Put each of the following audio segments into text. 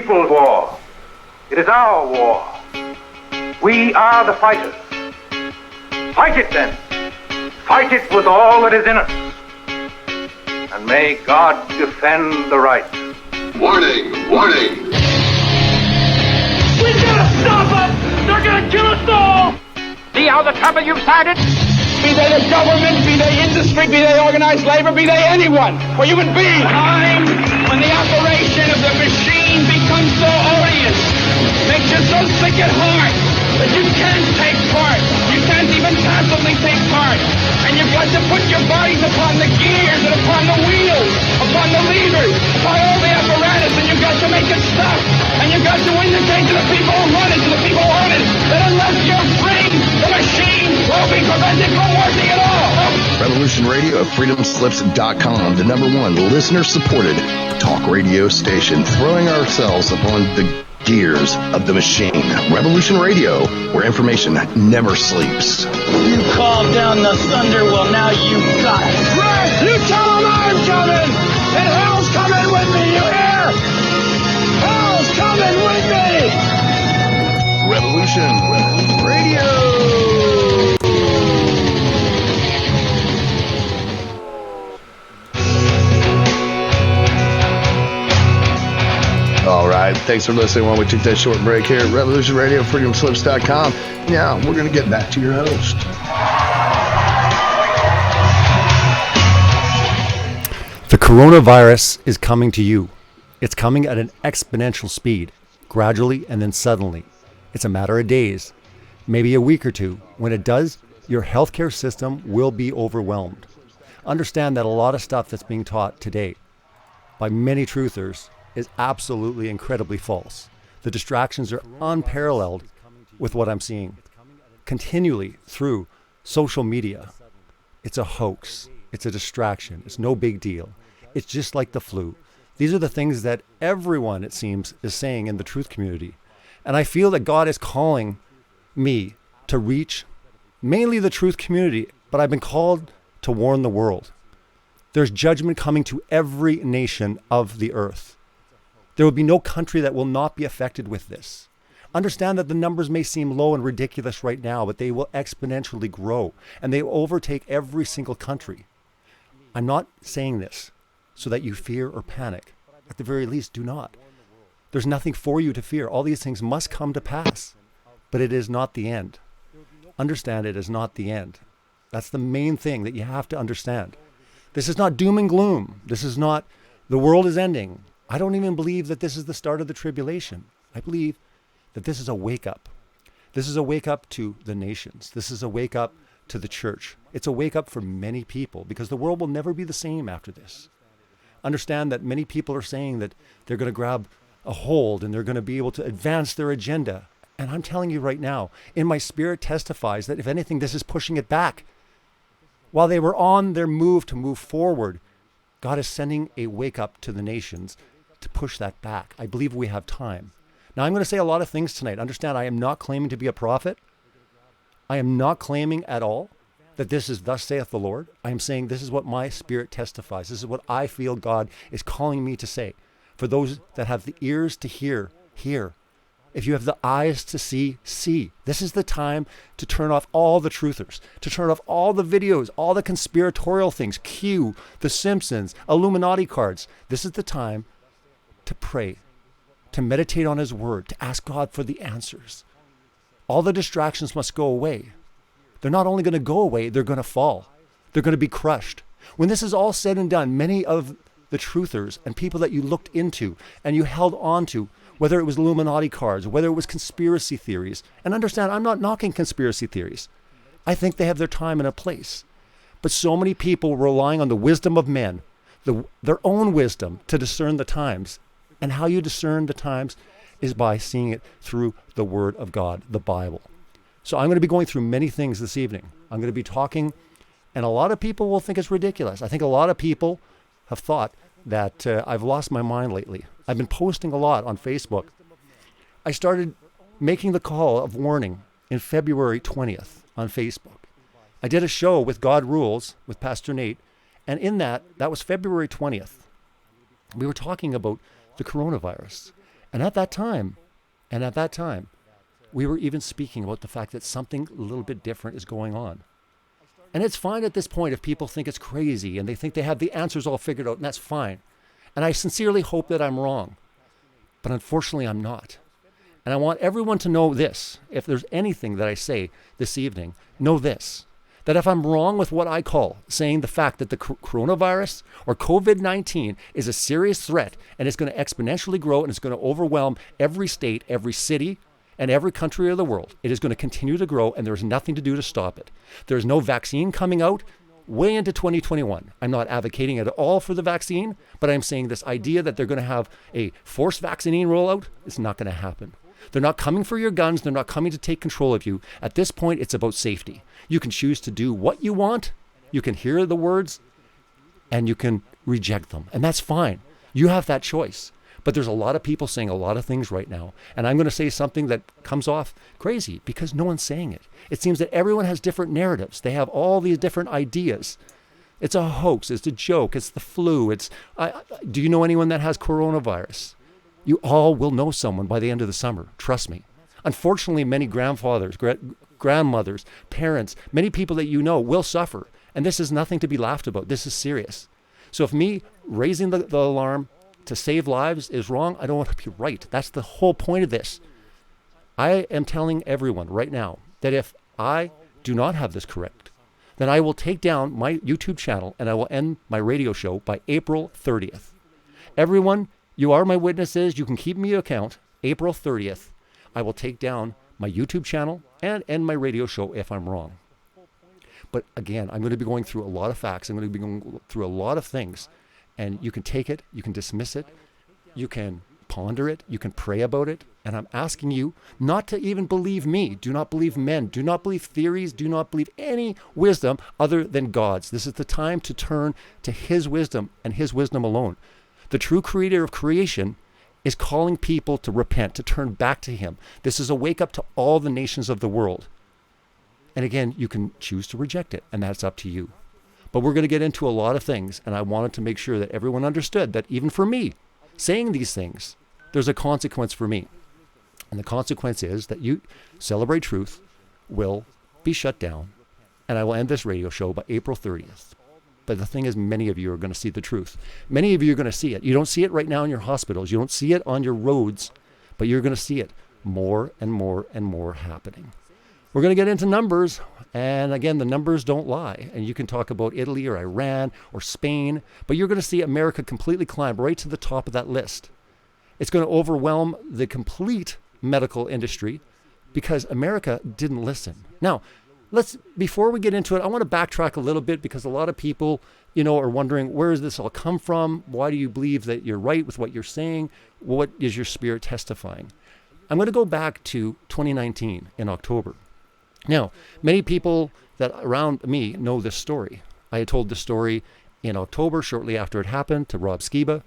people's war. It is our war. We are the fighters. Fight it then. Fight it with all that is in us. And may God defend the right. Warning! Warning! We gotta stop them! They're gonna kill us all! See how the trouble you've started? Be they the government, be they industry, be they organized labor, be they anyone, or human beings. Time when the operation of the machine becomes so odious, makes you so sick at heart that you can't take part. You can't even passively take part. And you've got to put your bodies upon the gears and upon the wheels, upon the levers, upon all the apparatus, and you've got to make it stop. And you've got to indicate to the people who run it, to the people on it, that unless you're free, the machine will be prevented from working at all. Revolution Radio at freedomslips.com, the #1 listener-supported talk radio station, throwing ourselves upon the gears of the machine. Revolution Radio, where information never sleeps. You called down the thunder, well now you got it. Right, you tell them I'm coming, and hell's coming with me, you hear? Hell's coming with me! Revolution Radio! All right, thanks for listening while we took that short break here at Revolution Radio, freedomslips.com. Now, we're going to get back to your host. The coronavirus is coming to you. It's coming at an exponential speed, gradually and then suddenly. It's a matter of days, maybe a week or two. When it does, your healthcare system will be overwhelmed. Understand that a lot of stuff that's being taught today by many truthers is absolutely incredibly false. The distractions are unparalleled with what I'm seeing continually through social media. It's a hoax. It's a distraction. It's no big deal. It's just like the flu. These are the things that everyone, it seems, is saying in the truth community. And I feel that God is calling me to reach mainly the truth community, but I've been called to warn the world. There's judgment coming to every nation of the earth. There will be no country that will not be affected with this. Understand that the numbers may seem low and ridiculous right now, but they will exponentially grow, and they will overtake every single country. I'm not saying this so that you fear or panic. At the very least, do not. There's nothing for you to fear. All these things must come to pass, but it is not the end. Understand, it is not the end. That's the main thing that you have to understand. This is not doom and gloom. This is not the world is ending. I don't even believe that this is the start of the tribulation. I believe that this is a wake up. This is a wake up to the nations. This is a wake up to the church. It's a wake up for many people because the world will never be the same after this. Understand that many people are saying that they're going to grab a hold and they're going to be able to advance their agenda. And I'm telling you right now, in my spirit testifies that if anything, this is pushing it back. While they were on their move to move forward, God is sending a wake up to the nations to push that back. I believe we have time. Now, I'm going to say a lot of things tonight. Understand, I am not claiming to be a prophet. I am not claiming at all that this is thus saith the Lord. I am saying this is what my spirit testifies. This is what I feel God is calling me to say. For those that have the ears to hear, hear. If you have the eyes to see, see. This is the time to turn off all the truthers, to turn off all the videos, all the conspiratorial things, Q, The Simpsons, Illuminati cards. This is the time to pray, to meditate on his word, to ask God for the answers. All the distractions must go away. They're not only going to go away, they're going to fall. They're going to be crushed. When this is all said and done, many of the truthers and people that you looked into and you held on to, whether it was Illuminati cards, whether it was conspiracy theories, and understand, I'm not knocking conspiracy theories. I think they have their time and a place. But so many people relying on the wisdom of men, their own wisdom to discern the times. And how you discern the times is by seeing it through the Word of God, the Bible. So I'm going to be going through many things this evening. I'm going to be talking, and a lot of people will think it's ridiculous. I think a lot of people have thought that I've lost my mind lately. I've been posting a lot on Facebook. I started making the call of warning in February 20th on Facebook. I did a show with God Rules with Pastor Nate, and in that was February 20th. We were talking about the coronavirus. And at that time, we were even speaking about the fact that something a little bit different is going on. And it's fine at this point if people think it's crazy and they think they have the answers all figured out, and that's fine. And I sincerely hope that I'm wrong. But unfortunately, I'm not. And I want everyone to know this. If there's anything that I say this evening, know this. That if I'm wrong with what I call saying the fact that the coronavirus or COVID-19 is a serious threat and it's going to exponentially grow and it's going to overwhelm every state, every city, and every country of the world, it is going to continue to grow and there's nothing to do to stop it. There's no vaccine coming out way into 2021. I'm not advocating at all for the vaccine, but I'm saying this idea that they're going to have a forced vaccine rollout is not going to happen. They're not coming for your guns. They're not coming to take control of you. At this point, it's about safety. You can choose to do what you want. You can hear the words and you can reject them. And that's fine. You have that choice. But there's a lot of people saying a lot of things right now. And I'm going to say something that comes off crazy because no one's saying it. It seems that everyone has different narratives. They have all these different ideas. It's a hoax. It's a joke. It's the flu. Do you know anyone that has coronavirus? You all will know someone by the end of the summer. Trust me. Unfortunately, many grandfathers, grandmothers, parents, many people that you know will suffer. And this is nothing to be laughed about. This is serious. So if me raising the alarm to save lives is wrong, I don't want to be right. That's the whole point of this. I am telling everyone right now that if I do not have this correct, then I will take down my YouTube channel and I will end my radio show by April 30th. Everyone, you are my witnesses. You can keep me account. April 30th, I will take down my YouTube channel and end my radio show if I'm wrong. But again, I'm going to be going through a lot of facts. I'm going to be going through a lot of things. And you can take it, you can dismiss it, you can ponder it, you can pray about it. And I'm asking you not to even believe me. Do not believe men. Do not believe theories. Do not believe any wisdom other than God's. This is the time to turn to His wisdom and His wisdom alone. The true creator of creation is calling people to repent, to turn back to Him. This is a wake up to all the nations of the world. And again, you can choose to reject it, and that's up to you. But we're going to get into a lot of things, and I wanted to make sure that everyone understood that even for me, saying these things, there's a consequence for me. And the consequence is that you Celebrate Truth will be shut down, and I will end this radio show by April 30th. But the thing is, many of you are going to see the truth. Many of you are going to see it. You don't see it right now in your hospitals. You don't see it on your roads, but you're going to see it more and more and more happening. We're going to get into numbers. And again, the numbers don't lie. And you can talk about Italy or Iran or Spain, but you're going to see America completely climb right to the top of that list. It's going to overwhelm the complete medical industry because America didn't listen. Now, before we get into it, I want to backtrack a little bit because a lot of people, are wondering, where does this all come from? Why do you believe that you're right with what you're saying? What is your spirit testifying? I'm going to go back to 2019 in October. Now, many people that around me know this story. I had told this story in October, shortly after it happened, to Rob Skiba,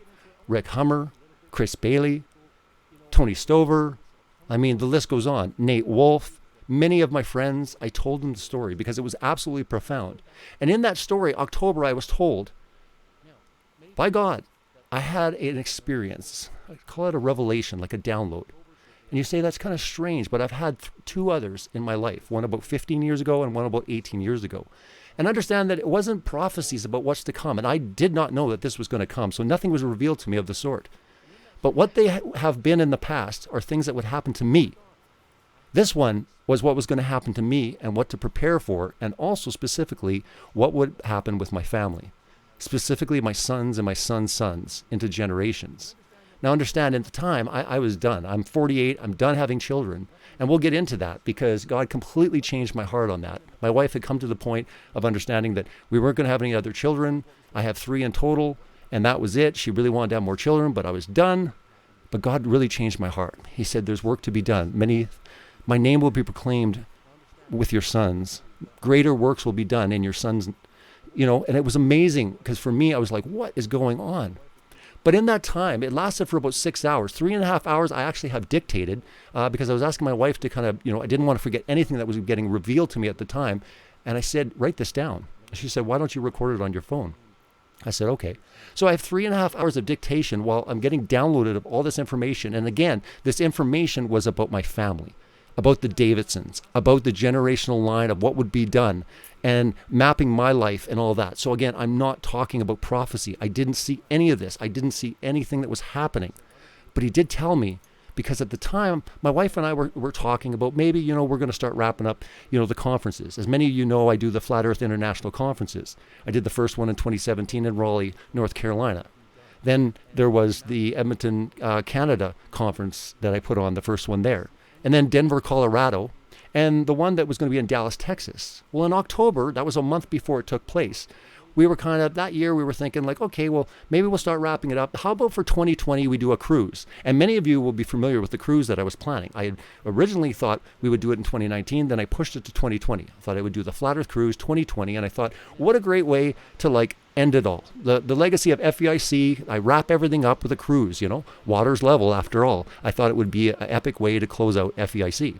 Rick Hummer, Chris Bailey, Tony Stover. I mean, the list goes on. Nate Wolfe. Many of my friends, I told them the story because it was absolutely profound. And in that story, October, I was told, by God, I had an experience. I call it a revelation, like a download. And you say, that's kind of strange, but I've had two others in my life, one about 15 years ago and one about 18 years ago. And understand that it wasn't prophecies about what's to come. And I did not know that this was going to come. So nothing was revealed to me of the sort. But what they have been in the past are things that would happen to me. This one was what was going to happen to me and what to prepare for, and also specifically what would happen with my family, specifically my sons and my sons' sons into generations. Now understand, at the time, I was done. I'm 48, I'm done having children, and we'll get into that because God completely changed my heart on that. My wife had come to the point of understanding that we weren't going to have any other children. I have 3 in total, and that was it. She really wanted to have more children, but I was done. But God really changed my heart. He said, there's work to be done. My name will be proclaimed with your sons. Greater works will be done in your sons. And it was amazing because for me, I was like, what is going on? But in that time, it lasted for about 6 hours. 3.5 hours I actually have dictated because I was asking my wife to kind of, I didn't want to forget anything that was getting revealed to me at the time. And I said, write this down. She said, why don't you record it on your phone? I said, okay. So I have 3.5 hours of dictation while I'm getting downloaded of all this information. And again, this information was about my family, about the Davidsons, about the generational line of what would be done, and mapping my life and all that. So again, I'm not talking about prophecy. I didn't see any of this. I didn't see anything that was happening. But he did tell me, because at the time, my wife and I were talking about maybe, we're going to start wrapping up, the conferences. As many of you know, I do the Flat Earth International Conferences. I did the first one in 2017 in Raleigh, North Carolina. Then there was the Edmonton, Canada conference that I put on, the first one there. And then Denver, Colorado, and the one that was going to be in Dallas, Texas. Well, in October, that was a month before it took place, we were that year we were thinking like, okay, well, maybe we'll start wrapping it up. How about for 2020, we do a cruise? And many of you will be familiar with the cruise that I was planning. I had originally thought we would do it in 2019, then I pushed it to 2020. I thought I would do the Flat Earth Cruise 2020, and I thought, what a great way to end it all. The legacy of FEIC, I wrap everything up with a cruise, water's level after all. I thought it would be an epic way to close out FEIC.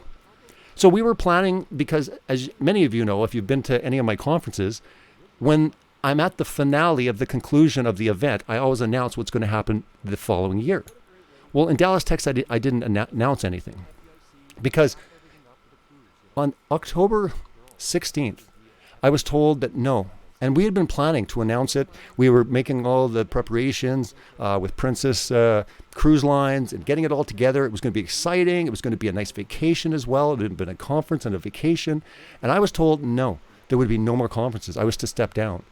So we were planning, because as many of you know, if you've been to any of my conferences, when I'm at the finale of the conclusion of the event, I always announce what's going to happen the following year. Well, in Dallas, Texas, I didn't announce anything, because on October 16th, I was told that no. And we had been planning to announce it. We were making all the preparations with Princess Cruise Lines and getting it all together. It was going to be exciting. It was going to be a nice vacation as well. It had been a conference and a vacation. And I was told no, there would be no more conferences. I was to step down.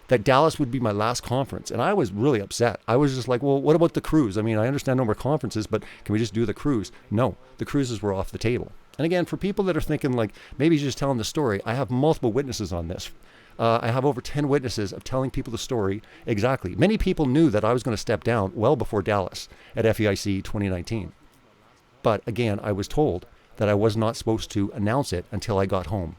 That Dallas would be my last conference. And I was really upset. I was just like, well, what about the cruise? I mean, I understand no more conferences, but can we just do the cruise? No, the cruises were off the table. And again, for people that are thinking like, maybe he's just telling the story, I have multiple witnesses on this. I have over 10 witnesses of telling people the story exactly. Many people knew that I was going to step down well before Dallas at FEIC 2019. But again, I was told that I was not supposed to announce it until I got home.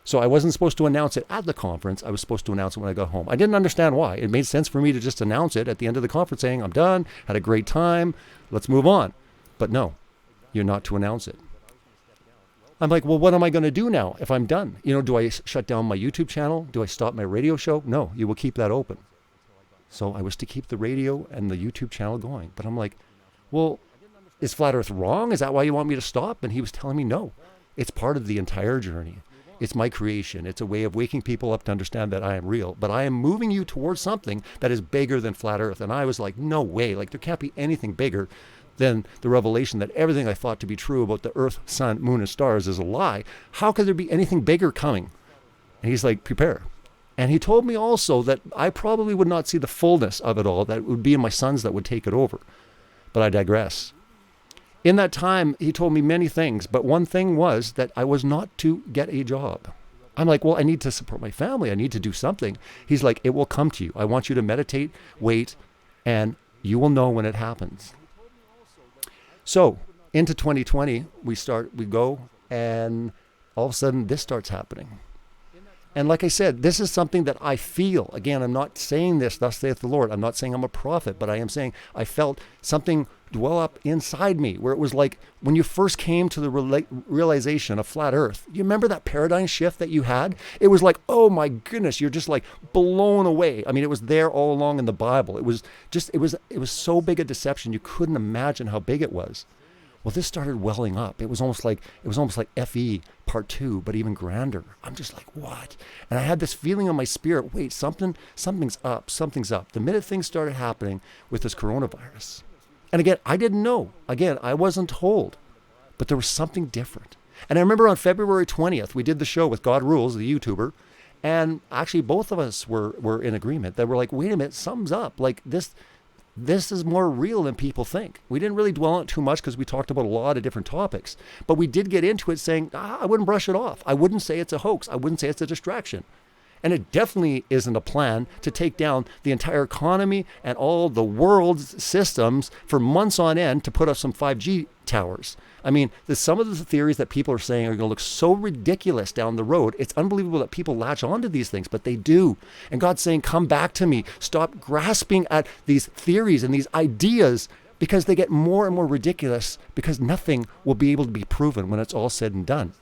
So I wasn't supposed to announce it at the conference. I was supposed to announce it when I got home. I didn't understand why. It made sense for me to just announce it at the end of the conference saying, I'm done, had a great time, let's move on. But no, you're not to announce it. I'm like, well, what am I going to do now if I'm done? Do I shut down my YouTube channel? Do I stop my radio show? No, you will keep that open. So I was to keep the radio and the YouTube channel going. But I'm like, well, is Flat Earth wrong? Is that why you want me to stop? And he was telling me, no, it's part of the entire journey. It's my creation. It's a way of waking people up to understand that I am real. But I am moving you towards something that is bigger than Flat Earth. And I was like, no way. There can't be anything bigger than the revelation that everything I thought to be true about the earth, sun, moon, and stars is a lie. How could there be anything bigger coming? And he's like, prepare. And he told me also that I probably would not see the fullness of it all, that it would be my sons that would take it over. But I digress. In that time, he told me many things, but one thing was that I was not to get a job. I'm like, well, I need to support my family. I need to do something. He's like, it will come to you. I want you to meditate, wait, and you will know when it happens. So into 2020, we go, and all of a sudden this starts happening. And like I said, this is something that I feel. Again, I'm not saying this, thus saith the Lord. I'm not saying I'm a prophet, but I am saying I felt something dwell up inside me, where it was like when you first came to the realization of Flat Earth. You remember that paradigm shift that you had? It was like, oh my goodness, you're just like blown away. I mean, it was there all along in the Bible. It was so big a deception. You couldn't imagine how big it was. Well, this started welling up. It was almost like FE part 2, but even grander. I'm just like, what? And I had this feeling in my spirit, wait, something's up. The minute things started happening with this coronavirus. And again, I didn't know. Again, I wasn't told. But there was something different. And I remember on February 20th, we did the show with God Rules, the YouTuber. And actually, both of us were in agreement that we're like, wait a minute, something's up. Like this is more real than people think. We didn't really dwell on it too much because we talked about a lot of different topics. But we did get into it saying, I wouldn't brush it off. I wouldn't say it's a hoax. I wouldn't say it's a distraction. And it definitely isn't a plan to take down the entire economy and all the world's systems for months on end to put up some 5G towers. I mean, some of the theories that people are saying are going to look so ridiculous down the road. It's unbelievable that people latch onto these things, but they do. And God's saying, come back to me. Stop grasping at these theories and these ideas, because they get more and more ridiculous, because nothing will be able to be proven when it's all said and done.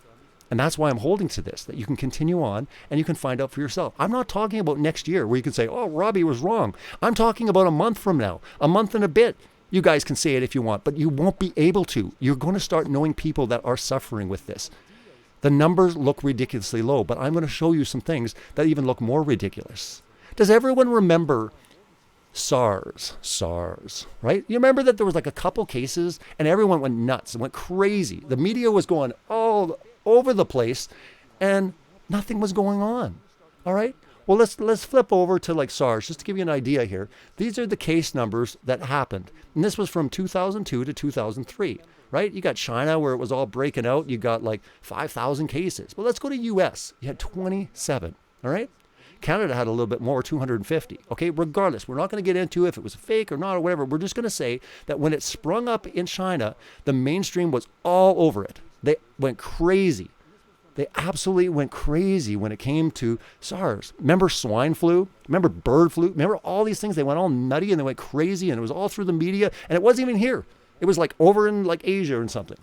And that's why I'm holding to this, that you can continue on and you can find out for yourself. I'm not talking about next year where you can say, oh, Robbie was wrong. I'm talking about a month from now, a month and a bit. You guys can say it if you want, but you won't be able to. You're going to start knowing people that are suffering with this. The numbers look ridiculously low, but I'm going to show you some things that even look more ridiculous. Does everyone remember SARS, right? You remember that there was like a couple cases and everyone went nuts and went crazy. The media was going all over the place and nothing was going on. All right? Well, let's flip over to like SARS, just to give you an idea here. These are the case numbers that happened. And this was from 2002 to 2003, right? You got China where it was all breaking out. You got like 5,000 cases. Well, let's go to US. You had 27, all right? Canada had a little bit more, 250. Okay, regardless, we're not going to get into if it was fake or not or whatever. We're just going to say that when it sprung up in China, the mainstream was all over it. They went crazy. They absolutely went crazy when it came to SARS. Remember swine flu? Remember bird flu? Remember all these things? They went all nutty and they went crazy and it was all through the media and it wasn't even here. It was like over in like Asia or something.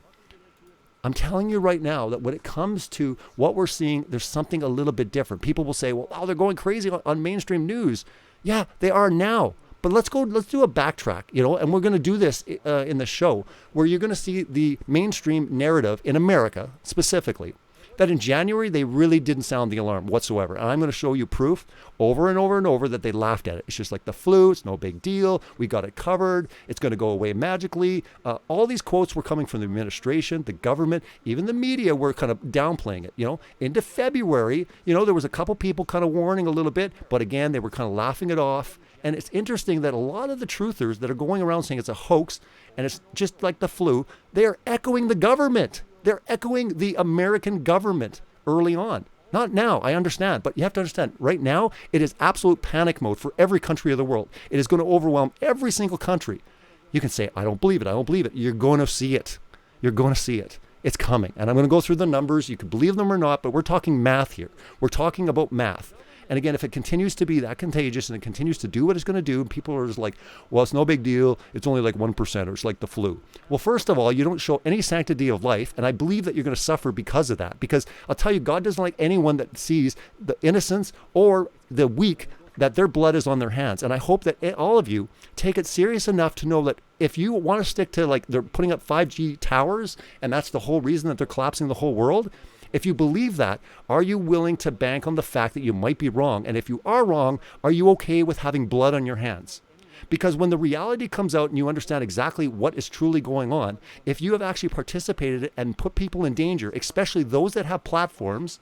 I'm telling you right now that when it comes to what we're seeing, there's something a little bit different. People will say, well, wow, they're going crazy on mainstream news. Yeah, they are now. But let's do a backtrack, and we're going to do this in the show where you're going to see the mainstream narrative in America specifically. That in January, they really didn't sound the alarm whatsoever. And I'm going to show you proof over and over and over that they laughed at it. It's just like the flu. It's no big deal. We got it covered. It's going to go away magically. All these quotes were coming from the administration, the government, even the media were kind of downplaying it. Into February, there was a couple people kind of warning a little bit. But again, they were kind of laughing it off. And it's interesting that a lot of the truthers that are going around saying it's a hoax and it's just like the flu, they are echoing the government. They're echoing the American government early on. Not now, I understand, but you have to understand, right now, it is absolute panic mode for every country of the world. It is going to overwhelm every single country. You can say, I don't believe it. You're going to see it. You're going to see it. It's coming. And I'm going to go through the numbers. You can believe them or not, but we're talking math here. We're talking about math. And again, if it continues to be that contagious and it continues to do what it's going to do, and people are just like, well, it's no big deal. It's only like 1%, or it's like the flu. Well, first of all, you don't show any sanctity of life. And I believe that you're going to suffer because of that. Because I'll tell you, God doesn't like anyone that sees the innocents or the weak, that their blood is on their hands. And I hope that all of you take it serious enough to know that if you want to stick to like they're putting up 5G towers, and that's the whole reason that they're collapsing the whole world, if you believe that, are you willing to bank on the fact that you might be wrong? And if you are wrong, are you okay with having blood on your hands? Because when the reality comes out and you understand exactly what is truly going on, if you have actually participated and put people in danger, especially those that have platforms,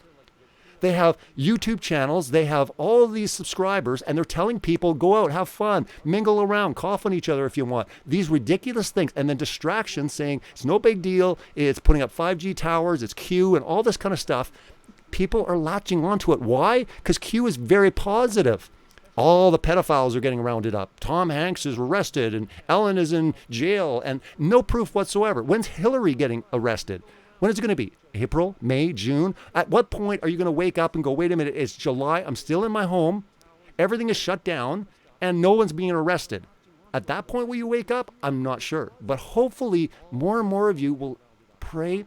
they have YouTube channels, they have all of these subscribers, and they're telling people, go out, have fun, mingle around, cough on each other if you want. These ridiculous things, and then distractions saying it's no big deal, it's putting up 5G towers, it's Q, and all this kind of stuff. People are latching onto it. Why? Because Q is very positive. All the pedophiles are getting rounded up. Tom Hanks is arrested, and Ellen is in jail, and no proof whatsoever. When's Hillary getting arrested? When is it going to be? April, May, June? At what point are you going to wake up and go, wait a minute, it's July, I'm still in my home, everything is shut down, and no one's being arrested? At that point will you wake up? I'm not sure. But hopefully more and more of you will pray,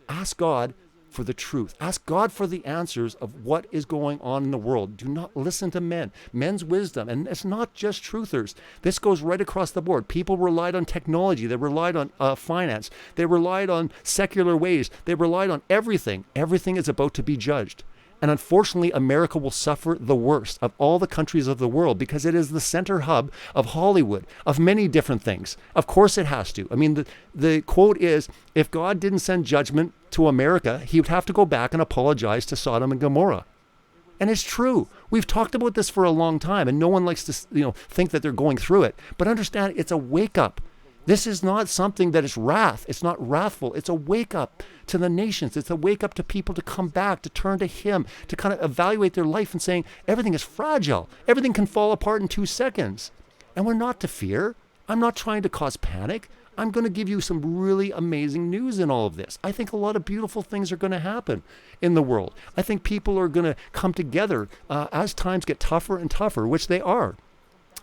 ask God for the truth. Ask God for the answers of what is going on in the world. Do not listen to men's wisdom. And it's not just truthers. This goes right across the board. People relied on technology. They relied on finance. They relied on secular ways. They relied on everything. Everything is about to be judged. And unfortunately, America will suffer the worst of all the countries of the world because it is the center hub of Hollywood, of many different things. Of course it has to. I mean, the quote is, if God didn't send judgment to America, he would have to go back and apologize to Sodom and Gomorrah. And it's true. We've talked about this for a long time, and no one likes to think that they're going through it. But understand, it's a wake-up. This is not something that is wrath. It's not wrathful. It's a wake-up to the nations. It's a wake-up to people to come back, to turn to him, to kind of evaluate their life and saying, everything is fragile. Everything can fall apart in 2 seconds. And we're not to fear. I'm not trying to cause panic. I'm going to give you some really amazing news in all of this. I think a lot of beautiful things are going to happen in the world. I think people are going to come together as times get tougher and tougher, which they are.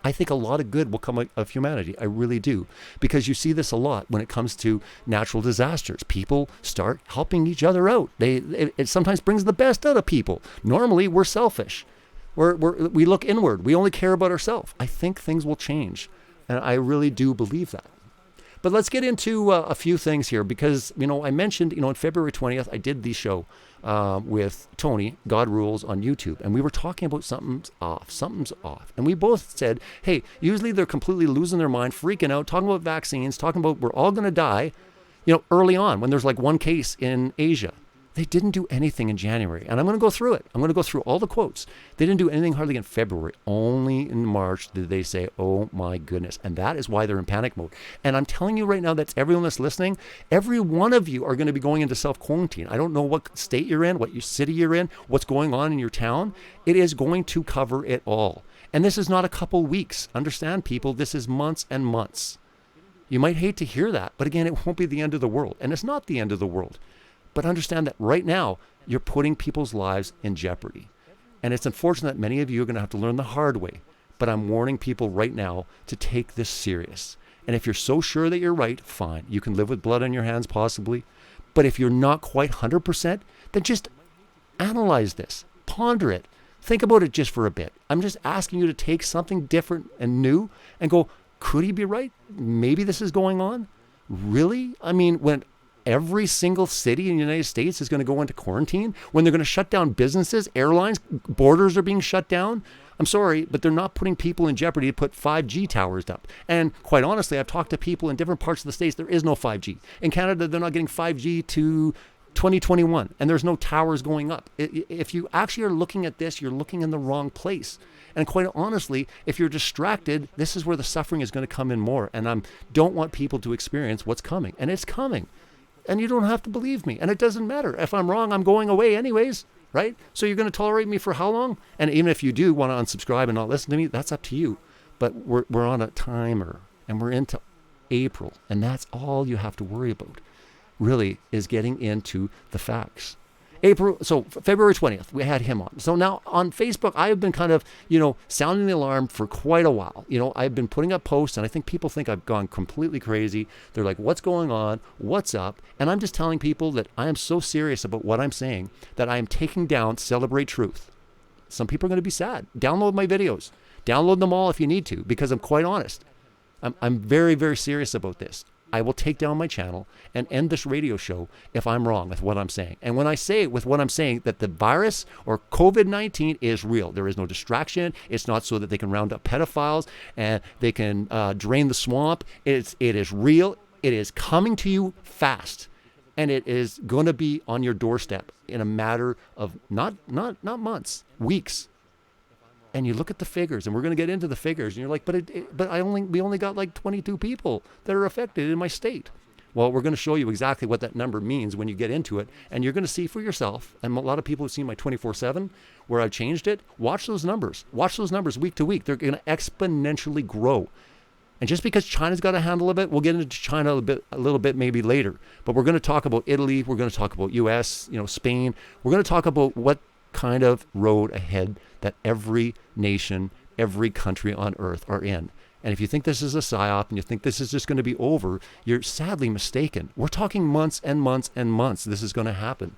I think a lot of good will come of humanity. I really do. Because you see this a lot when it comes to natural disasters. People start helping each other out. It sometimes brings the best out of people. Normally, we're selfish. We look inward. We only care about ourselves. I think things will change. And I really do believe that. But let's get into a few things here because, I mentioned, on February 20th, I did the show with Tony, God Rules, on YouTube. And we were talking about something's off. And we both said, hey, usually they're completely losing their mind, freaking out, talking about vaccines, talking about we're all going to die, early on when there's like one case in Asia. They didn't do anything in January. And I'm going to go through it. I'm going to go through all the quotes. They didn't do anything hardly in February. Only in March did they say, oh my goodness. And that is why they're in panic mode. And I'm telling you right now, that's everyone that's listening. Every one of you are going to be going into self-quarantine. I don't know what state you're in, what city you're in, what's going on in your town. It is going to cover it all. And this is not a couple weeks. Understand, people, this is months and months. You might hate to hear that, but again, it won't be the end of the world. And it's not the end of the world. But understand that right now, you're putting people's lives in jeopardy. And it's unfortunate that many of you are going to have to learn the hard way. But I'm warning people right now to take this serious. And if you're so sure that you're right, fine. You can live with blood on your hands possibly. But if you're not quite 100%, then just analyze this. Ponder it. Think about it just for a bit. I'm just asking you to take something different and new and go, could he be right? Maybe this is going on? Really? I mean, when every single city in the United States is going to go into quarantine, when they're going to shut down businesses, airlines, borders are being shut down. I'm sorry, but they're not putting people in jeopardy to put 5G towers up. And quite honestly, I've talked to people in different parts of the States. There is no 5G. In Canada, they're not getting 5G to 2021, and there's no towers going up. If you actually are looking at this, you're looking in the wrong place. And quite honestly, if you're distracted, this is where the suffering is going to come in more. And I don't want people to experience what's coming. And it's coming. And you don't have to believe me. And it doesn't matter. If I'm wrong, I'm going away anyways, right? So you're going to tolerate me for how long? And even if you do want to unsubscribe and not listen to me, that's up to you. But we're on a timer, and we're into April. And that's all you have to worry about, really, is getting into the facts. February 20th, we had him on. So now on Facebook, I've been kind of, sounding the alarm for quite a while. I've been putting up posts, and I think people think I've gone completely crazy. They're like, what's going on? What's up? And I'm just telling people that I am so serious about what I'm saying that I am taking down Celebrate Truth. Some people are going to be sad. Download my videos. Download them all if you need to, because I'm quite honest. I'm very, very serious about this. I will take down my channel and end this radio show if I'm wrong with what I'm saying. And when I say with what I'm saying that the virus or COVID-19 is real, there is no distraction. It's not so that they can round up pedophiles and they can drain the swamp. It is real. It is coming to you fast. And it is going to be on your doorstep in a matter of not months, weeks. And you look at the figures, and we're going to get into the figures, and you're like, we only got like 22 people that are affected in my state. Well, we're going to show you exactly what that number means when you get into it, and you're going to see for yourself. And a lot of people have seen my 24/7, where I've changed it. Watch those numbers. Watch those numbers week to week. They're going to exponentially grow. And just because China's got a handle of it, we'll get into China a little bit maybe later. But we're going to talk about Italy. We're going to talk about U.S., Spain. We're going to talk about what kind of road ahead that every nation, every country on earth are in. And if you think this is a psyop and you think this is just going to be over, you're sadly mistaken. We're talking months and months and months this is going to happen.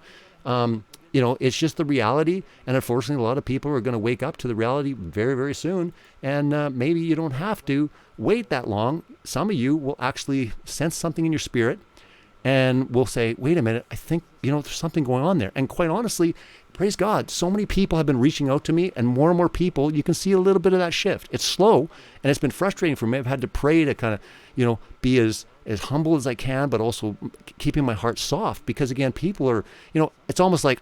It's just the reality. And unfortunately, a lot of people are going to wake up to the reality very, very soon. And maybe you don't have to wait that long. Some of you will actually sense something in your spirit and will say, wait a minute, I think, there's something going on there. And quite honestly, praise God, so many people have been reaching out to me, and more people, you can see a little bit of that shift. It's slow, and it's been frustrating for me. I've had to pray to kind of, be as humble as I can, but also keeping my heart soft, because again, people are, it's almost like,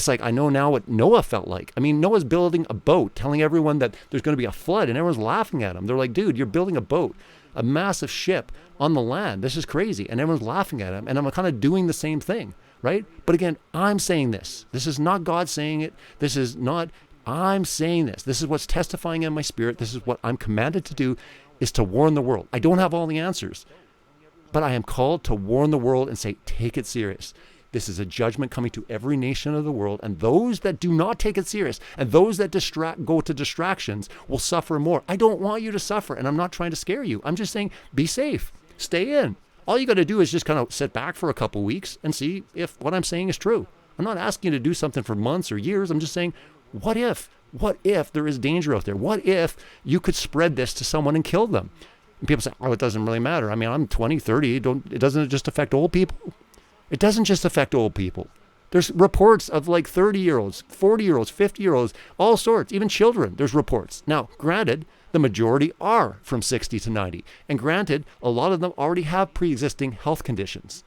I know now what Noah felt like. I mean, Noah's building a boat, telling everyone that there's going to be a flood, and everyone's laughing at him. They're like, dude, you're building a boat, a massive ship on the land. This is crazy. And everyone's laughing at him. And I'm kind of doing the same thing, right? But again, I'm saying this. This is not God saying it. I'm saying this. This is what's testifying in my spirit. This is what I'm commanded to do, is to warn the world. I don't have all the answers, but I am called to warn the world and say, take it serious. This is a judgment coming to every nation of the world, and those that do not take it serious and those that go to distractions will suffer more. I don't want you to suffer, and I'm not trying to scare you. I'm just saying, be safe, stay in. All you got to do is just kind of sit back for a couple weeks and see if what I'm saying is true. I'm not asking you to do something for months or years. I'm just saying, what if there is danger out there? What if you could spread this to someone and kill them? And people say, oh, it doesn't really matter. I mean, I'm 20, 30. It doesn't just affect old people. It doesn't just affect old people. There's reports of like 30-year-olds, 40-year-olds, 50-year-olds, all sorts, even children. There's reports. Now, granted, the majority are from 60 to 90. And granted, a lot of them already have pre-existing health conditions.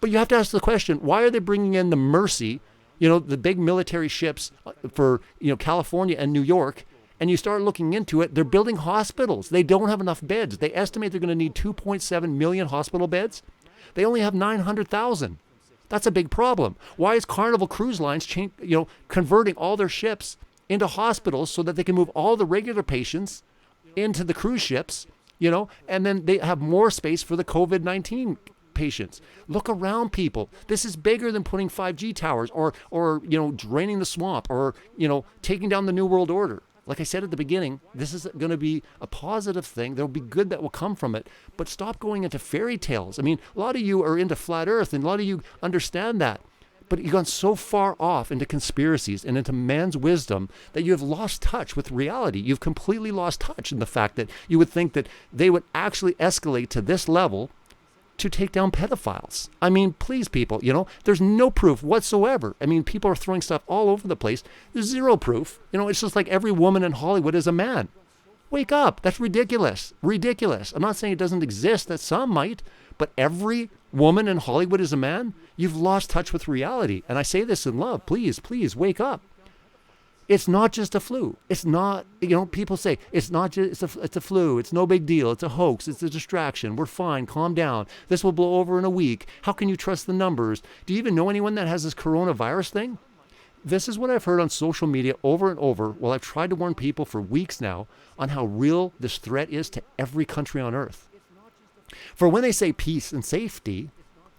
But you have to ask the question, why are they bringing in the Mercy, the big military ships for, California and New York? And you start looking into it, they're building hospitals. They don't have enough beds. They estimate they're going to need 2.7 million hospital beds. They only have 900,000. That's a big problem. Why is Carnival Cruise Lines converting all their ships into hospitals so that they can move all the regular patients into the cruise ships, and then they have more space for the COVID-19 patients? Look around, people. This is bigger than putting 5G towers or draining the swamp or, taking down the New World Order. Like I said at the beginning, this is going to be a positive thing. There'll be good that will come from it. But stop going into fairy tales. I mean, a lot of you are into flat earth and a lot of you understand that. But you've gone so far off into conspiracies and into man's wisdom that you have lost touch with reality. You've completely lost touch in the fact that you would think that they would actually escalate to this level to take down pedophiles. I mean, please, people, there's no proof whatsoever. I mean, people are throwing stuff all over the place. There's zero proof. It's just like every woman in Hollywood is a man. Wake up. That's ridiculous. Ridiculous. I'm not saying it doesn't exist, that some might, but every woman in Hollywood is a man? You've lost touch with reality. And I say this in love. Please, please, wake up. It's not just a flu. It's not, people say, it's not just, it's a flu. It's no big deal. It's a hoax. It's a distraction. We're fine. Calm down. This will blow over in a week. How can you trust the numbers? Do you even know anyone that has this coronavirus thing? This is what I've heard on social media over and over. Well, I've tried to warn people for weeks now on how real this threat is to every country on earth. For when they say peace and safety,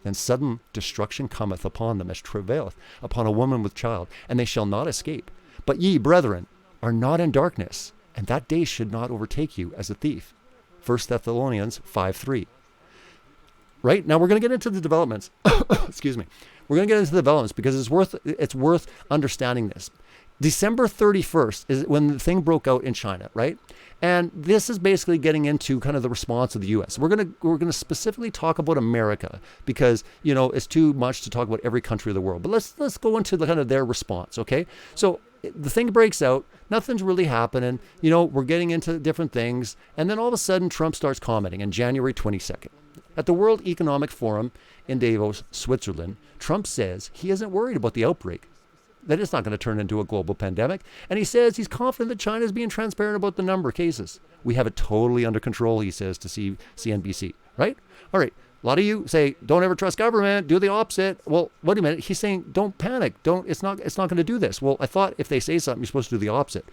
then sudden destruction cometh upon them as travaileth upon a woman with child, and they shall not escape. But ye, brethren, are not in darkness, and that day should not overtake you as a thief. 1 Thessalonians 5:3. Right? Now we're going to get into the developments. Excuse me. We're going to get into the developments because it's worth understanding this. December 31st is when the thing broke out in China, right? And this is basically getting into kind of the response of the U.S. We're going to specifically talk about America because, it's too much to talk about every country of the world. But let's go into the kind of their response, okay? So the thing breaks out, nothing's really happening, we're getting into different things, and then all of a sudden Trump starts commenting on January 22nd. At the World Economic Forum in Davos, Switzerland, Trump says he isn't worried about the outbreak, that it's not going to turn into a global pandemic, and he says he's confident that China is being transparent about the number of cases. We have it totally under control, he says to CNBC, right? All right. A lot of you say, don't ever trust government, do the opposite. Well, wait a minute. He's saying, don't panic. It's not going to do this. Well, I thought if they say something, you're supposed to do the opposite.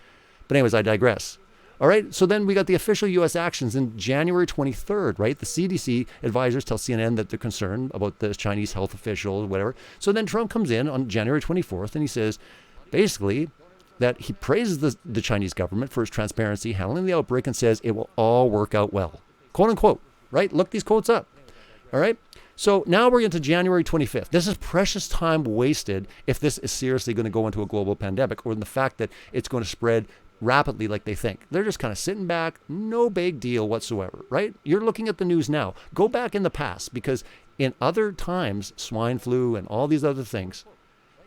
But anyways, I digress. All right. So then we got the official U.S. actions in January 23rd, right? The CDC advisors tell CNN that they're concerned about the Chinese health official, whatever. So then Trump comes in on January 24th and he says, basically, that he praises the Chinese government for its transparency, handling the outbreak, and says it will all work out well. Quote unquote, right? Look these quotes up. All right. So now we're into January 25th. This is precious time wasted if this is seriously going to go into a global pandemic or in the fact that it's going to spread rapidly like they think. They're just kind of sitting back, no big deal whatsoever, right? You're looking at the news now. Go back in the past because in other times, swine flu and all these other things,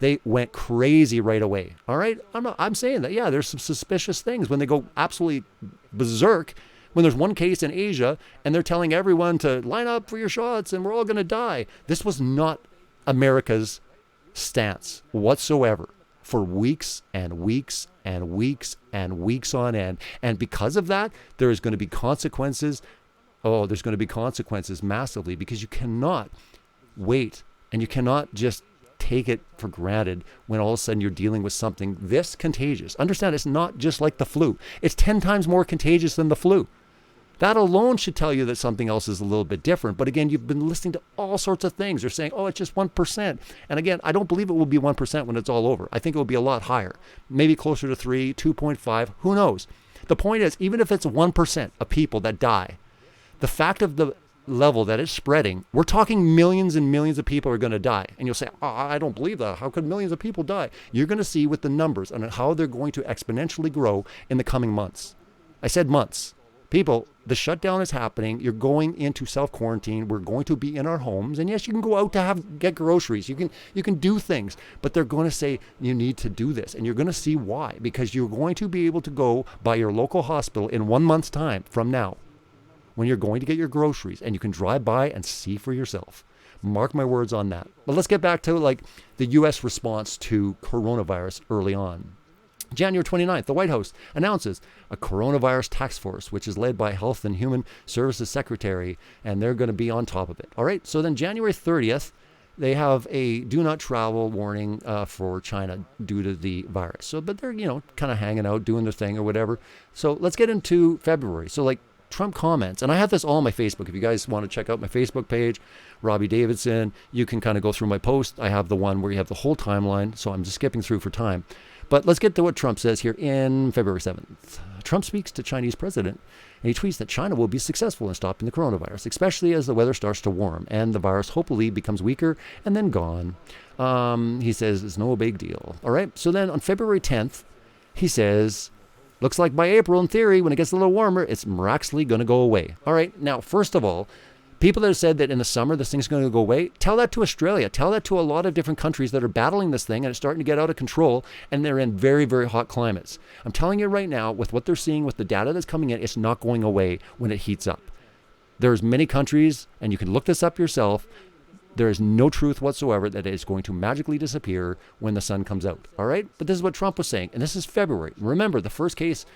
they went crazy right away. All right. I'm saying that, yeah, there's some suspicious things when they go absolutely berserk. When there's one case in Asia and they're telling everyone to line up for your shots and we're all going to die. This was not America's stance whatsoever for weeks and weeks and weeks and weeks on end. And because of that, there is going to be consequences. Oh, there's going to be consequences massively because you cannot wait and you cannot just take it for granted when all of a sudden you're dealing with something this contagious. Understand, it's not just like the flu. It's 10 times more contagious than the flu. That alone should tell you that something else is a little bit different. But again, you've been listening to all sorts of things. They're saying, oh, it's just 1%. And again, I don't believe it will be 1% when it's all over. I think it will be a lot higher, maybe closer to 3, 2.5, who knows? The point is, even if it's 1% of people that die, the fact of the level that it's spreading, we're talking millions and millions of people are going to die. And you'll say, oh, I don't believe that. How could millions of people die? You're going to see with the numbers and how they're going to exponentially grow in the coming months. I said months. People, the shutdown is happening. You're going into self-quarantine. We're going to be in our homes. And yes, you can go out to get groceries. You can do things. But they're going to say you need to do this. And you're going to see why. Because you're going to be able to go by your local hospital in 1 month's time from now when you're going to get your groceries. And you can drive by and see for yourself. Mark my words on that. But let's get back to the U.S. response to coronavirus early on. January 29th, the White House announces a coronavirus task force, which is led by Health and Human Services Secretary, and they're going to be on top of it. All right. So then January 30th, they have a do not travel warning for China due to the virus. So, but they're, kind of hanging out, doing their thing or whatever. So let's get into February. So Trump comments, and I have this all on my Facebook. If you guys want to check out my Facebook page, Robbie Davidson, you can kind of go through my post. I have the one where you have the whole timeline. So I'm just skipping through for time. But let's get to what Trump says here in February 7th. Trump speaks to Chinese president, and he tweets that China will be successful in stopping the coronavirus, especially as the weather starts to warm and the virus hopefully becomes weaker and then gone. He says it's no big deal. All right. So then on February 10th, he says, looks like by April, in theory, when it gets a little warmer, it's miraculously going to go away. All right. Now, first of all, people that have said that in the summer this thing's going to go away, tell that to Australia. Tell that to a lot of different countries that are battling this thing and it's starting to get out of control and they're in very, very hot climates. I'm telling you right now, with what they're seeing, with the data that's coming in, it's not going away when it heats up. There's many countries, and you can look this up yourself, there is no truth whatsoever that it is going to magically disappear when the sun comes out. All right? But this is what Trump was saying. And this is February. Remember, the first case,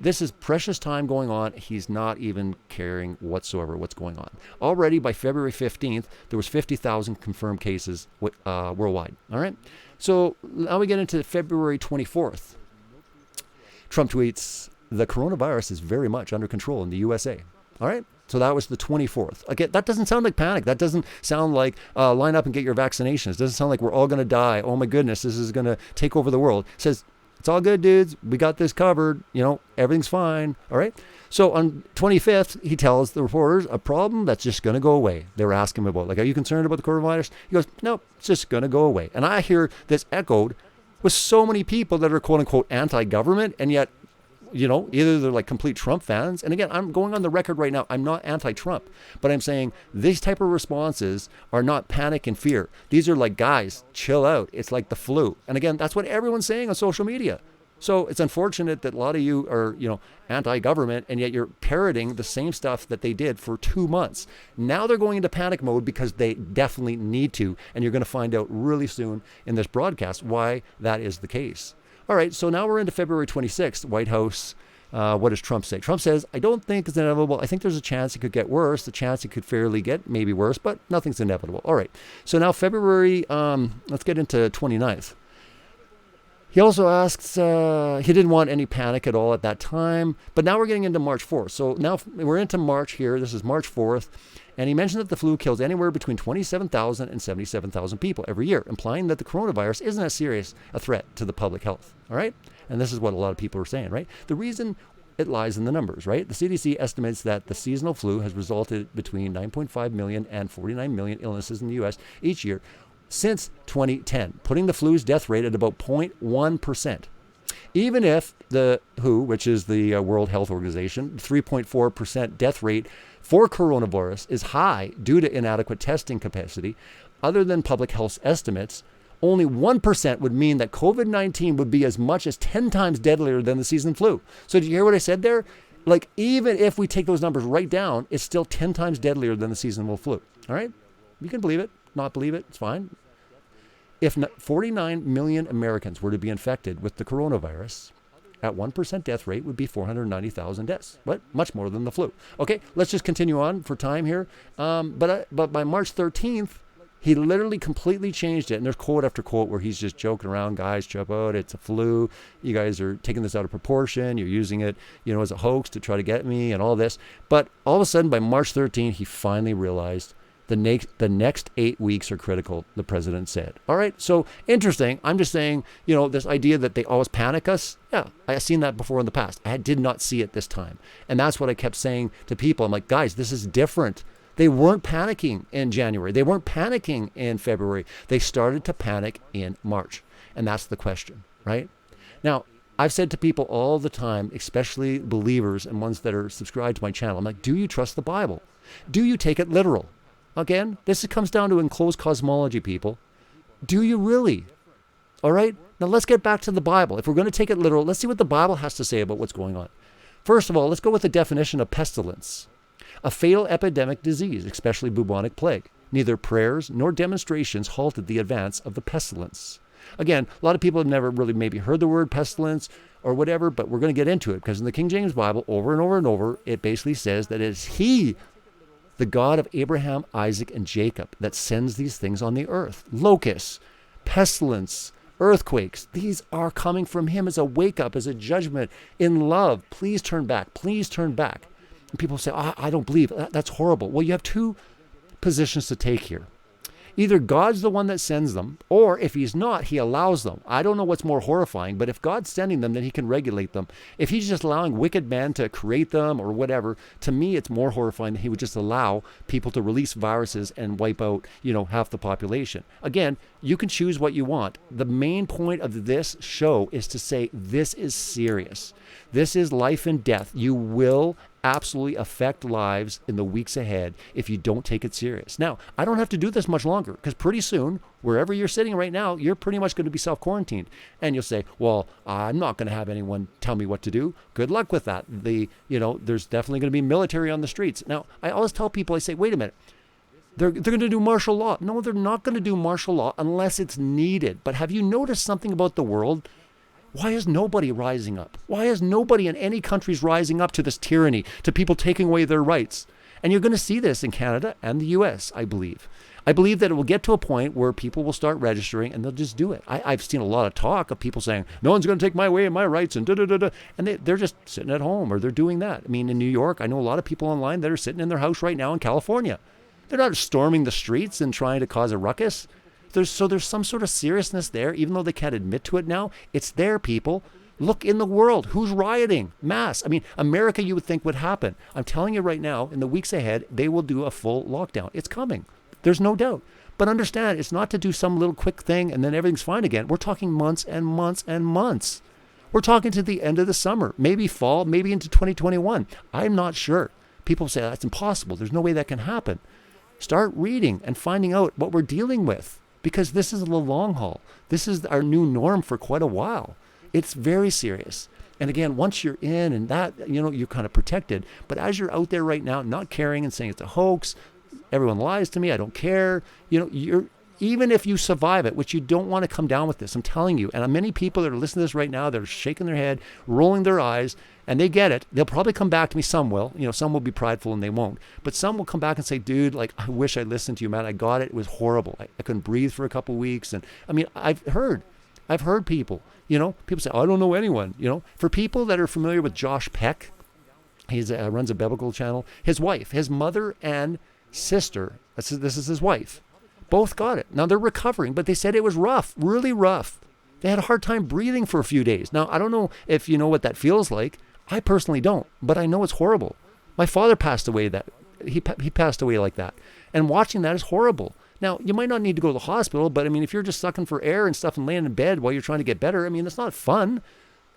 this is precious time going on. He's not even caring whatsoever what's going on. Already by February 15th, there was 50,000 confirmed cases worldwide. All right? So now we get into February 24th. Trump tweets, the coronavirus is very much under control in the USA. All right? So that was the 24th. Again, that doesn't sound like panic. That doesn't sound like line up and get your vaccinations. It doesn't sound like we're all going to die. Oh my goodness, this is going to take over the world. It says, it's all good, dudes. We got this covered. Everything's fine. All right. So on 25th, he tells the reporters a problem that's just going to go away. They were asking him about, are you concerned about the coronavirus? He goes, no, it's just going to go away. And I hear this echoed with so many people that are quote unquote anti-government, and yet either they're complete Trump fans. And again, I'm going on the record right now. I'm not anti-Trump, but I'm saying these type of responses are not panic and fear. These are guys, chill out. It's like the flu. And again, that's what everyone's saying on social media. So it's unfortunate that a lot of you are, anti-government, and yet you're parroting the same stuff that they did for 2 months. Now they're going into panic mode because they definitely need to. And you're going to find out really soon in this broadcast why that is the case. All right, so now we're into February 26th, White House. What does Trump say? Trump says, I don't think it's inevitable. I think there's a chance it could get worse, the chance it could fairly get maybe worse, but nothing's inevitable. All right, so now February, let's get into 29th. He also asks, he didn't want any panic at all at that time, but now we're getting into March 4th. So now we're into March here. This is March 4th. And he mentioned that the flu kills anywhere between 27,000 and 77,000 people every year, implying that the coronavirus isn't as serious a threat to the public health. All right? And this is what a lot of people are saying, right? The reason it lies in the numbers, right? The CDC estimates that the seasonal flu has resulted between 9.5 million and 49 million illnesses in the U.S. each year since 2010, putting the flu's death rate at about 0.1%. Even if the WHO, which is the World Health Organization, 3.4% death rate for coronavirus is high due to inadequate testing capacity, other than public health estimates, only 1% would mean that COVID-19 would be as much as 10 times deadlier than the season flu. So did you hear what I said there? Even if we take those numbers right down, it's still 10 times deadlier than the seasonal flu. All right? You can believe it, not believe it, it's fine. If 49 million Americans were to be infected with the coronavirus, at 1% death rate would be 490,000 deaths. What? Much more than the flu. Okay, let's just continue on for time here. But by March 13th, He literally completely changed it. And there's quote after quote where he's just joking around, guys, jump out, it's a flu. You guys are taking this out of proportion. You're using it, as a hoax to try to get me and all this. But all of a sudden, by March 13th, he finally realized the next 8 weeks are critical, the president said. All right, so interesting. I'm just saying, this idea that they always panic us. Yeah, I've seen that before in the past. I did not see it this time. And that's what I kept saying to people. I'm like, guys, this is different. They weren't panicking in January. They weren't panicking in February. They started to panic in March. And that's the question, right? Now, I've said to people all the time, especially believers and ones that are subscribed to my channel, I'm like, do you trust the Bible? Do you take it literal? Again, this comes down to enclosed cosmology, people. Do you really? All right? Now, let's get back to the Bible. If we're going to take it literal, let's see what the Bible has to say about what's going on. First of all, let's go with the definition of pestilence. A fatal epidemic disease, especially bubonic plague. Neither prayers nor demonstrations halted the advance of the pestilence. Again, a lot of people have never really maybe heard the word pestilence or whatever, but we're going to get into it because in the King James Bible, over and over and over, it basically says that it is He, the God of Abraham, Isaac, and Jacob, that sends these things on the earth. Locusts, pestilence, earthquakes, these are coming from Him as a wake-up, as a judgment, in love. Please turn back. Please turn back. And people say, I don't believe. That's horrible. Well, you have two positions to take here. Either God's the one that sends them, or if He's not, He allows them. I don't know what's more horrifying, but if God's sending them, then He can regulate them. If He's just allowing wicked men to create them or whatever, to me, it's more horrifying that He would just allow people to release viruses and wipe out, half the population. Again, you can choose what you want. The main point of this show is to say, this is serious. This is life and death. You will absolutely affect lives in the weeks ahead if you don't take it serious. Now, I don't have to do this much longer because pretty soon, wherever you're sitting right now, you're pretty much going to be self-quarantined. And you'll say, well, I'm not going to have anyone tell me what to do. Good luck with that. There's definitely going to be military on the streets. Now, I always tell people, I say, wait a minute. They're going to do martial law. No, they're not going to do martial law unless it's needed. But have you noticed something about the world? Why is nobody rising up? Why is nobody in any countries rising up to this tyranny, to people taking away their rights? And you're going to see this in Canada and the U.S., I believe. I believe that it will get to a point where people will start registering and they'll just do it. I've seen a lot of talk of people saying, no one's going to take my way and my rights and da-da-da-da. And they're just sitting at home or they're doing that. I mean, in New York, I know a lot of people online that are sitting in their house right now in California. They're not storming the streets and trying to cause a ruckus. There's some sort of seriousness there, even though they can't admit to it now. It's there, people. Look in the world. Who's rioting? Mass. I mean, America, you would think would happen. I'm telling you right now, in the weeks ahead, they will do a full lockdown. It's coming. There's no doubt. But understand, it's not to do some little quick thing and then everything's fine again. We're talking months and months and months. We're talking to the end of the summer, maybe fall, maybe into 2021. I'm not sure. People say that's impossible. There's no way that can happen. Start reading and finding out what we're dealing with. Because this is the long haul. This is our new norm for quite a while. It's very serious. And again, once you're in and that, you're kind of protected. But as you're out there right now, not caring and saying it's a hoax, everyone lies to me, I don't care. Even if you survive it, which you don't want to come down with this, I'm telling you. And many people that are listening to this right now, they're shaking their head, rolling their eyes, and they get it. They'll probably come back to me. Some will. Some will be prideful and they won't. But some will come back and say, dude, I wish I listened to you, man. I got it. It was horrible. I couldn't breathe for a couple of weeks. And I mean, I've heard people, people say, I don't know anyone. For people that are familiar with Josh Peck, he runs a biblical channel. His wife, his mother and sister, this is his wife, both got it. Now they're recovering, but they said it was rough, really rough. They had a hard time breathing for a few days. Now, I don't know if you know what that feels like. I personally don't, but I know it's horrible. My father passed away he passed away like that. And watching that is horrible. Now, you might not need to go to the hospital, but I mean, if you're just sucking for air and stuff and laying in bed while you're trying to get better, I mean, it's not fun.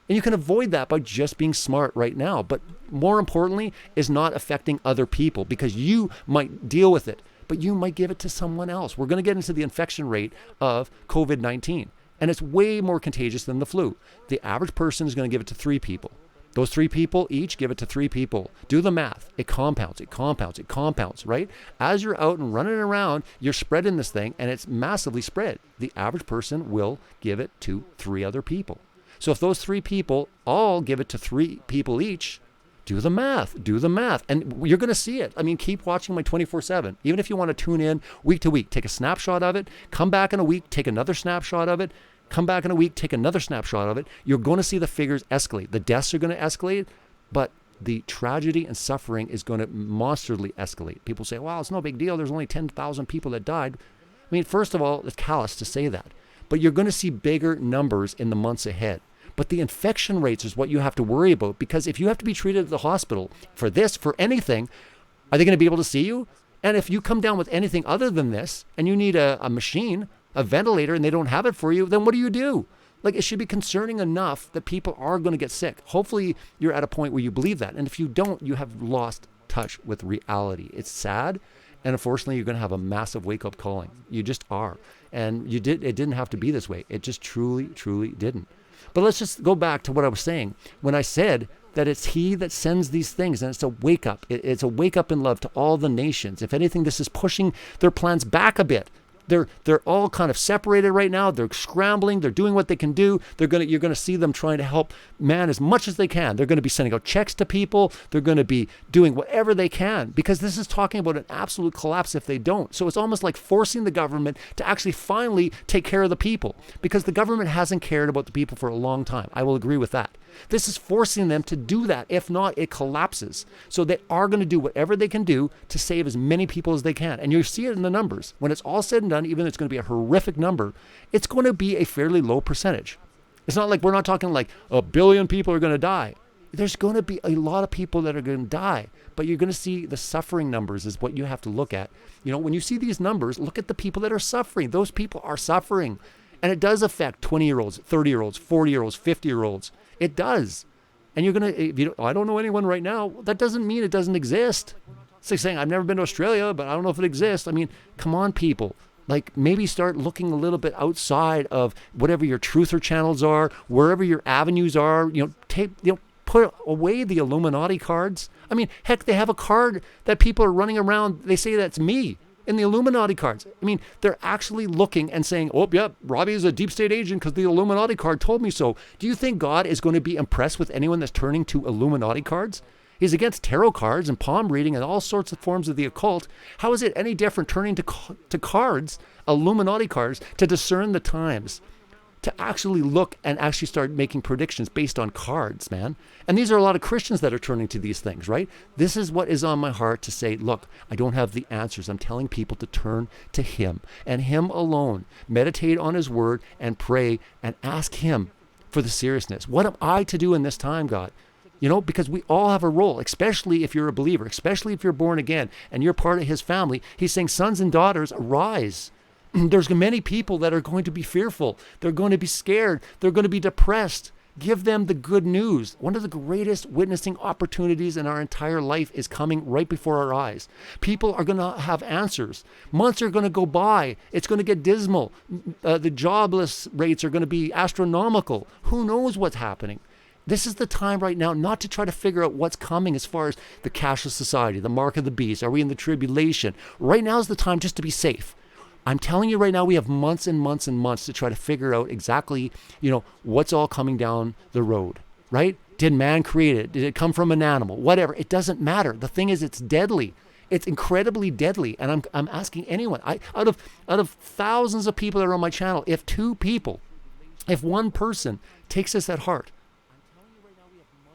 And you can avoid that by just being smart right now. But more importantly, is not affecting other people because you might deal with it, but you might give it to someone else. We're going to get into the infection rate of COVID-19, and it's way more contagious than the flu. The average person is going to give it to 3 people. Those 3 people each give it to 3 people. Do the math. It compounds, right? As you're out and running around, you're spreading this thing, and it's massively spread. The average person will give it to 3 other people. So if those 3 people all give it to 3 people each, Do the math. And you're going to see it. I mean, keep watching my 24/7. Even if you want to tune in week to week, take a snapshot of it, come back in a week, take another snapshot of it, come back in a week, take another snapshot of it. You're going to see the figures escalate. The deaths are going to escalate, but the tragedy and suffering is going to monsterly escalate. People say, well, it's no big deal. There's only 10,000 people that died. I mean, first of all, it's callous to say that. But you're going to see bigger numbers in the months ahead. But the infection rates is what you have to worry about, because if you have to be treated at the hospital for this, for anything, are they going to be able to see you? And if you come down with anything other than this and you need a machine, a ventilator, and they don't have it for you, then what do? Like, it should be concerning enough that people are going to get sick. Hopefully you're at a point where you believe that. And if you don't, you have lost touch with reality. It's sad. And unfortunately, you're going to have a massive wake-up calling. You just are. And it didn't have to be this way. It just truly, truly didn't. But let's just go back to what I was saying. When I said that it's he that sends these things, and it's a wake-up. It's a wake-up in love to all the nations. If anything, this is pushing their plans back a bit. They're all kind of separated right now. They're scrambling. They're doing what they can do. You're going to see them trying to help man as much as they can. They're going to be sending out checks to people. They're going to be doing whatever they can, because this is talking about an absolute collapse if they don't. So it's almost like forcing the government to actually finally take care of the people, because the government hasn't cared about the people for a long time. I will agree with that. This is forcing them to do that. If not, it collapses. So they are going to do whatever they can do to save as many people as they can. And you see it in the numbers. When it's all said and done, even though it's going to be a horrific number, it's going to be a fairly low percentage. It's not like we're not talking like 1 billion people are going to die. There's going to be a lot of people that are going to die, but you're going to see the suffering numbers is what you have to look at. You know, when you see these numbers, look at the people that are suffering. Those people are suffering. And it does affect 20-year-olds, 30-year-olds, 40-year-olds, 50-year-olds. It does. And you're going to, I don't know anyone right now. That doesn't mean it doesn't exist. It's like saying, I've never been to Australia, but I don't know if it exists. I mean, come on, people. Like, maybe start looking a little bit outside of whatever your truther channels are, wherever your avenues are. Put away the Illuminati cards. I mean, heck, they have a card that people are running around. They say that's me in the Illuminati cards. I mean, they're actually looking and saying, oh, yeah, Robbie is a deep state agent because the Illuminati card told me so. Do you think God is going to be impressed with anyone that's turning to Illuminati cards? He's against tarot cards and palm reading and all sorts of forms of the occult. How is it any different turning to cards, Illuminati cards, to discern the times, to actually look and actually start making predictions based on cards, man? And these are a lot of Christians that are turning to these things, right? This is what is on my heart to say, look, I don't have the answers. I'm telling people to turn to him and him alone. Meditate on his word and pray and ask him for the seriousness. What am I to do in this time, God? You know, because we all have a role, especially if you're a believer, especially if you're born again and you're part of his family. He's saying, sons and daughters, arise. There's many people that are going to be fearful. They're going to be scared. They're going to be depressed. Give them the good news. One of the greatest witnessing opportunities in our entire life is coming right before our eyes. People are going to have answers. Months are going to go by. It's going to get dismal. The jobless rates are going to be astronomical. Who knows what's happening? This is the time right now not to try to figure out what's coming as far as the cashless society, the mark of the beast. Are we in the tribulation? Right now is the time just to be safe. I'm telling you right now, we have months and months and months to try to figure out exactly, what's all coming down the road, right? Did man create it? Did it come from an animal? Whatever. It doesn't matter. The thing is, it's deadly. It's incredibly deadly. And I'm asking anyone, out of thousands of people that are on my channel, if one person takes this at heart,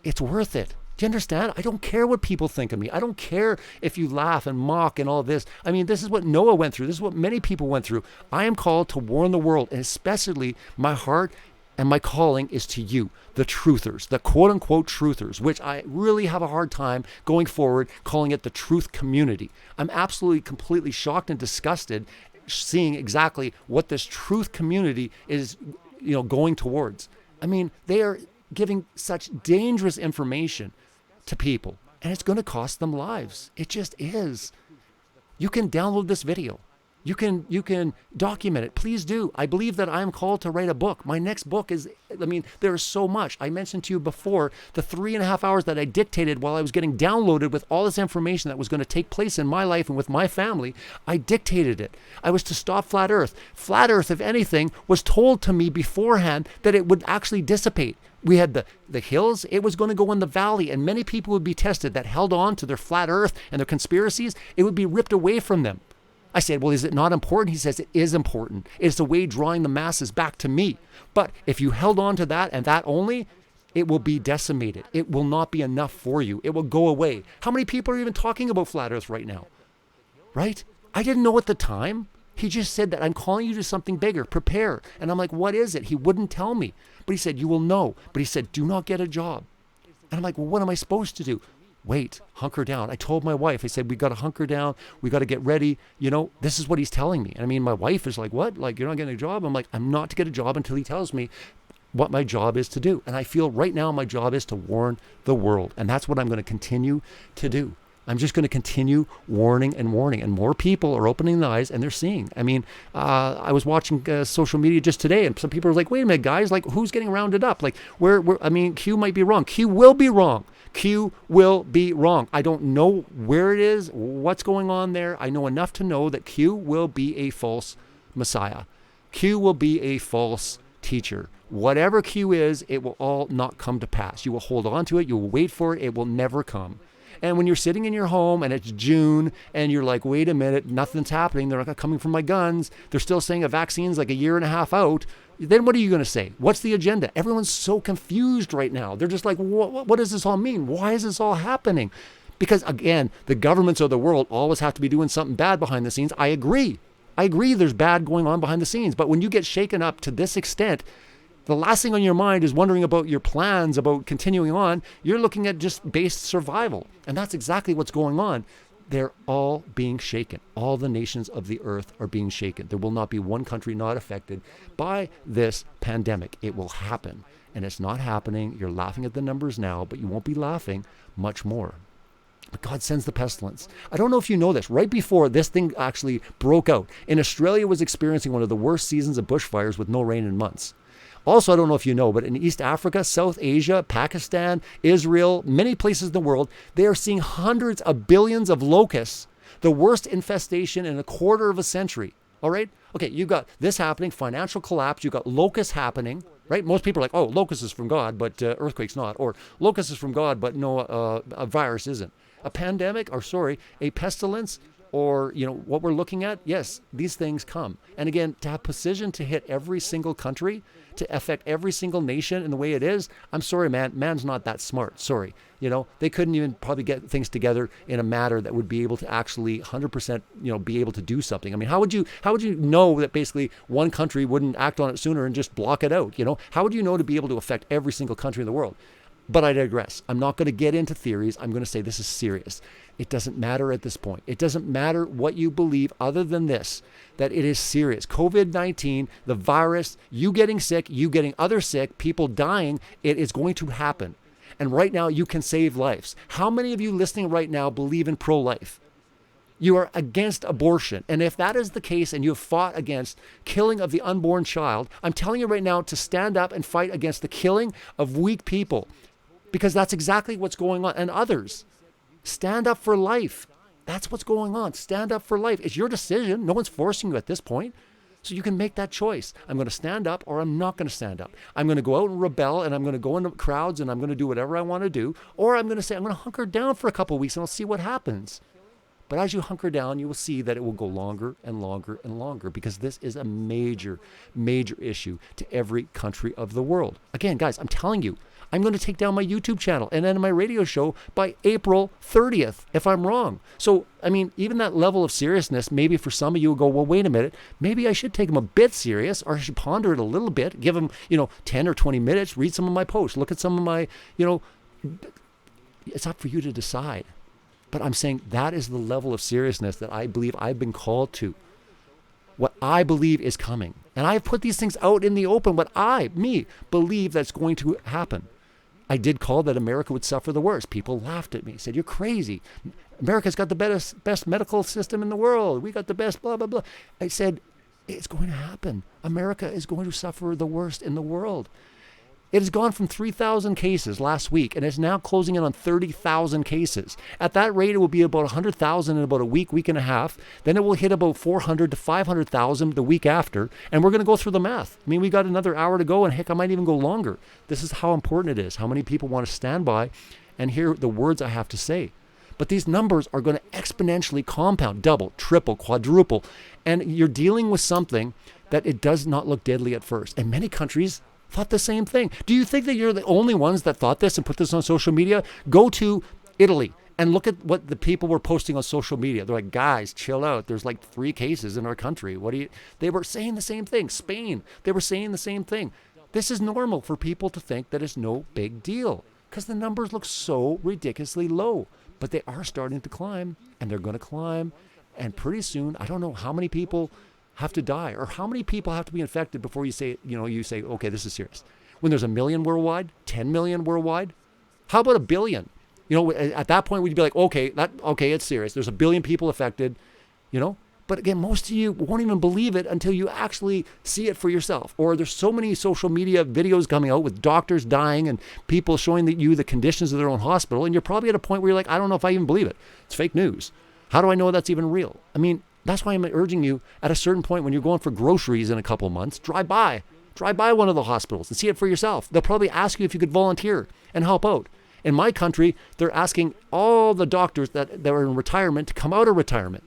it's worth it. Do you understand? I don't care what people think of me. I don't care if you laugh and mock and all this. I mean, this is what Noah went through. This is what many people went through. I am called to warn the world, and especially my heart and my calling is to you, the truthers, the quote-unquote truthers, which I really have a hard time going forward calling it the truth community. I'm absolutely, completely shocked and disgusted seeing exactly what this truth community is, going towards. I mean, they are giving such dangerous information to people, and it's going to cost them lives. It just is. You can download this video. You can document it. Please do. I believe that I'm called to write a book. My next book is, there is so much. I mentioned to you before the 3.5 hours that I dictated while I was getting downloaded with all this information that was going to take place in my life and with my family. I dictated it. I was to stop flat Earth. Flat Earth, if anything, was told to me beforehand that it would actually dissipate. We had the hills, it was going to go in the valley, and many people would be tested that held on to their flat Earth and their conspiracies. It would be ripped away from them. I said, well, is it not important? He says, it is important. It's a way drawing the masses back to me. But if you held on to that and that only, it will be decimated. It will not be enough for you. It will go away. How many people are even talking about flat Earth right now? Right? I didn't know at the time. He just said that I'm calling you to something bigger. Prepare. And I'm like, what is it? He wouldn't tell me. But he said, you will know. But he said, do not get a job. And I'm like, well, what am I supposed to do? Wait, hunker down. I told my wife, I said, we got to hunker down. We got to get ready. This is what he's telling me. And I mean, my wife is like, what? Like, you're not getting a job? I'm like, I'm not to get a job until he tells me what my job is to do. And I feel right now my job is to warn the world. And that's what I'm going to continue to do. I'm just going to continue warning and warning. And more people are opening their eyes and they're seeing. I mean, I was watching social media just today and some people are like, wait a minute, guys, like who's getting rounded up? Like Q might be wrong. Q will be wrong. Q will be wrong. I don't know where it is, what's going on there. I know enough to know that Q will be a false Messiah. Q will be a false teacher. Whatever Q is, it will all not come to pass. You will hold on to it. You will wait for it. It will never come. And when you're sitting in your home and it's June and you're like, wait a minute, nothing's happening. They're not coming from my guns. They're still saying a vaccine's like 1.5 years out. Then what are you going to say? What's the agenda? Everyone's so confused right now. They're just like, what does this all mean? Why is this all happening? Because again, the governments of the world always have to be doing something bad behind the scenes. I agree there's bad going on behind the scenes. But when you get shaken up to this extent, the last thing on your mind is wondering about your plans, about continuing on. You're looking at just base survival. And that's exactly what's going on. They're all being shaken. All the nations of the earth are being shaken. There will not be one country not affected by this pandemic. It will happen. And it's not happening. You're laughing at the numbers now, but you won't be laughing much more. But God sends the pestilence. I don't know if you know this. Right before this thing actually broke out, in Australia was experiencing one of the worst seasons of bushfires with no rain in months. Also, I don't know if you know, but in East Africa, South Asia, Pakistan, Israel, many places in the world, they are seeing hundreds of billions of locusts, the worst infestation in 1/4 of a century. All right? Okay, you've got this happening, financial collapse, you've got locusts happening, right? Most people are like, oh, locusts is from God, but earthquake's not. Or locusts is from God, but no, a virus isn't. A pandemic, a pestilence, or, what we're looking at, yes, these things come. And again, to have precision to hit every single country, to affect every single nation in the way it is, I'm sorry, man, man's not that smart. Sorry. They couldn't even probably get things together in a matter that would be able to actually 100%, be able to do something. I mean, how would you know that basically one country wouldn't act on it sooner and just block it out? How would you know to be able to affect every single country in the world? But I digress. I'm not going to get into theories. I'm going to say this is serious. It doesn't matter at this point. It doesn't matter what you believe other than this, that it is serious. COVID-19, the virus, you getting sick, you getting others sick, people dying, it is going to happen. And right now you can save lives. How many of you listening right now believe in pro-life? You are against abortion. And if that is the case and you have fought against killing of the unborn child, I'm telling you right now to stand up and fight against the killing of weak people. Because that's exactly what's going on. And others, stand up for life. That's what's going on. Stand up for life. It's your decision. No one's forcing you at this point. So you can make that choice. I'm going to stand up or I'm not going to stand up. I'm going to go out and rebel and I'm going to go into crowds and I'm going to do whatever I want to do. Or I'm going to say, I'm going to hunker down for a couple of weeks and I'll see what happens. But as you hunker down, you will see that it will go longer and longer and longer because this is a major, major issue to every country of the world. Again, guys, I'm telling you, I'm going to take down my YouTube channel and then my radio show by April 30th, if I'm wrong. So, I mean, even that level of seriousness, maybe for some of you will go, well, wait a minute, maybe I should take them a bit serious or I should ponder it a little bit, give them, 10 or 20 minutes, read some of my posts, look at some of my, it's up for you to decide. But I'm saying that is the level of seriousness that I believe I've been called to. What I believe is coming. And I've put these things out in the open, what I believe that's going to happen. I did call that America would suffer the worst. People laughed at me, said, you're crazy. America's got the best medical system in the world. We got the best blah, blah, blah. I said, it's going to happen. America is going to suffer the worst in the world. It has gone from 3,000 cases last week, and it's now closing in on 30,000 cases. At that rate, it will be about 100,000 in about a week and a half. Then it will hit about 400 to 500,000 the week after, and we're going to go through the math. I mean, we got another hour to go, and heck, I might even go longer. This is how important it is, how many people want to stand by and hear the words I have to say. But these numbers are going to exponentially compound, double, triple, quadruple, and you're dealing with something that it does not look deadly at first. And many countries thought the same thing. Do you think that you're the only ones that thought this and put this on social media? Go to Italy and look at what the people were posting on social media. They're like, guys, chill out. There's like 3 cases in our country. They were saying the same thing. Spain, they were saying the same thing. This is normal for people to think that it's no big deal because the numbers look so ridiculously low. But they are starting to climb, and they're going to climb. And pretty soon, I don't know how many people have to die or how many people have to be infected before you say, okay, this is serious. When there's 1 million worldwide, 10 million worldwide, how about 1 billion? At that point, would you be like, okay, it's serious. There's 1 billion people affected, But again, most of you won't even believe it until you actually see it for yourself. Or there's so many social media videos coming out with doctors dying and people showing you the conditions of their own hospital. And you're probably at a point where you're like, I don't know if I even believe it. It's fake news. How do I know that's even real? I mean, that's why I'm urging you at a certain point when you're going for groceries in a couple months, drive by one of the hospitals and see it for yourself. They'll probably ask you if you could volunteer and help out. In my country, they're asking all the doctors that are in retirement to come out of retirement.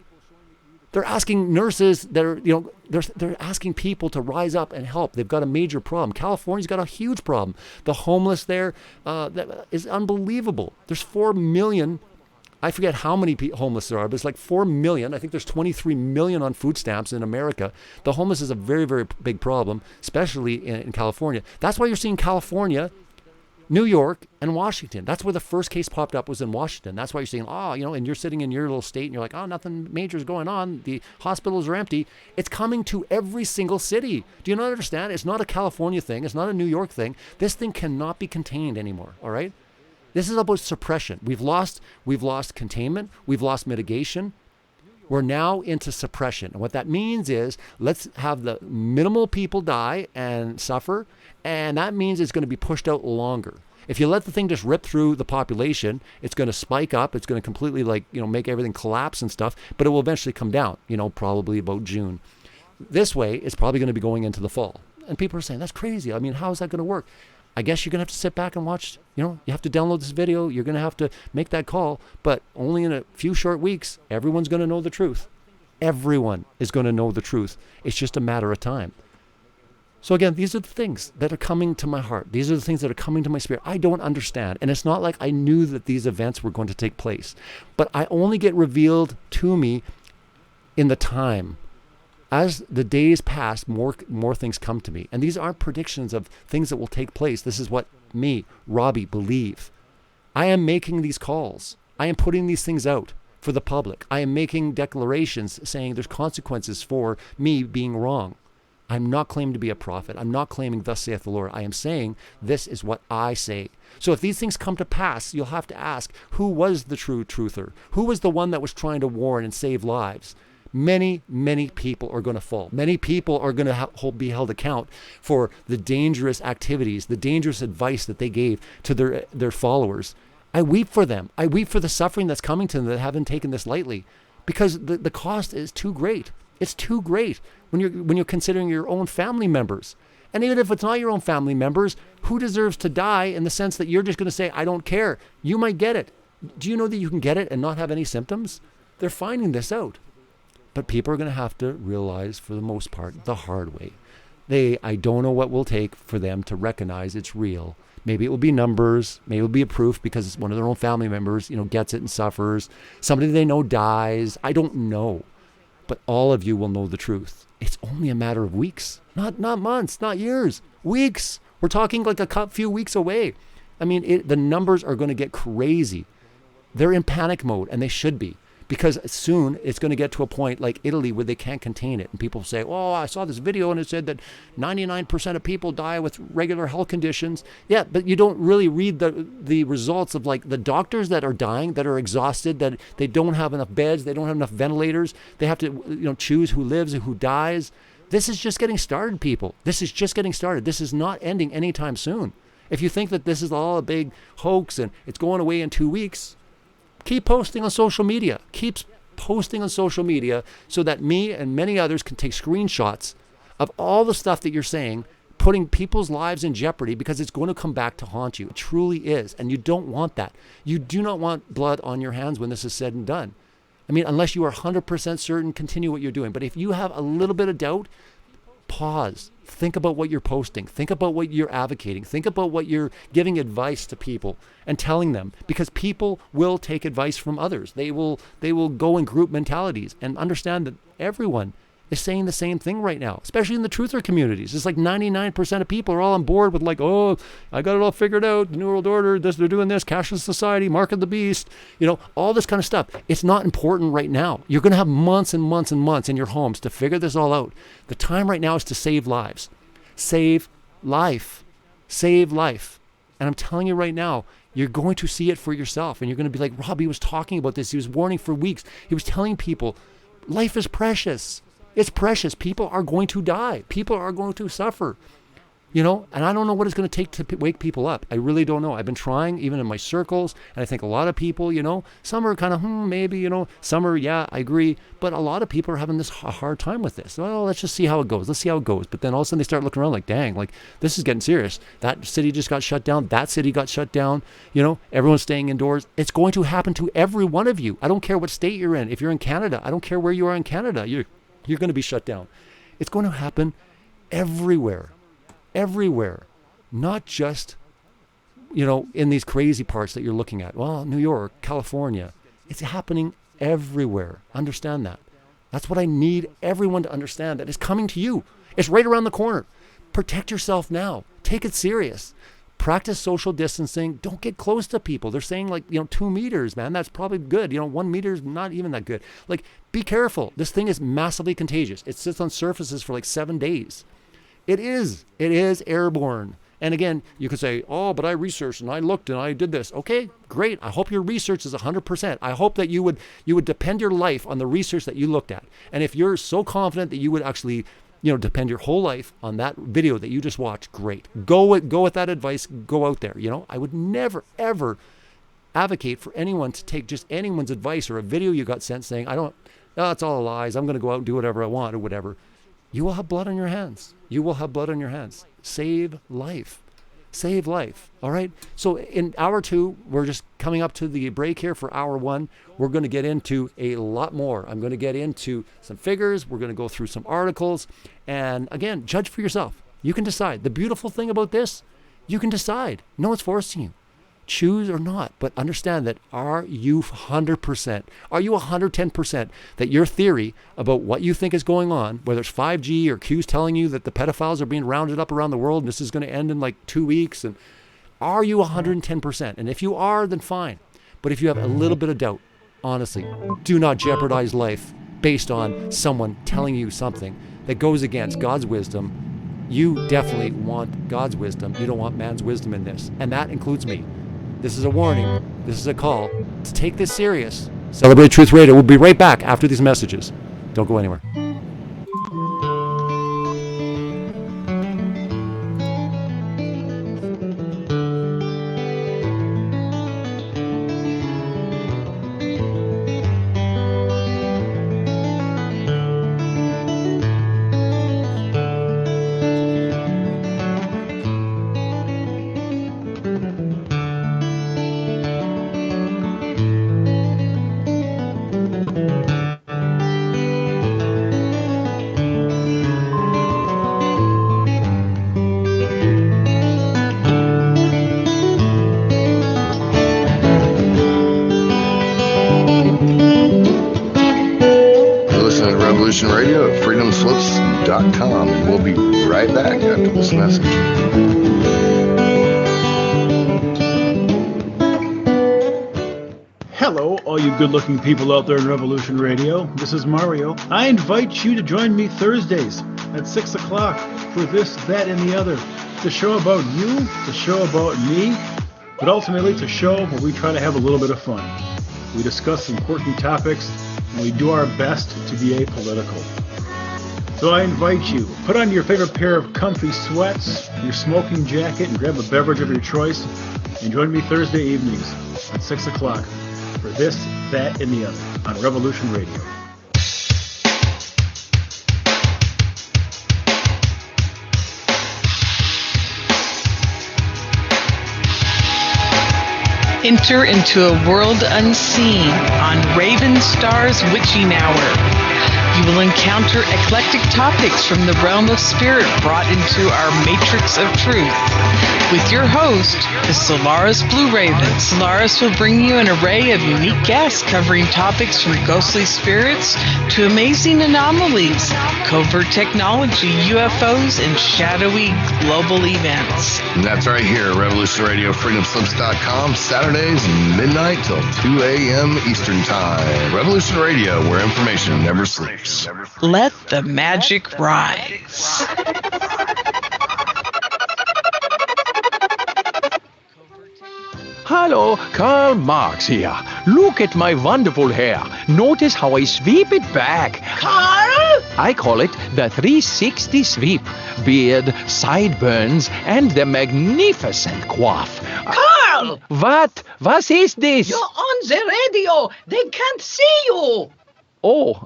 They're asking nurses that are, they're asking people to rise up and help. They've got a major problem. California's got a huge problem. The homeless there that is unbelievable. There's 4 million. I forget how many homeless there are, but it's like 4 million. I think there's 23 million on food stamps in America. The homeless is a very, very big problem, especially in California. That's why you're seeing California, New York, and Washington. That's where the first case popped up was in Washington. That's why you're saying, and you're sitting in your little state and you're like, nothing major is going on. The hospitals are empty. It's coming to every single city. Do you not understand? It's not a California thing. It's not a New York thing. This thing cannot be contained anymore, all right? This is about suppression. We've lost containment. We've lost mitigation. We're now into suppression. And what that means is let's have the minimal people die and suffer. And that means it's going to be pushed out longer. If you let the thing just rip through the population, it's going to spike up. It's going to completely make everything collapse and stuff. But it will eventually come down, probably about June. This way, it's probably going to be going into the fall. And people are saying, that's crazy. I mean, how is that going to work? I guess you're going to have to sit back and watch, you have to download this video. You're going to have to make that call. But only in a few short weeks, everyone's going to know the truth. Everyone is going to know the truth. It's just a matter of time. So again, these are the things that are coming to my heart. These are the things that are coming to my spirit. I don't understand. And it's not like I knew that these events were going to take place. But I only get revealed to me in the time. As the days pass, more things come to me. And these aren't predictions of things that will take place. This is what me, Robbie, believe. I am making these calls. I am putting these things out for the public. I am making declarations saying there's consequences for me being wrong. I'm not claiming to be a prophet. I'm not claiming thus saith the Lord. I am saying this is what I say. So if these things come to pass, you'll have to ask, who was the true truther? Who was the one that was trying to warn and save lives? Many, many people are going to fall. Many people are going to be held account for the dangerous activities, the dangerous advice that they gave to their followers. I weep for them. I weep for the suffering that's coming to them that haven't taken this lightly, because the cost is too great. It's too great when you're considering your own family members. And even if it's not your own family members, who deserves to die in the sense that you're just going to say, I don't care. You might get it. Do you know that you can get it and not have any symptoms? They're finding this out. But people are going to have to realize, for the most part, the hard way. I don't know what will take for them to recognize it's real. Maybe it will be numbers. Maybe it will be a proof because it's one of their own family members, gets it and suffers. Somebody they know dies. I don't know. But all of you will know the truth. It's only a matter of weeks, not months, not years, weeks. We're talking like a few weeks away. I mean, the numbers are going to get crazy. They're in panic mode, and they should be. because soon it's going to get to a point like Italy where they can't contain it. And people say, oh, I saw this video and it said that 99% of people die with regular health conditions. Yeah, but you don't really read the results of like the doctors that are dying, that are exhausted, that they don't have enough beds, they don't have enough ventilators. They have to choose who lives and who dies. This is just getting started, people. This is just getting started. This is not ending anytime soon. If you think that this is all a big hoax and it's going away in 2 weeks, keep posting on social media. Keep posting on social media so that me and many others can take screenshots of all the stuff that you're saying, putting people's lives in jeopardy, because it's going to come back to haunt you. It truly is. And you don't want that. You do not want blood on your hands when this is said and done. I mean, unless you are 100% certain, continue what you're doing. But if you have a little bit of doubt, pause. Think about what you're posting. Think about what you're advocating. Think about what you're giving advice to people and telling them, because people will take advice from others. They will go in group mentalities, and understand that everyone is saying the same thing right now, especially in the truther communities. It's like 99% of people are all on board with like, oh, I got it all figured out. The New World Order, they're doing this, cashless society, mark of the beast, all this kind of stuff. It's not important right now. You're going to have months and months and months in your homes to figure this all out. The time right now is to save lives. Save life. Save life. And I'm telling you right now, you're going to see it for yourself. And you're going to be like, Robbie was talking about this. He was warning for weeks. He was telling people, life is precious. It's precious. People are going to die. People are going to suffer, and I don't know what it's going to take to wake people up. I really don't know. I've been trying, even in my circles, and I think a lot of people, some are kind of, maybe, some are, yeah, I agree, but a lot of people are having this hard time with this. Well, let's just see how it goes. Let's see how it goes. But then all of a sudden they start looking around like, dang, like this is getting serious. That city just got shut down. That city got shut down. Everyone's staying indoors. It's going to happen to every one of you. I don't care what state you're in. If you're in Canada, I don't care where you are in Canada. You're going to be shut down. It's going to happen everywhere, not just, in these crazy parts that you're looking at. Well, New York, California, it's happening everywhere. Understand that. That's what I need everyone to understand, that it's coming to you. It's right around the corner. Protect yourself now. Take it serious. Practice social distancing. Don't get close to people. They're saying 2 meters, man. That's probably good. 1 meter is not even that good. Be careful. This thing is massively contagious. It sits on surfaces for 7 days. It is airborne. And again, you could say, oh, but I researched and I looked and I did this. Okay, great. I hope your research is 100%. I hope that you would depend your life on the research that you looked at. And if you're so confident that you would actually depend your whole life on that video that you just watched, great. Go with that advice. Go out there. I would never, ever advocate for anyone to take just anyone's advice or a video you got sent saying, it's all lies. I'm going to go out and do whatever I want or whatever. You will have blood on your hands. You will have blood on your hands. Save life. Save life. All right. So in hour 2, we're just coming up to the break here for hour 1. We're going to get into a lot more. I'm going to get into some figures. We're going to go through some articles. And again, judge for yourself. You can decide. The beautiful thing about this, you can decide. No one's forcing you. Choose or not. But understand that, are you 100%? Are you 110% that your theory about what you think is going on, whether it's 5G or Q's telling you that the pedophiles are being rounded up around the world and this is going to end in 2 weeks, and are you 110%? And if you are, then fine. But if you have a little bit of doubt, honestly, do not jeopardize life based on someone telling you something that goes against God's wisdom. You definitely want God's wisdom. You don't want man's wisdom in this. And that includes me. This is a warning. This is a call to take this serious. Celebrate Truth Radio. We'll be right back after these messages. Don't go anywhere. Radio at FreedomSlips.com, and we'll be right back after this message. Hello, all you good-looking people out there in Revolution Radio. This is Mario. I invite you to join me Thursdays at 6 o'clock for This, That, and the Other. The show about you, the show about me, but ultimately it's a show where we try to have a little bit of fun. We discuss important topics, and we do our best to be apolitical. So I invite you, put on your favorite pair of comfy sweats, your smoking jacket, and grab a beverage of your choice, and join me Thursday evenings at 6 o'clock for This, That, and the Other on Revolution Radio. Enter into a world unseen on Raven Star's Witching Hour. You will encounter eclectic topics from the realm of spirit brought into our matrix of truth. With your host, the Solaris Blue Raven. Solaris will bring you an array of unique guests covering topics from ghostly spirits to amazing anomalies, covert technology, UFOs, and shadowy global events. And that's right here, Revolution Radio, FreedomSlips.com, Saturdays, midnight till 2 a.m. Eastern Time. Revolution Radio, where information never sleeps. Let the magic rise. Hello, Karl Marx here. Look at my wonderful hair. Notice how I sweep it back. Carl? I call it the 360 sweep. Beard, sideburns, and the magnificent coif. Carl! What? What is this? You're on the radio. They can't see you. Oh,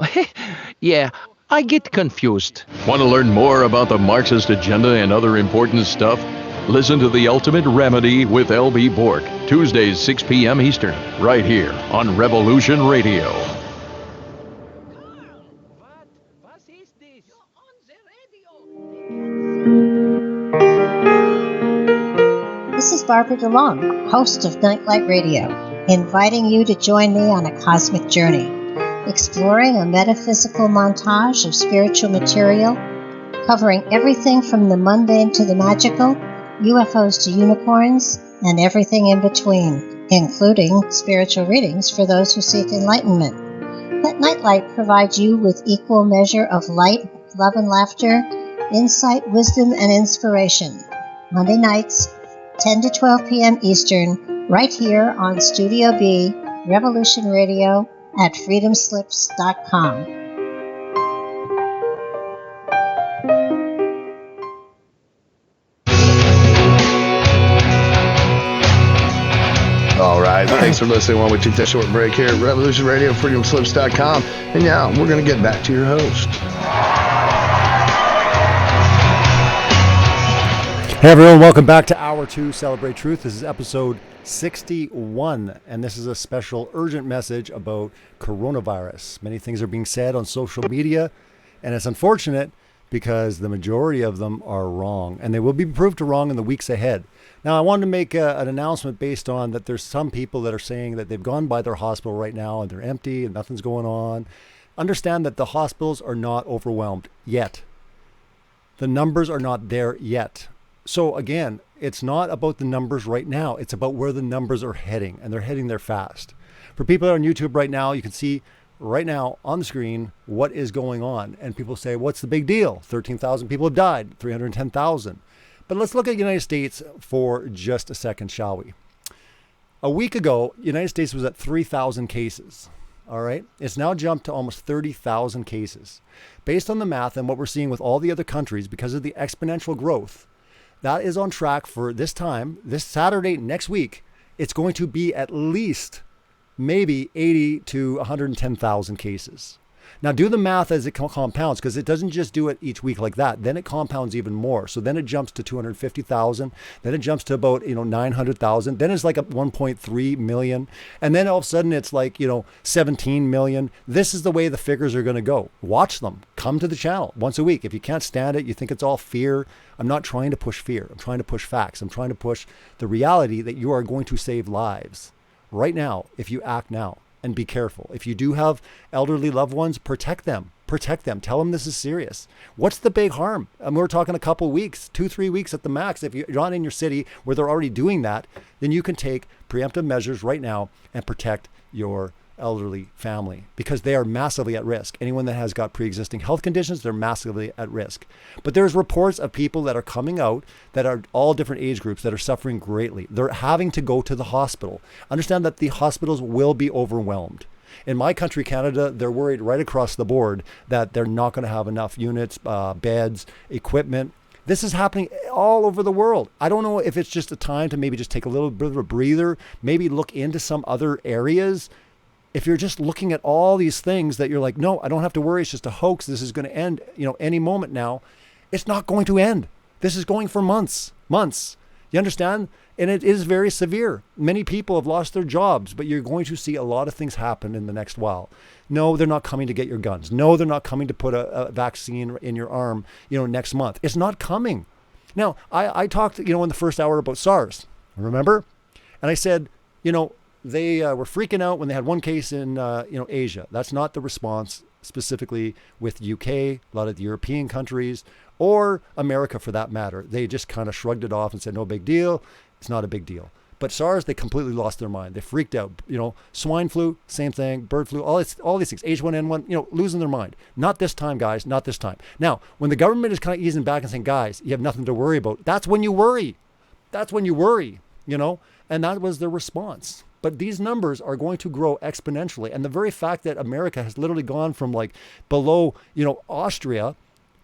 yeah, I get confused. Want to learn more about the Marxist agenda and other important stuff? Listen to The Ultimate Remedy with L.B. Bork, Tuesdays, 6 p.m. Eastern, right here on Revolution Radio. What is this? You're on the radio. This is Barbara DeLong, host of Nightlight Radio, inviting you to join me on a cosmic journey, exploring a metaphysical montage of spiritual material, covering everything from the mundane to the magical, UFOs to unicorns, and everything in between, including spiritual readings for those who seek enlightenment. Let Nightlight provide you with equal measure of light, love and laughter, insight, wisdom, and inspiration. Monday nights, 10 to 12 p.m. Eastern, right here on Studio B, Revolution Radio, at freedomslips.com. All right, thanks for listening while we take that short break here at Revolution Radio, freedomslips.com. And now we're going to get back to your host. Hey everyone, welcome back to Hour 2 Celebrate Truth. This is episode 61, and this is a special urgent message about coronavirus. Many things are being said on social media, and it's unfortunate because the majority of them are wrong, and they will be proved to wrong in the weeks ahead. Now, I wanted to make an announcement based on that there's some people that are saying that they've gone by their hospital right now and they're empty and nothing's going on. Understand that the hospitals are not overwhelmed yet. The numbers are not there yet. So again, it's not about the numbers right now. It's about where the numbers are heading, and they're heading there fast. For people on YouTube right now, you can see right now on the screen what is going on. And people say, what's the big deal? 13,000 people have died, 310,000. But let's look at the United States for just a second, shall we? A week ago, the United States was at 3,000 cases. All right. It's now jumped to almost 30,000 cases. Based on the math and what we're seeing with all the other countries, because of the exponential growth, that is on track for this time, this Saturday, next week. It's going to be at least maybe 80 to 110,000 cases. Now do the math as it compounds, because it doesn't just do it each week like that. Then it compounds even more. So then it jumps to 250,000. Then it jumps to about 900,000. Then it's like 1.3 million. And then all of a sudden it's like 17 million. This is the way the figures are going to go. Watch them. Come to the channel once a week. If you can't stand it, you think it's all fear. I'm not trying to push fear. I'm trying to push facts. I'm trying to push the reality that you are going to save lives right now if you act now. And be careful. If you do have elderly loved ones, protect them. Protect them. Tell them this is serious. What's the big harm? We're talking a couple weeks, 2-3 weeks at the max. If you're not in your city where they're already doing that, then you can take preemptive measures right now and protect your elderly family, because they are massively at risk. Anyone that has got pre-existing health conditions, they're massively at risk. But there's reports of people that are coming out that are all different age groups that are suffering greatly. They're having to go to the hospital. Understand that the hospitals will be overwhelmed. In my country, Canada, they're worried right across the board that they're not going to have enough units, beds, equipment. This is happening all over the world. I don't know if it's just a time to maybe just take a little bit of a breather, maybe look into some other areas. If you're just looking at all these things that you're like, no, I don't have to worry, it's just a hoax, this is going to end, any moment now. It's not going to end. This is going for months. You understand? And it is very severe. Many people have lost their jobs, but you're going to see a lot of things happen in the next while. No, they're not coming to get your guns. No, they're not coming to put a vaccine in your arm, next month. It's not coming. Now, I talked, in the first hour about SARS, remember? And I said, they were freaking out when they had one case in, Asia. That's not the response specifically with UK, a lot of the European countries, or America for that matter. They just kind of shrugged it off and said, no big deal. It's not a big deal. But SARS, they completely lost their mind. They freaked out. Swine flu, same thing. Bird flu, all these things. H1N1, losing their mind. Not this time, guys. Not this time. Now, when the government is kind of easing back and saying, guys, you have nothing to worry about, that's when you worry. And that was their response. But these numbers are going to grow exponentially. And the very fact that America has literally gone from below, Austria,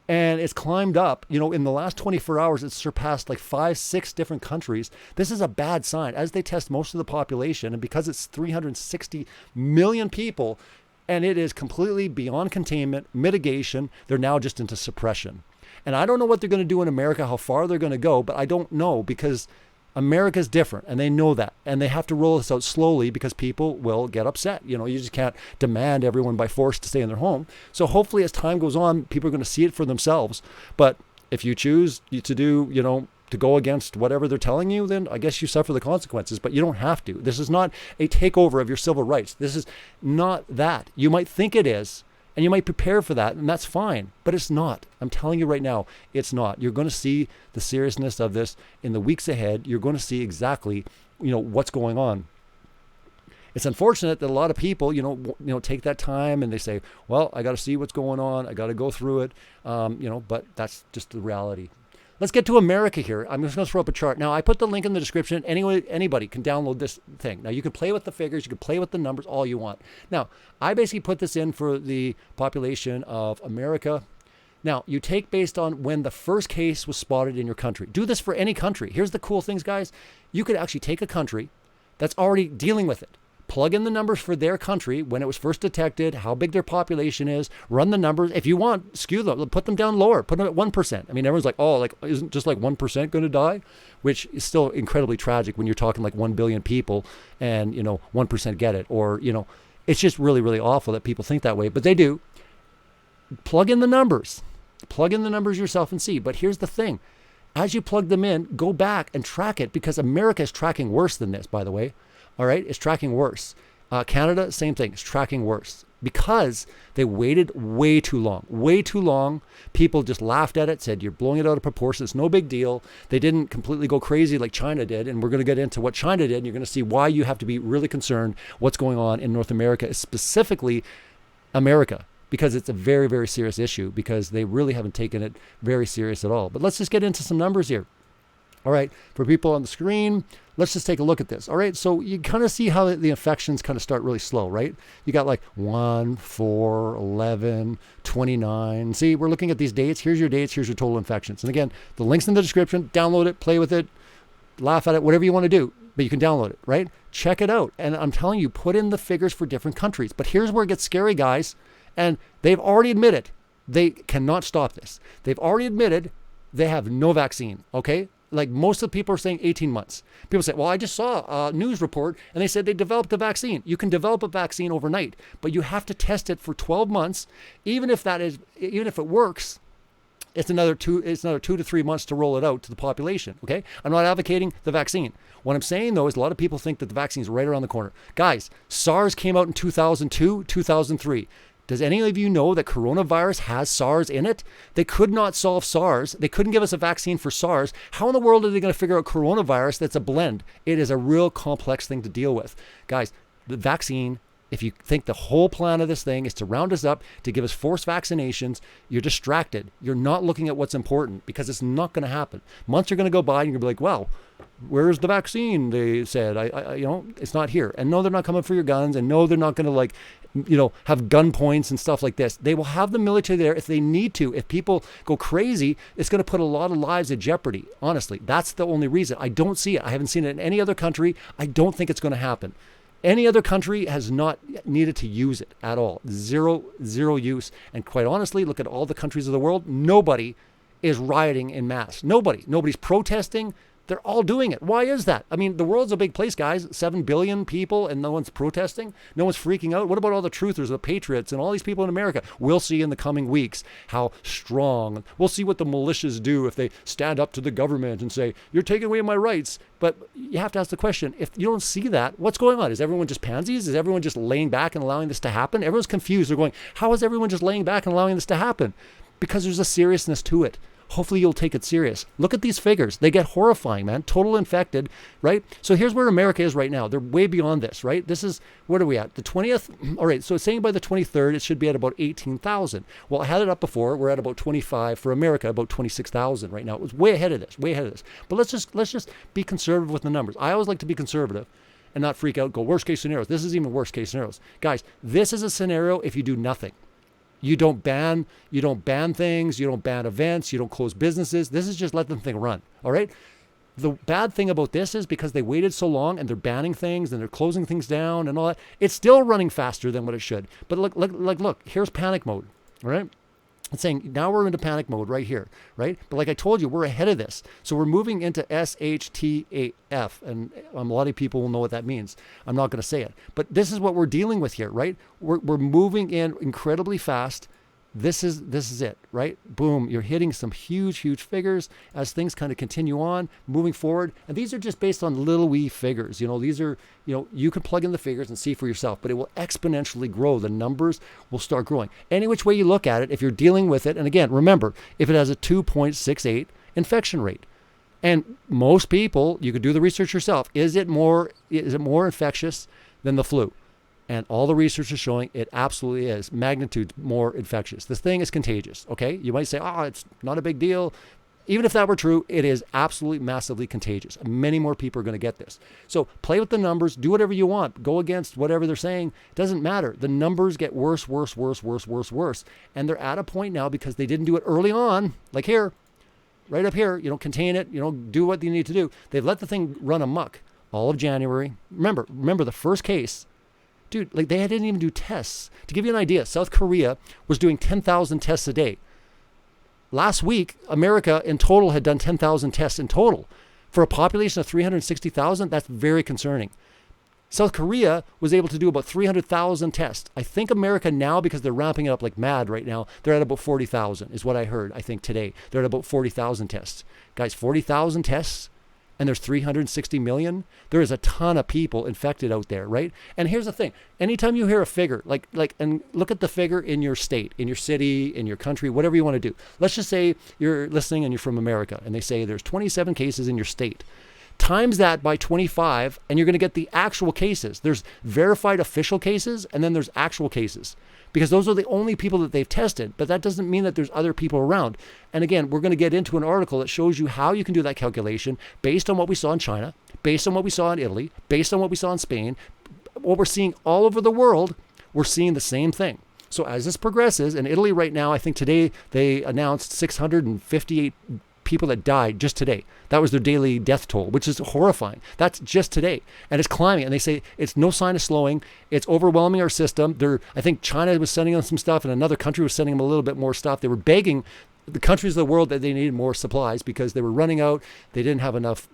and it's climbed up, in the last 24 hours, it's surpassed 5-6 different countries. This is a bad sign as they test most of the population. And because it's 360 million people and it is completely beyond containment, mitigation, they're now just into suppression. And I don't know what they're going to do in America, how far they're going to go, but I don't know, because America's different, and they know that, and they have to roll this out slowly because people will get upset. You just can't demand everyone by force to stay in their home. So hopefully as time goes on, people are going to see it for themselves. But if you choose to do, to go against whatever they're telling you, then I guess you suffer the consequences, but you don't have to. This is not a takeover of your civil rights. This is not that. You might think it is, and you might prepare for that, and that's fine, but it's not. I'm telling you right now, it's not. You're going to see the seriousness of this in the weeks ahead. You're going to see exactly, what's going on. It's unfortunate that a lot of people, take that time and they say, well, I got to see what's going on. I got to go through it, but that's just the reality. Let's get to America here. I'm just going to throw up a chart. Now, I put the link in the description. Anybody can download this thing. Now, you can play with the figures. You can play with the numbers, all you want. Now, I basically put this in for the population of America. Now, you take based on when the first case was spotted in your country. Do this for any country. Here's the cool things, guys. You could actually take a country that's already dealing with it. Plug in the numbers for their country, when it was first detected, how big their population is, run the numbers. If you want, skew them, put them down lower, put them at 1%. I mean, everyone's like, isn't just 1% going to die? Which is still incredibly tragic when you're talking 1 billion people and, 1% get it. Or, it's just really, really awful that people think that way, but they do. Plug in the numbers. Plug in the numbers yourself and see. But here's the thing. As you plug them in, go back and track it, because America is tracking worse than this, by the way. All right, it's tracking worse. Canada, same thing, it's tracking worse because they waited way too long. Way too long. People just laughed at it, said, you're blowing it out of proportion. It's no big deal. They didn't completely go crazy like China did. And we're going to get into what China did. And you're going to see why you have to be really concerned what's going on in North America, specifically America, because it's a very, very serious issue, because they really haven't taken it very serious at all. But let's just get into some numbers here. All right, for people on the screen, let's just take a look at this. All right, so you kind of see how the infections kind of start really slow, right? You got 1, 4, 11, 29. See, we're looking at these dates. Here's your dates. Here's your total infections. And again, the link's in the description. Download it, play with it, laugh at it, whatever you want to do. But you can download it, right? Check it out. And I'm telling you, put in the figures for different countries. But here's where it gets scary, guys. And they've already admitted they cannot stop this. They've already admitted they have no vaccine, okay? Most of the people are saying 18 months. People say, well, I just saw a news report and they said they developed a vaccine. You can develop a vaccine overnight, but you have to test it for 12 months. Even if it works, it's another 2 to 3 months to roll it out to the population. Okay. I'm not advocating the vaccine. What I'm saying though, is a lot of people think that the vaccine is right around the corner. Guys, SARS came out in 2002, 2003. Does any of you know that coronavirus has SARS in it? They could not solve SARS. They couldn't give us a vaccine for SARS. How in the world are they going to figure out coronavirus that's a blend? It is a real complex thing to deal with. Guys, the vaccine, if you think the whole plan of this thing is to round us up, to give us forced vaccinations, you're distracted. You're not looking at what's important because it's not going to happen. Months are going to go by and you're going to be like, well, where's the vaccine? They said, it's not here. And no, they're not coming for your guns. And no, they're not going to have gun points and stuff like this. They will have the military there if they need to. If people go crazy, it's going to put a lot of lives at jeopardy. Honestly, that's the only reason. I don't see it. I haven't seen it in any other country. I don't think it's going to happen. Any other country has not needed to use it at all. Zero use. And quite honestly, look at all the countries of the world. Nobody is rioting in mass. Nobody's protesting. They're all doing it. Why is that? I mean, the world's a big place, guys. 7 billion people and no one's protesting. No one's freaking out. What about all the truthers, the patriots, and all these people in America? We'll see in the coming weeks how strong. We'll see what the militias do if they stand up to the government and say, you're taking away my rights. But you have to ask the question, if you don't see that, what's going on? Is everyone just pansies? Is everyone just laying back and allowing this to happen? Everyone's confused. They're going, how is everyone just laying back and allowing this to happen? Because there's a seriousness to it. Hopefully you'll take it serious. Look at these figures. They get horrifying, man. Total infected, right? So here's where America is right now. They're way beyond this, right? This is, what are we at? The 20th? All right, so it's saying by the 23rd, it should be at about 18,000. Well, I had it up before. We're at about 25 for America, about 26,000 right now. It was way ahead of this, But let's just be conservative with the numbers. I always like to be conservative and not freak out, go worst case scenarios. This is even worst case scenarios. Guys, this is a scenario if you do nothing. You don't ban things, you don't ban events, you don't close businesses. This is just let the thing run, all right? The bad thing about this is because they waited so long and they're banning things and they're closing things down and all that, it's still running faster than what it should. But look, here's panic mode, all right? It's saying now we're into panic mode right here, right? But like I told you, we're ahead of this. So we're moving into SHTAF, and a lot of people will know what that means. I'm not going to say it. But this is what we're dealing with here, right? We're moving in incredibly fast. This is it, right? Boom, you're hitting some huge figures as things kind of continue on, moving forward. And these are just based on little wee figures. These are, you can plug in the figures and see for yourself, but it will exponentially grow. The numbers will start growing. Any which way you look at it, if you're dealing with it, and again, remember, if it has a 2.68 infection rate, and most people, you could do the research yourself, is it more infectious than the flu? And all the research is showing it absolutely is magnitude more infectious. This thing is contagious, okay? You might say, it's not a big deal. Even if that were true, it is absolutely massively contagious. Many more people are going to get this. So play with the numbers, do whatever you want, go against whatever they're saying. It doesn't matter. The numbers get worse. And they're at a point now because they didn't do it early on, like here, right up here, contain it, do what you need to do. They've let the thing run amok all of January. Remember the first case, dude, they didn't even do tests. To give you an idea, South Korea was doing 10,000 tests a day. Last week, America in total had done 10,000 tests in total. For a population of 360,000, that's very concerning. South Korea was able to do about 300,000 tests. I think America now, because they're ramping it up like mad right now, they're at about 40,000 is what I heard, I think today. They're at about 40,000 tests. Guys, 40,000 tests? And there's 360 million, there is a ton of people infected out there, right? And here's the thing. Anytime you hear a figure, and look at the figure in your state, in your city, in your country, whatever you want to do. Let's just say you're listening and you're from America, and they say there's 27 cases in your state. Times that by 25, and you're going to get the actual cases. There's verified official cases, and then there's actual cases. Because those are the only people that they've tested, but that doesn't mean that there's other people around. And again, we're going to get into an article that shows you how you can do that calculation based on what we saw in China, based on what we saw in Italy, based on what we saw in Spain. What we're seeing all over the world, we're seeing the same thing. So as this progresses, in Italy right now, I think today they announced 658 people that died just today. That was their daily death toll, which is horrifying. That's just today. And it's climbing. And they say it's no sign of slowing. It's overwhelming our system. I think China was sending them some stuff and another country was sending them a little bit more stuff. They were begging the countries of the world that they needed more supplies because they were running out. They didn't have enough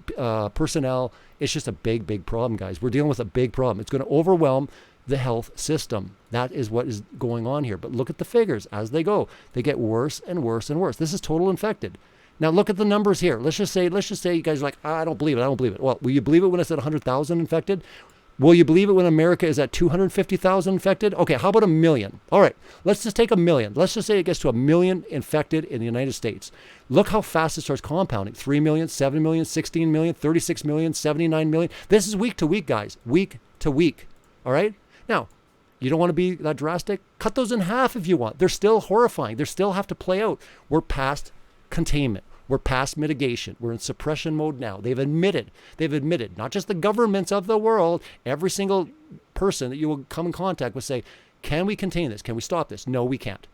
personnel. It's just a big problem, guys. We're dealing with a big problem. It's going to overwhelm the health system. That is what is going on here. But look at the figures as they go. They get worse and worse and worse. This is total infected. Now look at the numbers here. Let's just say you guys are like, I don't believe it. Well, will you believe it when I said 100,000 infected? Will you believe it when America is at 250,000 infected? Okay, how about 1 million? All right, let's just take 1 million. Let's just say it gets to 1 million infected in the United States. Look how fast it starts compounding. 3 million, 7 million, 16 million, 36 million, 79 million. This is week to week, guys. Week to week. All right? Now, you don't want to be that drastic? Cut those in half if you want. They're still horrifying. They still have to play out. We're past containment. We're past mitigation. We're in suppression mode now. They've admitted, not just the governments of the world, every single person that you will come in contact with say, can we contain this? Can we stop this? No, we can't.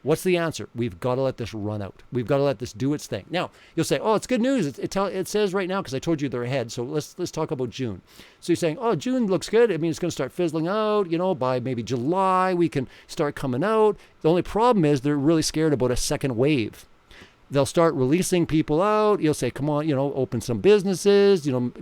What's the answer? We've got to let this run out. We've got to let this do its thing. Now, you'll say, oh, it's good news. It says right now, because I told you they're ahead. So let's talk about June. So you're saying, oh, June looks good. I mean, it's going to start fizzling out. By maybe July, we can start coming out. The only problem is they're really scared about a second wave. They'll start releasing people out. You'll say, come on, open some businesses, and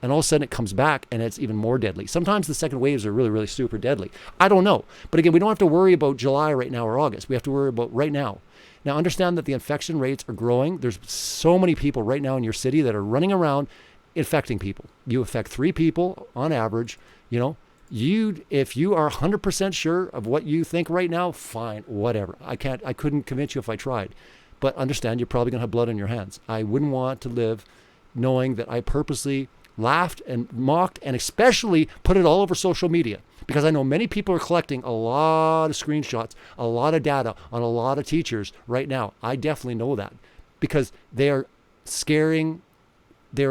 all of a sudden it comes back and it's even more deadly. Sometimes the second waves are really, really super deadly. I don't know. But again, we don't have to worry about July right now or August. We have to worry about right now. Now, understand that the infection rates are growing. There's so many people right now in your city that are running around infecting people. You affect 3 people on average, if you are 100% sure of what you think right now, fine, whatever. I couldn't convince you if I tried. But understand, you're probably going to have blood on your hands. I wouldn't want to live knowing that I purposely laughed and mocked and especially put it all over social media, because I know many people are collecting a lot of screenshots, a lot of data on a lot of teachers right now. I definitely know that because they are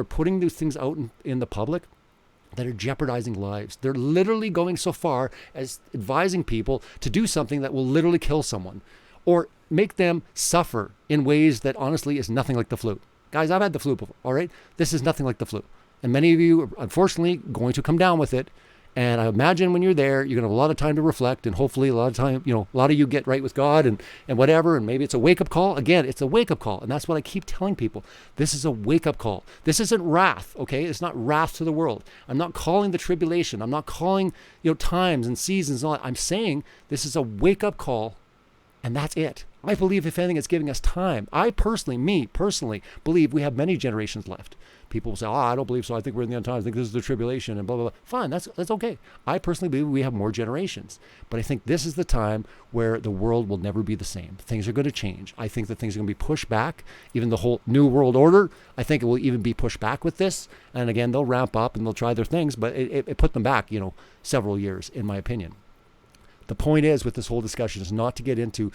putting these things out in the public that are jeopardizing lives. They're literally going so far as advising people to do something that will literally kill someone or make them suffer in ways that honestly is nothing like the flu. Guys, I've had the flu before, all right? This is nothing like the flu. And many of you are unfortunately going to come down with it. And I imagine when you're there, you're going to have a lot of time to reflect, and hopefully a lot of time, a lot of you get right with God and whatever, and maybe it's a wake-up call. Again, it's a wake-up call, and that's what I keep telling people. This is a wake-up call. This isn't wrath, okay? It's not wrath to the world. I'm not calling the tribulation. I'm not calling, times and seasons and all that. I'm saying this is a wake-up call, and that's it. I believe, if anything, it's giving us time. Me personally, believe we have many generations left. People will say, I don't believe so. I think we're in the end times. I think this is the tribulation and blah, blah, blah. Fine, that's okay. I personally believe we have more generations. But I think this is the time where the world will never be the same. Things are going to change. I think that things are going to be pushed back. Even the whole New World Order, I think it will even be pushed back with this. And again, they'll ramp up and they'll try their things, but it put them back, several years, in my opinion. The point is with this whole discussion is not to get into,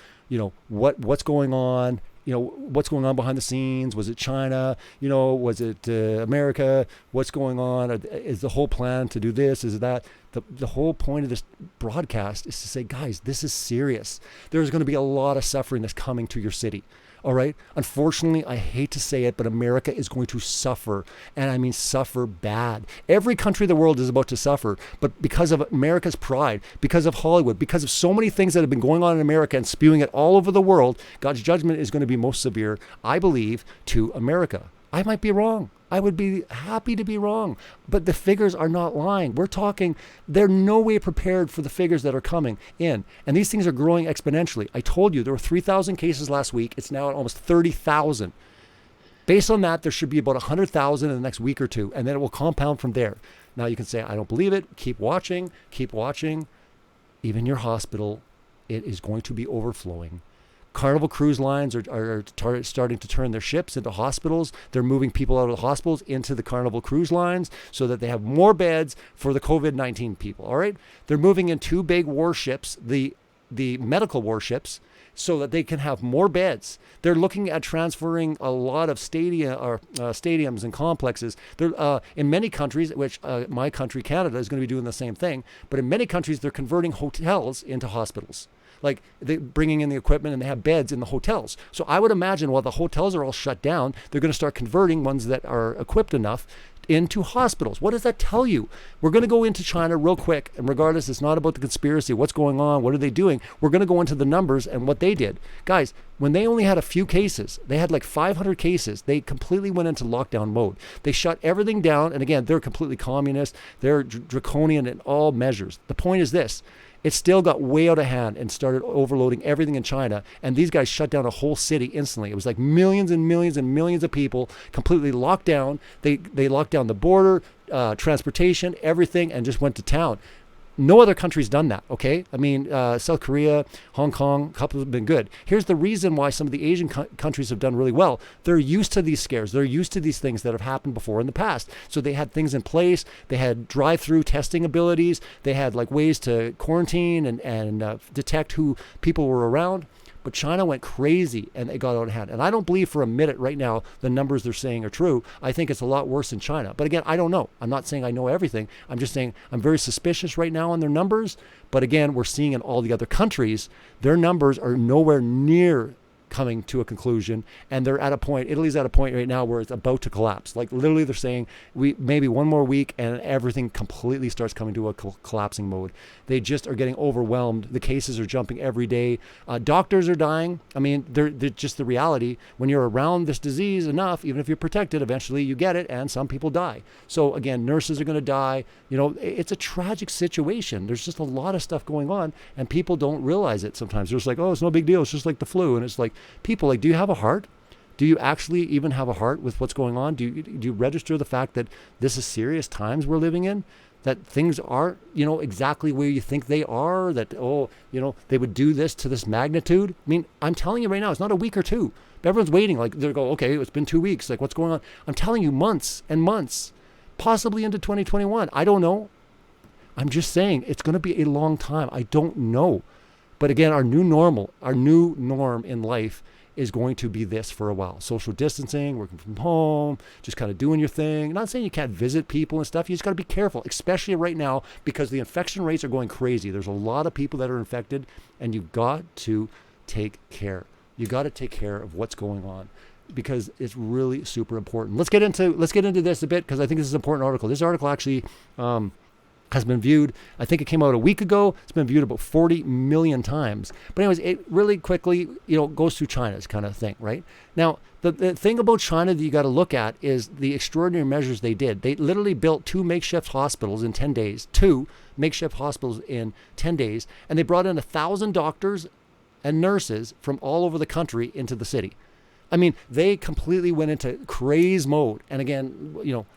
what's going on, what's going on behind the scenes. Was it China? Was it America? What's going on? Is the whole plan to do this? Is that? The whole point of this broadcast is to say, guys, this is serious. There's going to be a lot of suffering that's coming to your city. All right. Unfortunately, I hate to say it, but America is going to suffer. And I mean suffer bad. Every country in the world is about to suffer. But because of America's pride, because of Hollywood, because of so many things that have been going on in America and spewing it all over the world, God's judgment is going to be most severe, I believe, to America. I might be wrong. I would be happy to be wrong. But the figures are not lying. We're talking, they're no way prepared for the figures that are coming in. And these things are growing exponentially. I told you there were 3,000 cases last week. It's now at almost 30,000. Based on that, there should be about 100,000 in the next week or two, and then it will compound from there. Now you can say, I don't believe it. Keep watching. Even your hospital, it is going to be overflowing. Carnival Cruise Lines are starting to turn their ships into hospitals. They're moving people out of the hospitals into the Carnival Cruise Lines so that they have more beds for the COVID-19 people, all right? They're moving in 2 big warships, the medical warships, so that they can have more beds. They're looking at transferring a lot of stadiums and complexes. They're, in many countries, which my country, Canada, is going to be doing the same thing, but in many countries, they're converting hotels into hospitals. Like they're bringing in the equipment and they have beds in the hotels. So I would imagine while the hotels are all shut down, they're going to start converting ones that are equipped enough into hospitals. What does that tell you? We're going to go into China real quick, and regardless, it's not about the conspiracy, what's going on, what are they doing? We're going to go into the numbers and what they did. Guys, when they only had a few cases, they had like 500 cases, they completely went into lockdown mode. They shut everything down, and again, they're completely communist, they're draconian in all measures. The point is this, it still got way out of hand and started overloading everything in China. And these guys shut down a whole city instantly. It was like millions and millions and millions of people completely locked down. They locked down the border. transportation, everything, and just went to town. No other country's done that, okay? I mean, South Korea, Hong Kong, a couple have been good. Here's the reason why some of the Asian countries have done really well. They're used to these scares. They're used to these things that have happened before in the past. So they had things in place. They had drive-through testing abilities. They had like ways to quarantine and detect who people were around. But China went crazy and they got out of hand. And I don't believe for a minute right now the numbers they're saying are true. I think it's a lot worse in China. But again, I don't know. I'm not saying I know everything. I'm just saying I'm very suspicious right now on their numbers. But again, we're seeing in all the other countries, their numbers are nowhere near coming to a conclusion, and they're at a point, Italy's at a point right now where it's about to collapse. Like literally they're saying we maybe one more week and everything completely starts coming to a collapsing mode. They just are getting overwhelmed. The cases are jumping every day. Doctors are dying. I mean, they're just the reality. When you're around this disease enough, even if you're protected, eventually you get it, and some people die. So again, nurses are going to die. You know, it's a tragic situation. There's just a lot of stuff going on, and people don't realize it sometimes. They're just like, oh, it's no big deal. It's just like the flu. And it's like, people, like, do you have a heart? Do you actually even have a heart with what's going on? Do you register the fact that this is serious times we're living in? That things aren't, you know, exactly where you think they are? That, oh, you know, they would do this to this magnitude? I mean, I'm telling you right now, it's not a week or two. Everyone's waiting. Like, they'll go, okay, it's been 2 weeks. Like, what's going on? I'm telling you, months and months, possibly into 2021. I don't know. I'm just saying it's going to be a long time. I don't know. But again, our new norm in life is going to be this for a while. Social distancing, working from home, just kind of doing your thing. I'm not saying you can't visit people and stuff. You just got to be careful, especially right now because the infection rates are going crazy. There's a lot of people that are infected, and you've got to take care. You got to take care of what's going on because it's really super important. Let's get into this a bit because I think this is an important article. This article actually has been viewed, I think it came out a week ago. It's been viewed about 40 million times. But anyways, it really quickly, you know, goes through China's kind of thing, right? Now, the thing about China that you got to look at is the extraordinary measures they did. They literally built 2 makeshift hospitals in 10 days, 2 makeshift hospitals in 10 days, and they brought in 1,000 doctors and nurses from all over the country into the city. I mean, they completely went into craze mode. And again, you know,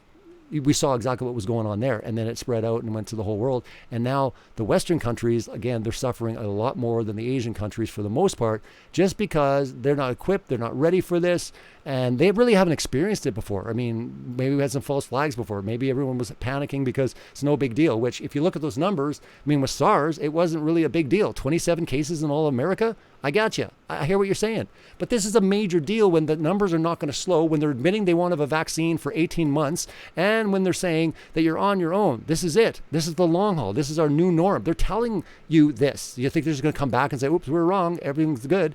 we saw exactly what was going on there, and then it spread out and went to the whole world. And now the Western countries, again, they're suffering a lot more than the Asian countries for the most part, just because they're not equipped, they're not ready for this, and they really haven't experienced it before. I mean, maybe we had some false flags before. Maybe everyone was panicking because it's no big deal, which if you look at those numbers, I mean, with SARS, it wasn't really a big deal. 27 cases in all of America. I got you. I hear what you're saying. But this is a major deal when the numbers are not going to slow, when they're admitting they won't have a vaccine for 18 months, and when they're saying that you're on your own. This is it. This is the long haul. This is our new norm. They're telling you this. You think they're just going to come back and say, oops, we're wrong. Everything's good.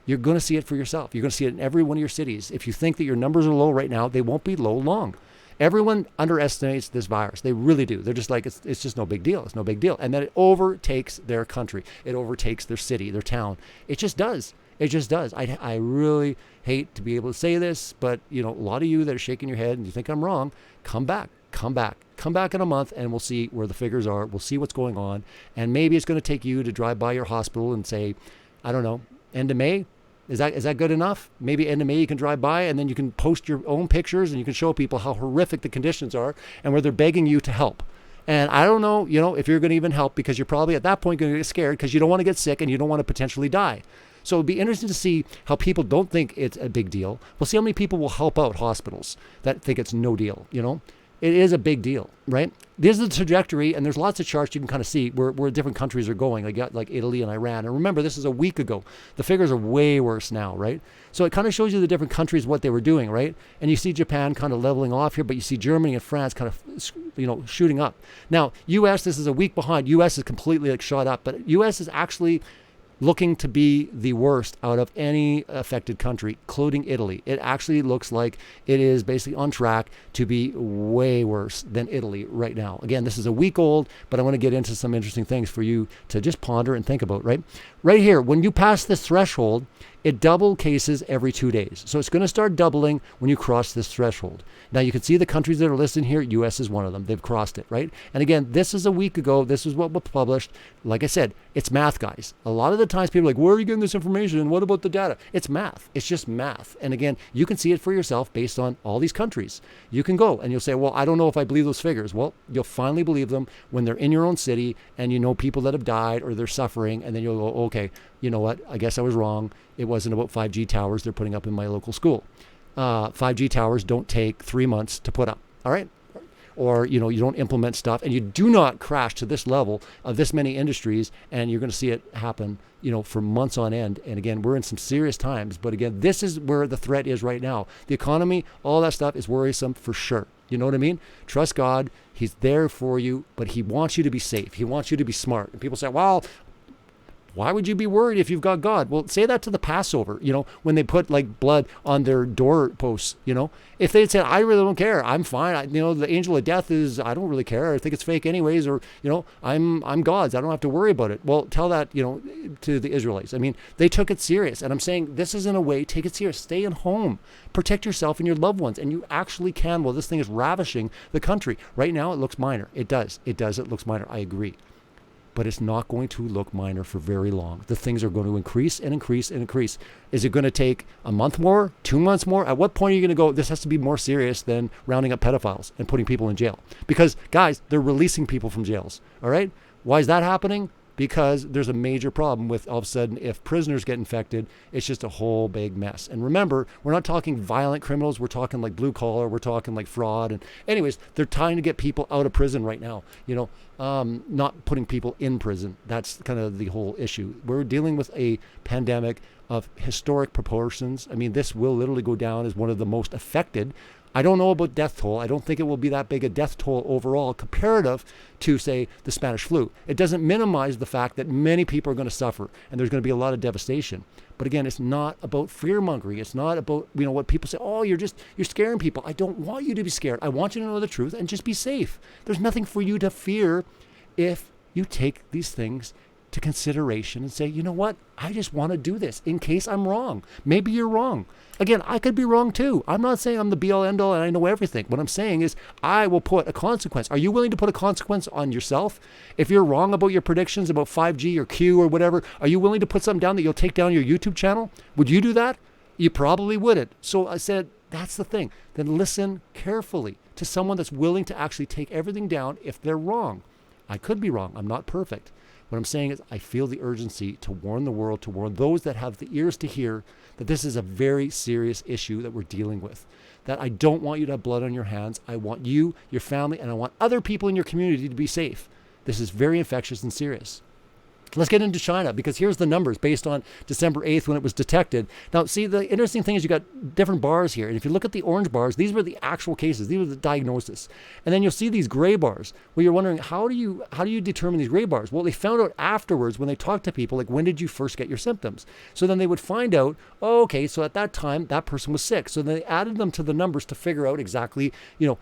You're going to see it for yourself. You're going to see it in every one of your cities. If you think that your numbers are low right now, they won't be low long. Everyone underestimates this virus. They really do. They're just like, it's just no big deal. It's no big deal. And then it overtakes their country. It overtakes their city, their town. It just does. It just does. I really hate to be able to say this, but you know, a lot of you that are shaking your head and you think I'm wrong, come back in a month and we'll see where the figures are. We'll see what's going on. And maybe it's going to take you to drive by your hospital and say, I don't know, end of May. Is that good enough? Maybe end of May you can drive by and then you can post your own pictures and you can show people how horrific the conditions are and where they're begging you to help. And I don't know, you know, if you're going to even help because you're probably at that point going to get scared because you don't want to get sick and you don't want to potentially die. So it'd be interesting to see how people don't think it's a big deal. We'll see how many people will help out hospitals that think it's no deal, you know? It is a big deal, right? This is the trajectory, and there's lots of charts you can kind of see where different countries are going. Like got like Italy and Iran. And remember, this is a week ago. The figures are way worse now, right? So it kind of shows you the different countries, what they were doing, right? And you see Japan kind of leveling off here, but you see Germany and France kind of, you know, shooting up. Now, U.S., this is a week behind. U.S. is completely like shot up, but U.S. is actually looking to be the worst out of any affected country, including Italy. It actually looks like it is basically on track to be way worse than Italy right now. Again, this is a week old, but I want to get into some interesting things for you to just ponder and think about, right? Right here, when you pass this threshold, It double cases every 2 days. So it's going to start doubling when you cross this threshold. Now you can see the countries that are listed here. US is one of them. They've crossed it, right? And again, this is a week ago. This is what was published. Like I said, it's math, guys. A lot of the times people are like, where are you getting this information? What about the data? It's math. It's just math. And again, you can see it for yourself based on all these countries. You can go and you'll say, well, I don't know if I believe those figures. Well, you'll finally believe them when they're in your own city and you know people that have died or they're suffering. And then you'll go, okay, you know what? I guess I was wrong. It wasn't about 5G towers they're putting up in my local school. 5G towers don't take 3 months to put up. All right. Or, you don't implement stuff and you do not crash to this level of this many industries. And you're going to see it happen, for months on end. And again, we're in some serious times. But again, this is where the threat is right now. The economy, all that stuff is worrisome for sure. You know what I mean? Trust God. He's there for you, but he wants you to be safe. He wants you to be smart. And people say, well, why would you be worried if you've got God? Well, say that to the Passover, when they put like blood on their doorposts, if they had said, I really don't care, I'm fine. The angel of death I don't really care. I think it's fake anyways, or, I'm God's. I don't have to worry about it. Well, tell that, to the Israelites. I mean, they took it serious. And I'm saying this is in a way, take it serious. Stay at home. Protect yourself and your loved ones. And you actually can. Well, this thing is ravishing the country. Right now, it looks minor. It does. It looks minor. I agree. But it's not going to look minor for very long. The things are going to increase and increase and increase. Is it going to take a month more, 2 months more? At what point are you going to go, this has to be more serious than rounding up pedophiles and putting people in jail? Because, guys, they're releasing people from jails, all right? Why is that happening? Because there's a major problem with all of a sudden, if prisoners get infected, it's just a whole big mess. And remember, we're not talking violent criminals. We're talking like blue collar. We're talking like fraud. And anyways, they're trying to get people out of prison right now, not putting people in prison. That's kind of the whole issue. We're dealing with a pandemic of historic proportions. I mean, this will literally go down as one of the most affected. I don't know about death toll. I don't think it will be that big a death toll overall comparative to, say, the Spanish flu. It doesn't minimize the fact that many people are going to suffer and there's going to be a lot of devastation. But again, it's not about fear-mongering. It's not about, what people say, oh, you're scaring people. I don't want you to be scared. I want you to know the truth and just be safe. There's nothing for you to fear if you take these things to consideration and say, you know what? I just want to do this in case I'm wrong. Maybe you're wrong. Again, I could be wrong too. I'm not saying I'm the be all end all and I know everything. What I'm saying is I will put a consequence. Are you willing to put a consequence on yourself? If you're wrong about your predictions about 5G or Q or whatever, are you willing to put something down that you'll take down your YouTube channel? Would you do that? You probably wouldn't. So I said, that's the thing. Then listen carefully to someone that's willing to actually take everything down if they're wrong. I could be wrong. I'm not perfect. What I'm saying is I feel the urgency to warn the world, to warn those that have the ears to hear that this is a very serious issue that we're dealing with. That I don't want you to have blood on your hands. I want you, your family, and I want other people in your community to be safe. This is very infectious and serious. Let's get into China, because here's the numbers based on December 8th when it was detected. Now, see, the interesting thing is you got different bars here. And if you look at the orange bars, these were the actual cases. These were the diagnosis. And then you'll see these gray bars where you're wondering, how do you determine these gray bars? Well, they found out afterwards when they talked to people, like, when did you first get your symptoms? So then they would find out, oh, okay, so at that time, that person was sick. So then they added them to the numbers to figure out exactly,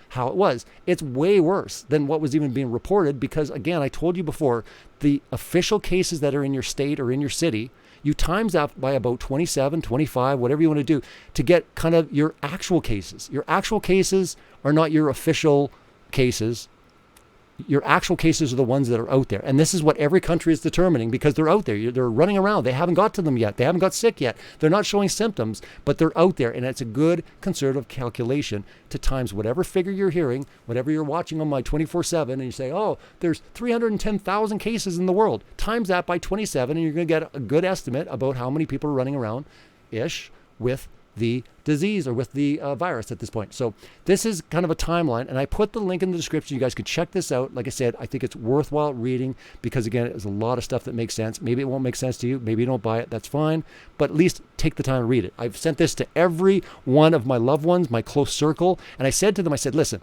how it was. It's way worse than what was even being reported because, again, I told you before, the official cases that are in your state or in your city, you times that by about 27, 25, whatever you want to do to get kind of your actual cases. Your actual cases are not your official cases. Your actual cases are the ones that are out there. And this is what every country is determining because they're out there. They're running around. They haven't got to them yet. They haven't got sick yet. They're not showing symptoms, but they're out there. And it's a good conservative calculation to times whatever figure you're hearing, whatever you're watching on my 24/7, and you say, oh, there's 310,000 cases in the world. Times that by 27, and you're going to get a good estimate about how many people are running around-ish with the disease or with the virus at this point. So this is kind of a timeline, and I put the link in the description. You guys could check this out. Like I said, I think it's worthwhile reading because, again, there's a lot of stuff that makes sense. Maybe it won't make sense to you. Maybe you don't buy it. That's fine. But at least take the time to read it. I've sent this to every one of my loved ones, my close circle, and I said to them, I said, listen,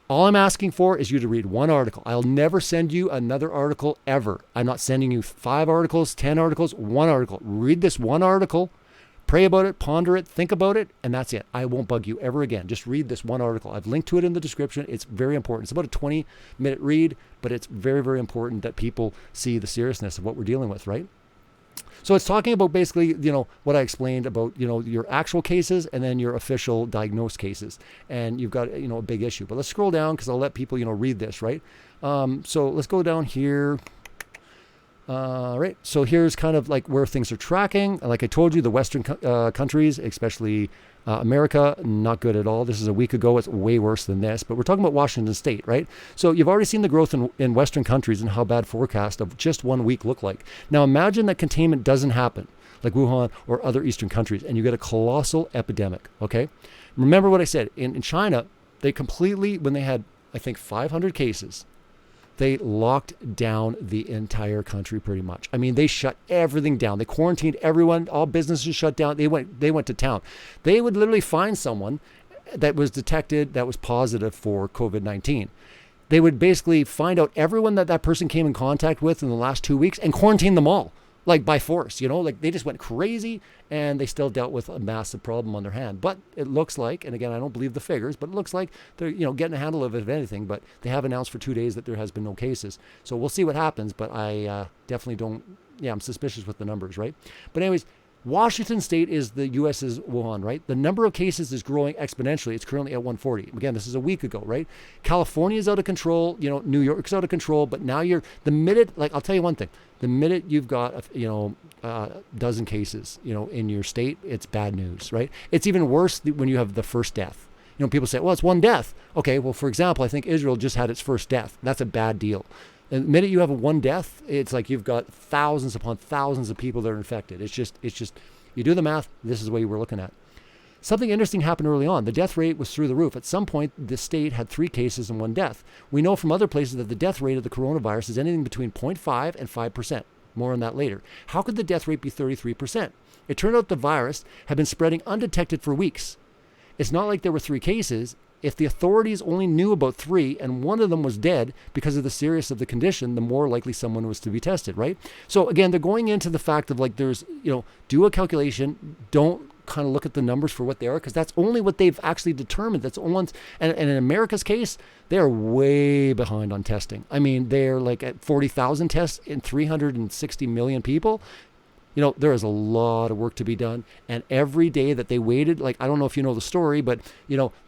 all I'm asking for is you to read one article. I'll never send you another article ever. I'm not sending you 5 articles, 10 articles, 1 article. Read this one article. Pray about it, ponder it, think about it, and that's it. I won't bug you ever again. Just read this one article. I've linked to it in the description. It's very important. It's about a 20-minute read, but it's very, very important that people see the seriousness of what we're dealing with, right? So it's talking about basically, what I explained about, your actual cases and then your official diagnosed cases. And you've got, a big issue. But let's scroll down because I'll let people, read this, right? So let's go down here. Right. So here's kind of like where things are tracking. Like I told you, the Western countries, especially America, not good at all. This is a week ago. It's way worse than this. But we're talking about Washington State, right? So you've already seen the growth in Western countries and how bad forecast of just 1 week look like. Now imagine that containment doesn't happen, like Wuhan or other Eastern countries, and you get a colossal epidemic, okay? Remember what I said. In China, they completely, when they had, I think, 500 cases, they locked down the entire country pretty much. I mean, they shut everything down. They quarantined everyone. All businesses shut down. They went to town. They would literally find someone that was detected that was positive for COVID-19. They would basically find out everyone that person came in contact with in the last 2 weeks and quarantine them all, like by force, like they just went crazy and they still dealt with a massive problem on their hand. But it looks like, and again, I don't believe the figures, but it looks like they're, getting a handle of it, if anything, but they have announced for 2 days that there has been no cases. So we'll see what happens, but I definitely don't, I'm suspicious with the numbers, right? But anyways, Washington State is the U.S.'s Wuhan, right? The number of cases is growing exponentially. It's currently at 140. Again, this is a week ago, right? California is out of control. New York's out of control. But now I'll tell you one thing. The minute you've got, a dozen cases, in your state, it's bad news, right? It's even worse when you have the first death. People say, well, it's one death. Okay, well, for example, I think Israel just had its first death. That's a bad deal. And the minute you have one death, it's like you've got thousands upon thousands of people that are infected. It's just, you do the math, this is the way we're looking at. Something interesting happened early on. The death rate was through the roof. At some point, the state had 3 cases and 1 death. We know from other places that the death rate of the coronavirus is anything between 0.5 and 5%. More on that later. How could the death rate be 33%? It turned out the virus had been spreading undetected for weeks. It's not like there were 3 cases. If the authorities only knew about 3 and one of them was dead because of the seriousness of the condition, the more likely someone was to be tested, right? So again, they're going into the fact of like there's, do a calculation, don't kind of look at the numbers for what they are, because that's only what they've actually determined. That's only, and in America's case, they're way behind on testing. I mean, they're like at 40,000 tests in 360 million people. There is a lot of work to be done. And every day that they waited, like, I don't know if you know the story, but,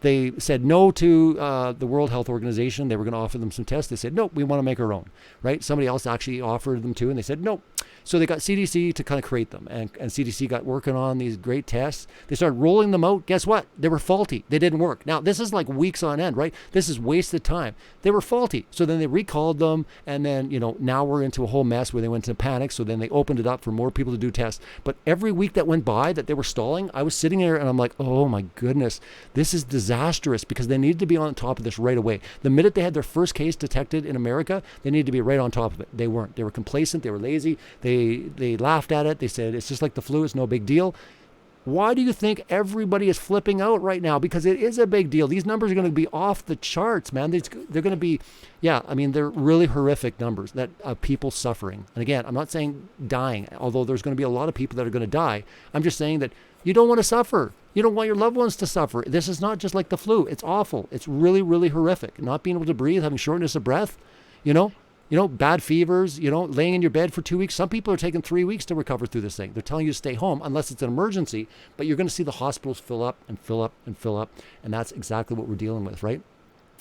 they said no to the World Health Organization. They were going to offer them some tests. They said, nope, we want to make our own, right? Somebody else actually offered them to, and they said, nope. So they got CDC to kind of create them. And CDC got working on these great tests. They started rolling them out. Guess what? They were faulty. They didn't work. Now, this is like weeks on end, right? This is wasted time. They were faulty. So then they recalled them. And then, now we're into a whole mess where they went into panic. So then they opened it up for more people to do tests. But every week that went by that they were stalling, I was sitting there and I'm like, oh my goodness, this is disastrous, because they needed to be on top of this right away. The minute they had their first case detected in America, they needed to be right on top of it. They weren't. They were complacent. They were lazy. They laughed at it. They said, it's just like the flu. It's no big deal. Why do you think everybody is flipping out right now? Because it is a big deal. These numbers are going to be off the charts, man. They're going to be, they're really horrific numbers that people suffering. And again, I'm not saying dying, although there's going to be a lot of people that are going to die. I'm just saying that you don't want to suffer. You don't want your loved ones to suffer. This is not just like the flu. It's awful. It's really, really horrific. Not being able to breathe, having shortness of breath, bad fevers, laying in your bed for 2 weeks. Some people are taking 3 weeks to recover through this thing. They're telling you to stay home unless it's an emergency, but you're going to see the hospitals fill up and fill up and fill up. And that's exactly what we're dealing with, right?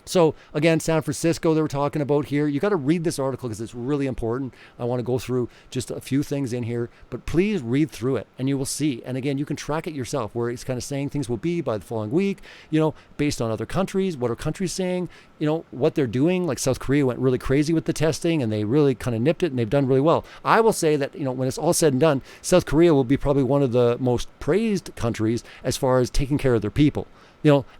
So again, San Francisco, they were talking about here. You got to read this article because it's really important. I want to go through just a few things in here, but please read through it and you will see. And again, you can track it yourself where it's kind of saying things will be by the following week, based on other countries. What are countries saying? What they're doing. Like South Korea went really crazy with the testing and they really kind of nipped it and they've done really well. I will say that, when it's all said and done, South Korea will be probably one of the most praised countries as far as taking care of their people.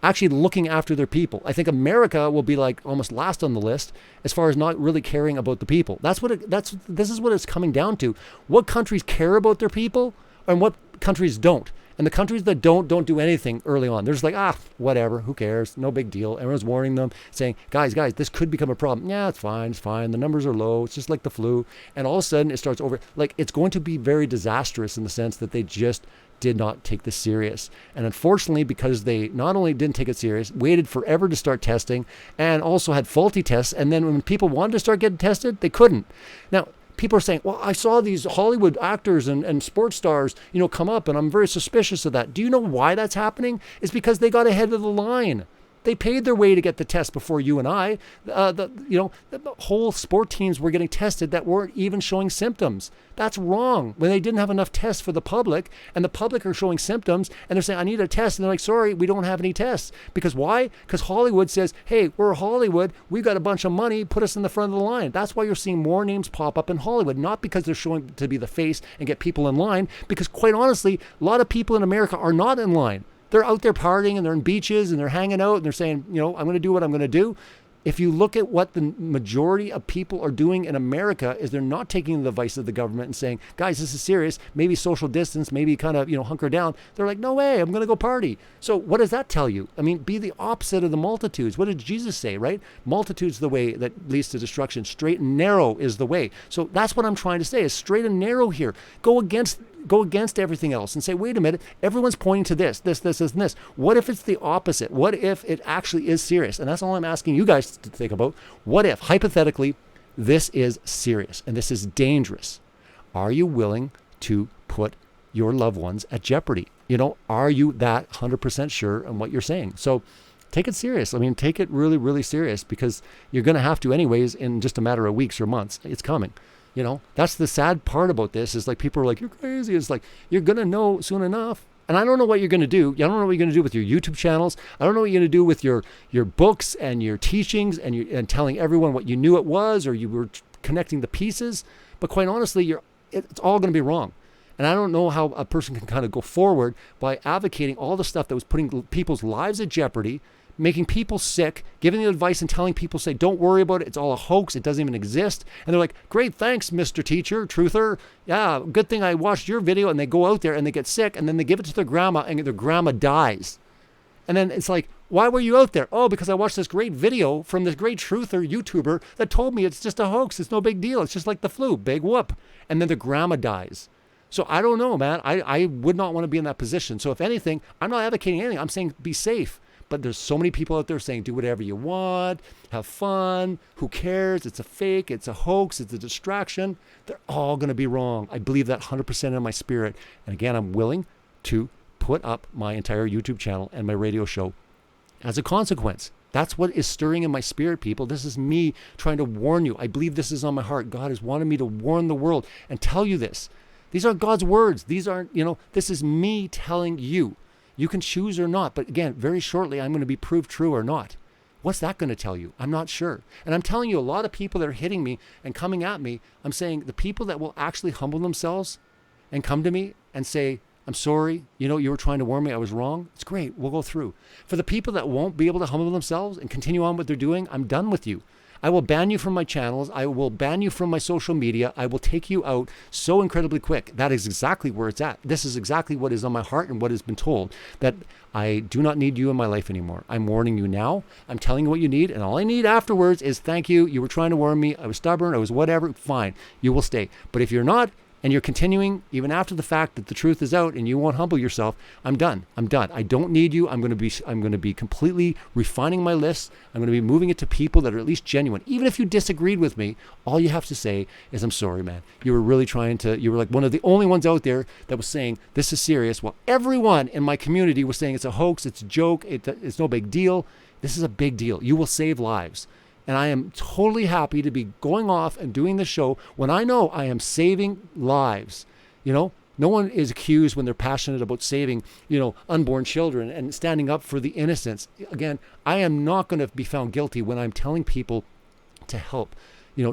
Actually looking after their people. I think America will be like almost last on the list as far as not really caring about the people. This is what it's coming down to. What countries care about their people and what countries don't. And the countries that don't do anything early on. They're just like, whatever, who cares? No big deal. Everyone's warning them, saying, guys, this could become a problem. Yeah, it's fine. The numbers are low. It's just like the flu. And all of a sudden it starts over. Like, it's going to be very disastrous in the sense that they just did not take this serious. And unfortunately, because they not only didn't take it serious, waited forever to start testing and also had faulty tests. And then when people wanted to start getting tested, they couldn't. Now, People are saying, well, I saw these Hollywood actors and sports stars, come up, and I'm very suspicious of that. Do you know why that's happening? It's because they got ahead of the line. They paid their way to get the test before you and I. The whole sport teams were getting tested that weren't even showing symptoms. That's wrong. When they didn't have enough tests for the public, and the public are showing symptoms, and they're saying, I need a test, and they're like, sorry, we don't have any tests. Because why? Because Hollywood says, hey, we're Hollywood, we've got a bunch of money, put us in the front of the line. That's why you're seeing more names pop up in Hollywood, not because they're showing to be the face and get people in line, because quite honestly, a lot of people in America are not in line. They're out there partying, and they're in beaches, and they're hanging out, and they're saying, I'm going to do what I'm going to do. If you look at what the majority of people are doing in America, is they're not taking the advice of the government and saying, guys, this is serious, maybe social distance, maybe kind of, hunker down. They're like, no way, I'm going to go party. So what does that tell you? I mean, be the opposite of the multitudes. What did Jesus say, right? Multitudes the way that leads to destruction. Straight and narrow is the way. So that's what I'm trying to say, is straight and narrow here. Go against everything else and say, wait a minute, everyone's pointing to this, and this. What if it's the opposite? What if it actually is serious? And that's all I'm asking you guys to think about. What if, hypothetically, this is serious and this is dangerous? Are you willing to put your loved ones at jeopardy? Are you that 100% sure on what you're saying? So take it serious. I mean, take it really, really serious, because you're going to have to anyways in just a matter of weeks or months. It's coming. That's the sad part about this, is like people are like, you're crazy. It's like, you're going to know soon enough. And I don't know what you're going to do. I don't know what you're going to do with your YouTube channels. I don't know what you're going to do with your books and your teachings and telling everyone what you knew it was, or you were connecting the pieces. But quite honestly, it's all going to be wrong. And I don't know how a person can kind of go forward by advocating all the stuff that was putting people's lives at jeopardy, making people sick, giving the advice and telling people, say, don't worry about it. It's all a hoax. It doesn't even exist. And they're like, great, thanks, Mr. Teacher, Truther. Yeah, good thing I watched your video. And they go out there and they get sick, and then they give it to their grandma, and their grandma dies. And then it's like, why were you out there? Oh, because I watched this great video from this great truther YouTuber that told me it's just a hoax. It's no big deal. It's just like the flu. Big whoop. And then the grandma dies. So I don't know, man. I would not want to be in that position. So if anything, I'm not advocating anything. I'm saying be safe. But there's so many people out there saying, do whatever you want, have fun, who cares? It's a fake, it's a hoax, it's a distraction. They're all going to be wrong. I believe that 100% in my spirit. And again, I'm willing to put up my entire YouTube channel and my radio show as a consequence. That's what is stirring in my spirit, people. This is me trying to warn you. I believe this is on my heart. God has wanted me to warn the world and tell you this. These aren't God's words. These aren't, this is me telling you. You can choose or not, but again, very shortly, I'm going to be proved true or not. What's that going to tell you? I'm not sure. And I'm telling you, a lot of people that are hitting me and coming at me, I'm saying the people that will actually humble themselves and come to me and say, I'm sorry, you were trying to warn me, I was wrong. It's great, we'll go through. For the people that won't be able to humble themselves and continue on what they're doing, I'm done with you. I will ban you from my channels. I will ban you from my social media. I will take you out so incredibly quick. That is exactly where it's at. This is exactly what is on my heart and what has been told, that I do not need you in my life anymore. I'm warning you now. I'm telling you what you need. And all I need afterwards is thank you. You were trying to warn me. I was stubborn. I was whatever. Fine. You will stay. But if you're not, and you're continuing even after the fact that the truth is out and you won't humble yourself, I'm done. I don't need you. I'm going to be completely refining my list. I'm going to be moving it to people that are at least genuine. Even if you disagreed with me, all you have to say is, I'm sorry, man. You were really you were like one of the only ones out there that was saying this is serious. Well, everyone in my community was saying it's a hoax, it's a joke, it's no big deal. This is a big deal. You will save lives. And I am totally happy to be going off and doing the show when I know I am saving lives. No one is accused when they're passionate about saving, unborn children and standing up for the innocents. Again, I am not going to be found guilty when I'm telling people to help.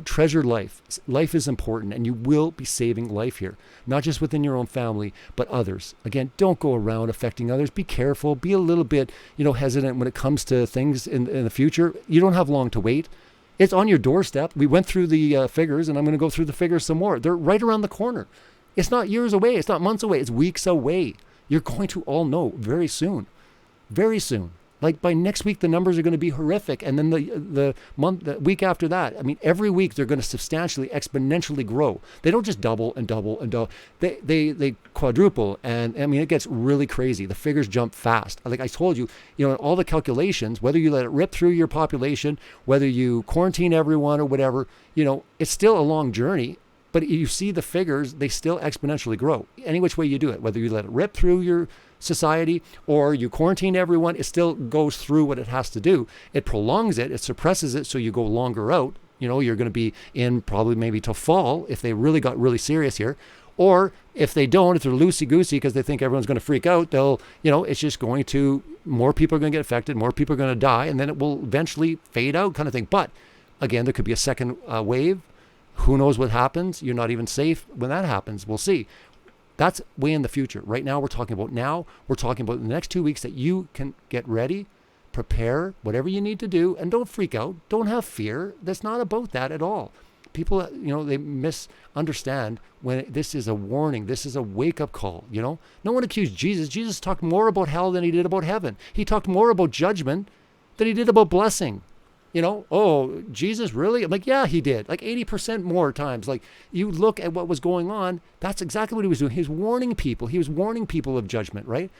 Treasure life. Life is important, and you will be saving life here, not just within your own family, but others. Again, don't go around affecting others. Be careful. Be a little bit, hesitant when it comes to things in the future. You don't have long to wait. It's on your doorstep. We went through the figures, and I'm going to go through the figures some more. They're right around the corner. It's not years away. It's not months away. It's weeks away. You're going to all know very soon. Very soon. Like by next week, the numbers are going to be horrific. And then the week after that, I mean, every week they're going to substantially, exponentially grow. They don't just double and double and double. They quadruple. And I mean, it gets really crazy. The figures jump fast. Like I told you, all the calculations, whether you let it rip through your population, whether you quarantine everyone or whatever, it's still a long journey. But you see the figures, they still exponentially grow. Any which way you do it, whether you let it rip through your society or you quarantine everyone, it still goes through what it has to do. It prolongs it, it suppresses it, so you go longer out. You're going to be in probably maybe till fall if they really got really serious here. Or if they don't, if they're loosey-goosey because they think everyone's going to freak out, they'll, it's just going to, more people are going to get affected, more people are going to die, and then it will eventually fade out kind of thing. But again, there could be a second wave. Who knows what happens? You're not even safe when that happens. We'll see. That's way in the future. Right now, we're talking about the next 2 weeks that you can get ready, prepare, whatever you need to do, and don't freak out. Don't have fear. That's not about that at all. People, they misunderstand when this is a warning. This is a wake-up call, No one accused Jesus. Jesus talked more about hell than he did about heaven. He talked more about judgment than he did about blessing. Oh, Jesus, really? I'm like, yeah, he did. Like 80% more times. Like, you look at what was going on, that's exactly what he was doing. He was warning people. He was warning people of judgment, right?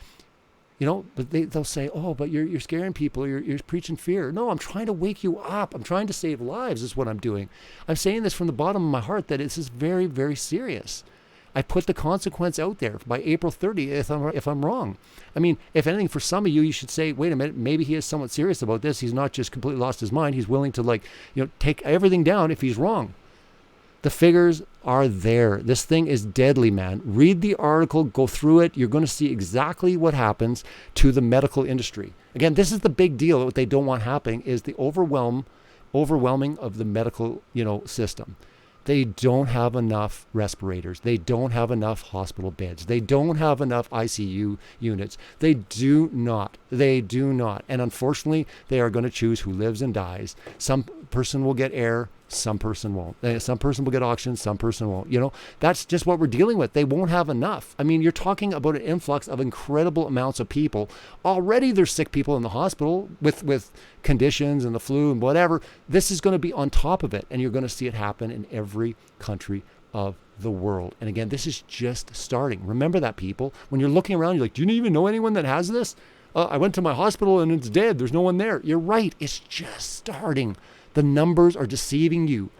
But they'll say, oh, but you're scaring people. You're preaching fear. No, I'm trying to wake you up. I'm trying to save lives is what I'm doing. I'm saying this from the bottom of my heart that this is very, very serious. I put the consequence out there by April 30th if I'm wrong. I mean, if anything, for some of you, you should say, wait a minute, maybe he is somewhat serious about this. He's not just completely lost his mind. He's willing to take everything down if he's wrong. The figures are there. This thing is deadly, man. Read the article, go through it. You're going to see exactly what happens to the medical industry. Again, this is the big deal. What they don't want happening is the overwhelming of the medical, system. They don't have enough respirators. They don't have enough hospital beds. They don't have enough ICU units. They do not. And unfortunately, they are going to choose who lives and dies. Some person will get air. Some person won't. Some person will get oxygen. Some person won't. That's just what we're dealing with. They won't have enough. I mean, you're talking about an influx of incredible amounts of people. Already there's sick people in the hospital with conditions and the flu and whatever. This is going to be on top of it. And you're going to see it happen in every country of the world. And again, this is just starting. Remember that, people. When you're looking around, you're like, do you even know anyone that has this? I went to my hospital and it's dead. There's no one there. You're right. It's just starting. The numbers are deceiving you.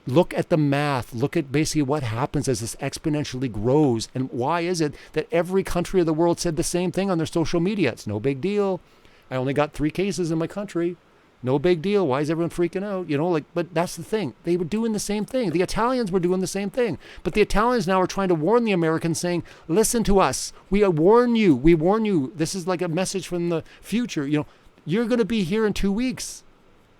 Look at the math. Look at basically what happens as this exponentially grows. And why is it that every country of the world said the same thing on their social media? It's no big deal. I only got 3 cases in my country. No big deal. Why is everyone freaking out? But that's the thing. They were doing the same thing. The Italians were doing the same thing. But the Italians now are trying to warn the Americans, saying, listen to us. We warn you. We warn you. This is like a message from the future. You're going to be here in 2 weeks.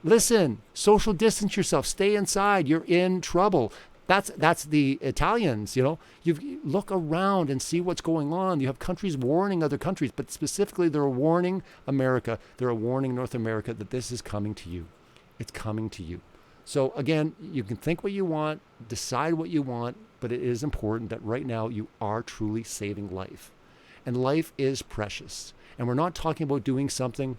Listen, social distance yourself, stay inside, you're in trouble. That's the Italians, You look around and see what's going on. You have countries warning other countries, but specifically they're warning America, they're warning North America that this is coming to you. It's coming to you. So again, you can think what you want, decide what you want, but it is important that right now you are truly saving life. And life is precious. And we're not talking about doing something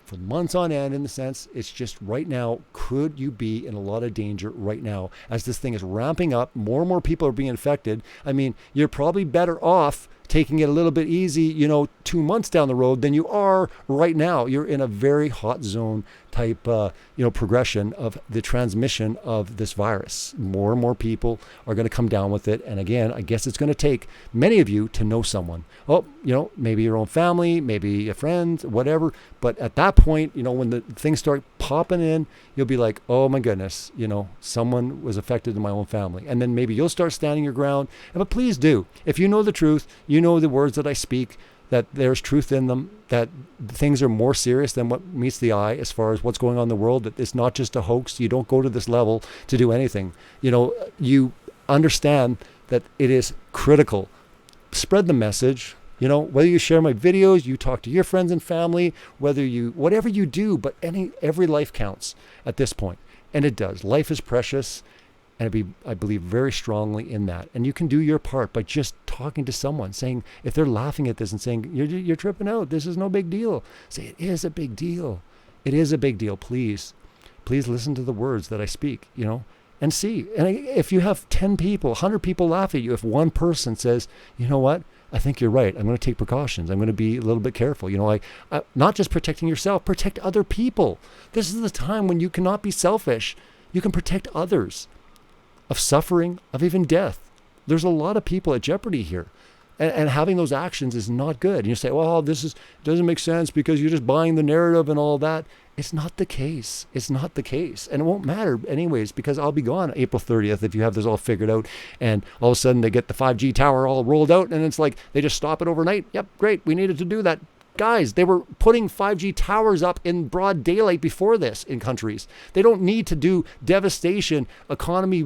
for months on end, in the sense, it's just right now, could you be in a lot of danger right now as this thing is ramping up, more and more people are being infected. I mean, you're probably better off taking it a little bit easy, 2 months down the road than you are right now. You're in a very hot zone type, progression of the transmission of this virus. More and more people are going to come down with it. And again, I guess it's going to take many of you to know someone. Oh, maybe your own family, maybe a friend, whatever. But at that point, when the things start popping in, you'll be like, oh my goodness, someone was affected in my own family. And then maybe you'll start standing your ground. But please do. If you know the truth, you know the words that I speak, that there's truth in them, that things are more serious than what meets the eye as far as what's going on in the world, that it's not just a hoax. You don't go to this level to do anything. You understand that it is critical. Spread the message. Whether you share my videos, you talk to your friends and family, whatever you do, but every life counts at this point. And it does. Life is precious. And I believe very strongly in that. And you can do your part by just talking to someone, saying, if they're laughing at this and saying, you're tripping out, this is no big deal. Say, it is a big deal. It is a big deal. Please listen to the words that I speak, and see. And if you have 10 people, 100 people laugh at you, if one person says, you know what, I think you're right. I'm going to take precautions. I'm going to be a little bit careful. Not just protecting yourself, protect other people. This is the time when you cannot be selfish. You can protect others. of suffering, of even death. There's a lot of people at jeopardy here. And having those actions is not good. And you say, well, doesn't make sense because you're just buying the narrative and all that. It's not the case. It's not the case. And it won't matter anyways, because I'll be gone April 30th if you have this all figured out. And all of a sudden they get the 5G tower all rolled out and it's like they just stop it overnight. Yep, great. We needed to do that. Guys, they were putting 5G towers up in broad daylight before this in countries. They don't need to do devastation, economy,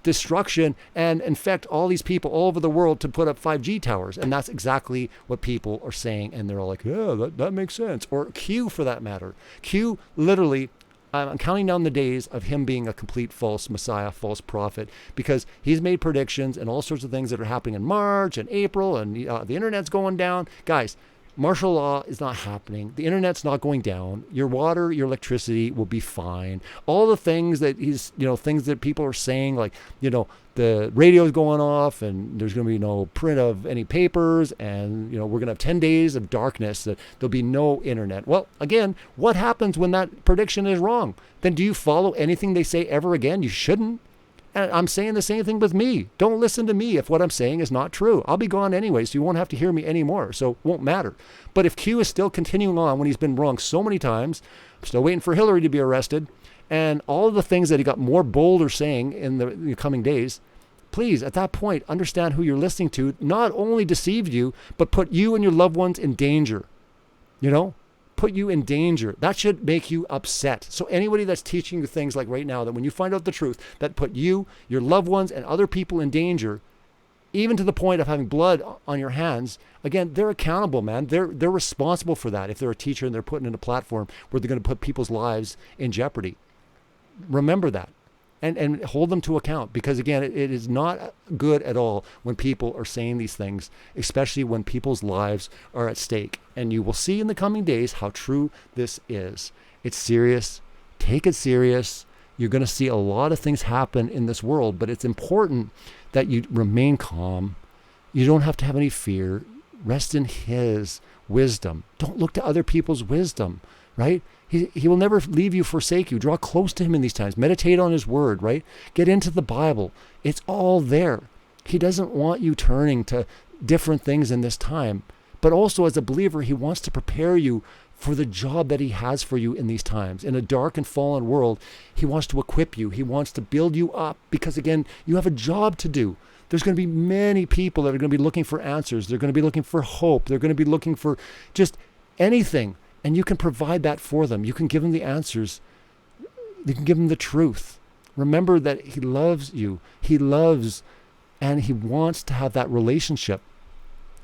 destruction, and infect all these people all over the world to put up 5G towers. And that's exactly what people are saying. And they're all like, yeah, that makes sense. Or Q for that matter. Q literally, I'm counting down the days of him being a complete false messiah, false prophet, because he's made predictions and all sorts of things that are happening in March and April, and the internet's going down. Guys, martial law is not happening. The internet's not going down. Your water, your electricity will be fine. All the things that things that people are saying, like, the radio's going off and there's going to be no print of any papers and, we're going to have 10 days of darkness, that there'll be no internet. Well, again, what happens when that prediction is wrong? Then do you follow anything they say ever again? You shouldn't. And I'm saying the same thing with me. Don't listen to me if what I'm saying is not true. I'll be gone anyway, so you won't have to hear me anymore. So it won't matter. But if Q is still continuing on when he's been wrong so many times, I'm still waiting for Hillary to be arrested, and all of the things that he got more bolder saying in the coming days, please, at that point, understand who you're listening to not only deceived you, but put you and your loved ones in danger. Put you in danger. That should make you upset. So anybody that's teaching you things like right now, that when you find out the truth, that put you, your loved ones, and other people in danger, even to the point of having blood on your hands, again, they're accountable, man. They're responsible for that if they're a teacher and they're putting in a platform where they're going to put people's lives in jeopardy. Remember that. And hold them to account, because again, it is not good at all when people are saying these things, especially when people's lives are at stake. And you will see in the coming days how true this is. It's serious. Take it serious. You're going to see a lot of things happen in this world, but it's important that you remain calm. You don't have to have any fear. Rest in His wisdom. Don't look to other people's wisdom, right? He will never leave you, forsake you. Draw close to Him in these times. Meditate on His word, right? Get into the Bible. It's all there. He doesn't want you turning to different things in this time. But also as a believer, He wants to prepare you for the job that He has for you in these times. In a dark and fallen world, He wants to equip you. He wants to build you up, because again, you have a job to do. There's going to be many people that are going to be looking for answers. They're going to be looking for hope. They're going to be looking for just anything. And you can provide that for them. You can give them the answers. You can give them the truth. Remember that He loves you. He loves, and He wants to have that relationship.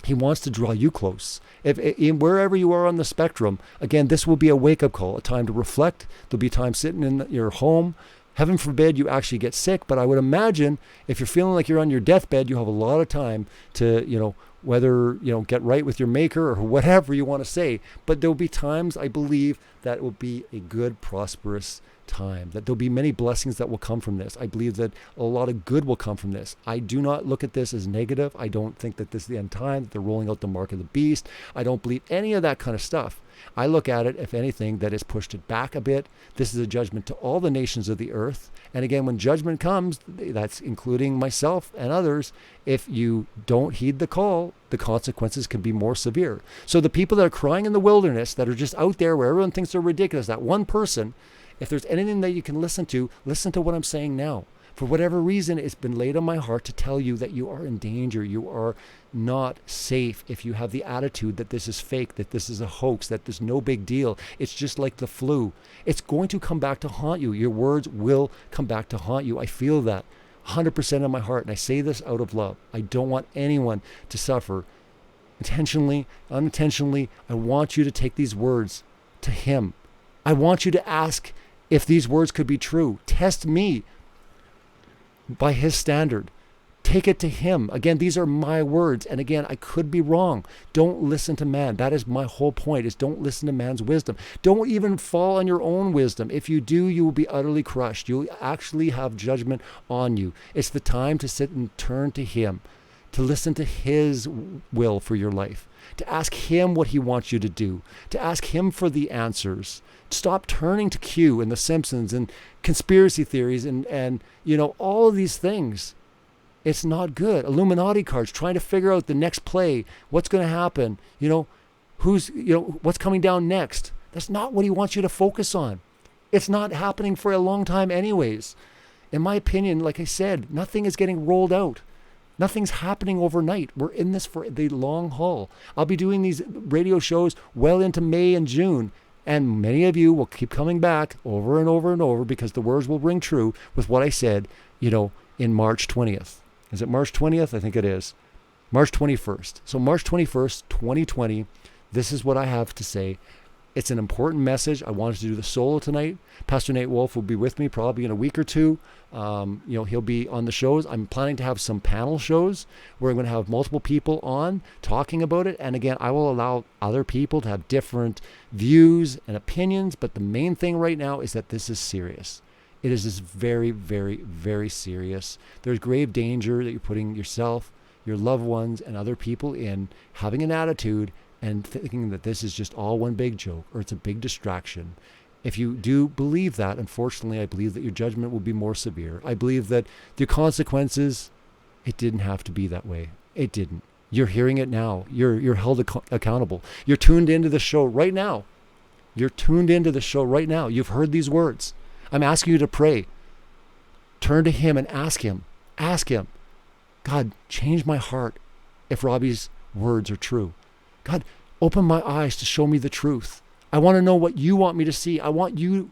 He wants to draw you close. Wherever you are on the spectrum, again, this will be a wake-up call, a time to reflect. There'll be time sitting in your home. Heaven forbid you actually get sick, but I would imagine if you're feeling like you're on your deathbed, you have a lot of time to, whether, get right with your maker or whatever you want to say. But there'll be times, I believe, that it will be a good, prosperous time, that there'll be many blessings that will come from this. I believe that a lot of good will come from this. I do not look at this as negative. I don't think that this is the end time, that they're rolling out the mark of the beast. I don't believe any of that kind of stuff. I look at it, if anything, that has pushed it back a bit. This is a judgment to all the nations of the earth. And again, when judgment comes, that's including myself and others, if you don't heed the call, the consequences can be more severe. So the people that are crying in the wilderness, that are just out there where everyone thinks they're ridiculous, that one person, if there's anything that you can listen to what I'm saying now. For whatever reason, it's been laid on my heart to tell you that you are in danger. You are not safe if you have the attitude that this is fake, that this is a hoax, that there's no big deal. It's just like the flu. It's going to come back to haunt you. Your words will come back to haunt you. I feel that 100% in my heart, and I say this out of love. I don't want anyone to suffer. Intentionally, unintentionally, I want you to take these words to Him. I want you to ask if these words could be true. Test me by His standard. Take it to Him. Again, these are my words. And again, I could be wrong. Don't listen to man. That is my whole point, is don't listen to man's wisdom. Don't even fall on your own wisdom. If you do, you will be utterly crushed. You'll actually have judgment on you. It's the time to sit and turn to Him. to listen to his will for your life, to ask him what he wants you to do, to ask him for the answers. Stop turning to Q and The Simpsons and conspiracy theories and all of these things. It's not good. Illuminati cards, trying to figure out the next play, what's going to happen, what's coming down next. That's not what he wants you to focus on. It's not happening for a long time anyways. In my opinion, like I said, nothing is getting rolled out. Nothing's happening overnight. We're in this for the long haul. I'll be doing these radio shows well into May and June, and many of you will keep coming back over and over and over because the words will ring true with what I said, in March 20th. Is it March 20th? I think it is. March 21st. So March 21st, 2020, this is what I have to say. It's an important message. I wanted to do the solo tonight. Pastor Nate Wolfe will be with me probably in a week or two. He'll be on the shows. I'm planning to have some panel shows where I'm going to have multiple people on talking about it. And again, I will allow other people to have different views and opinions. But the main thing right now is that this is serious. It is just very, very, very serious. There's grave danger that you're putting yourself, your loved ones, and other people in having an attitude and thinking that this is just all one big joke or it's a big distraction. If you do believe that, unfortunately, I believe that your judgment will be more severe. I believe that the consequences, it didn't have to be that way. It didn't. You're hearing it now. You're held accountable. You're tuned into the show right now. You're tuned into the show right now. You've heard these words. I'm asking you to pray. Turn to him and ask him. Ask him. God, change my heart if Robbie's words are true. God, open my eyes to show me the truth. I want to know what you want me to see. I want you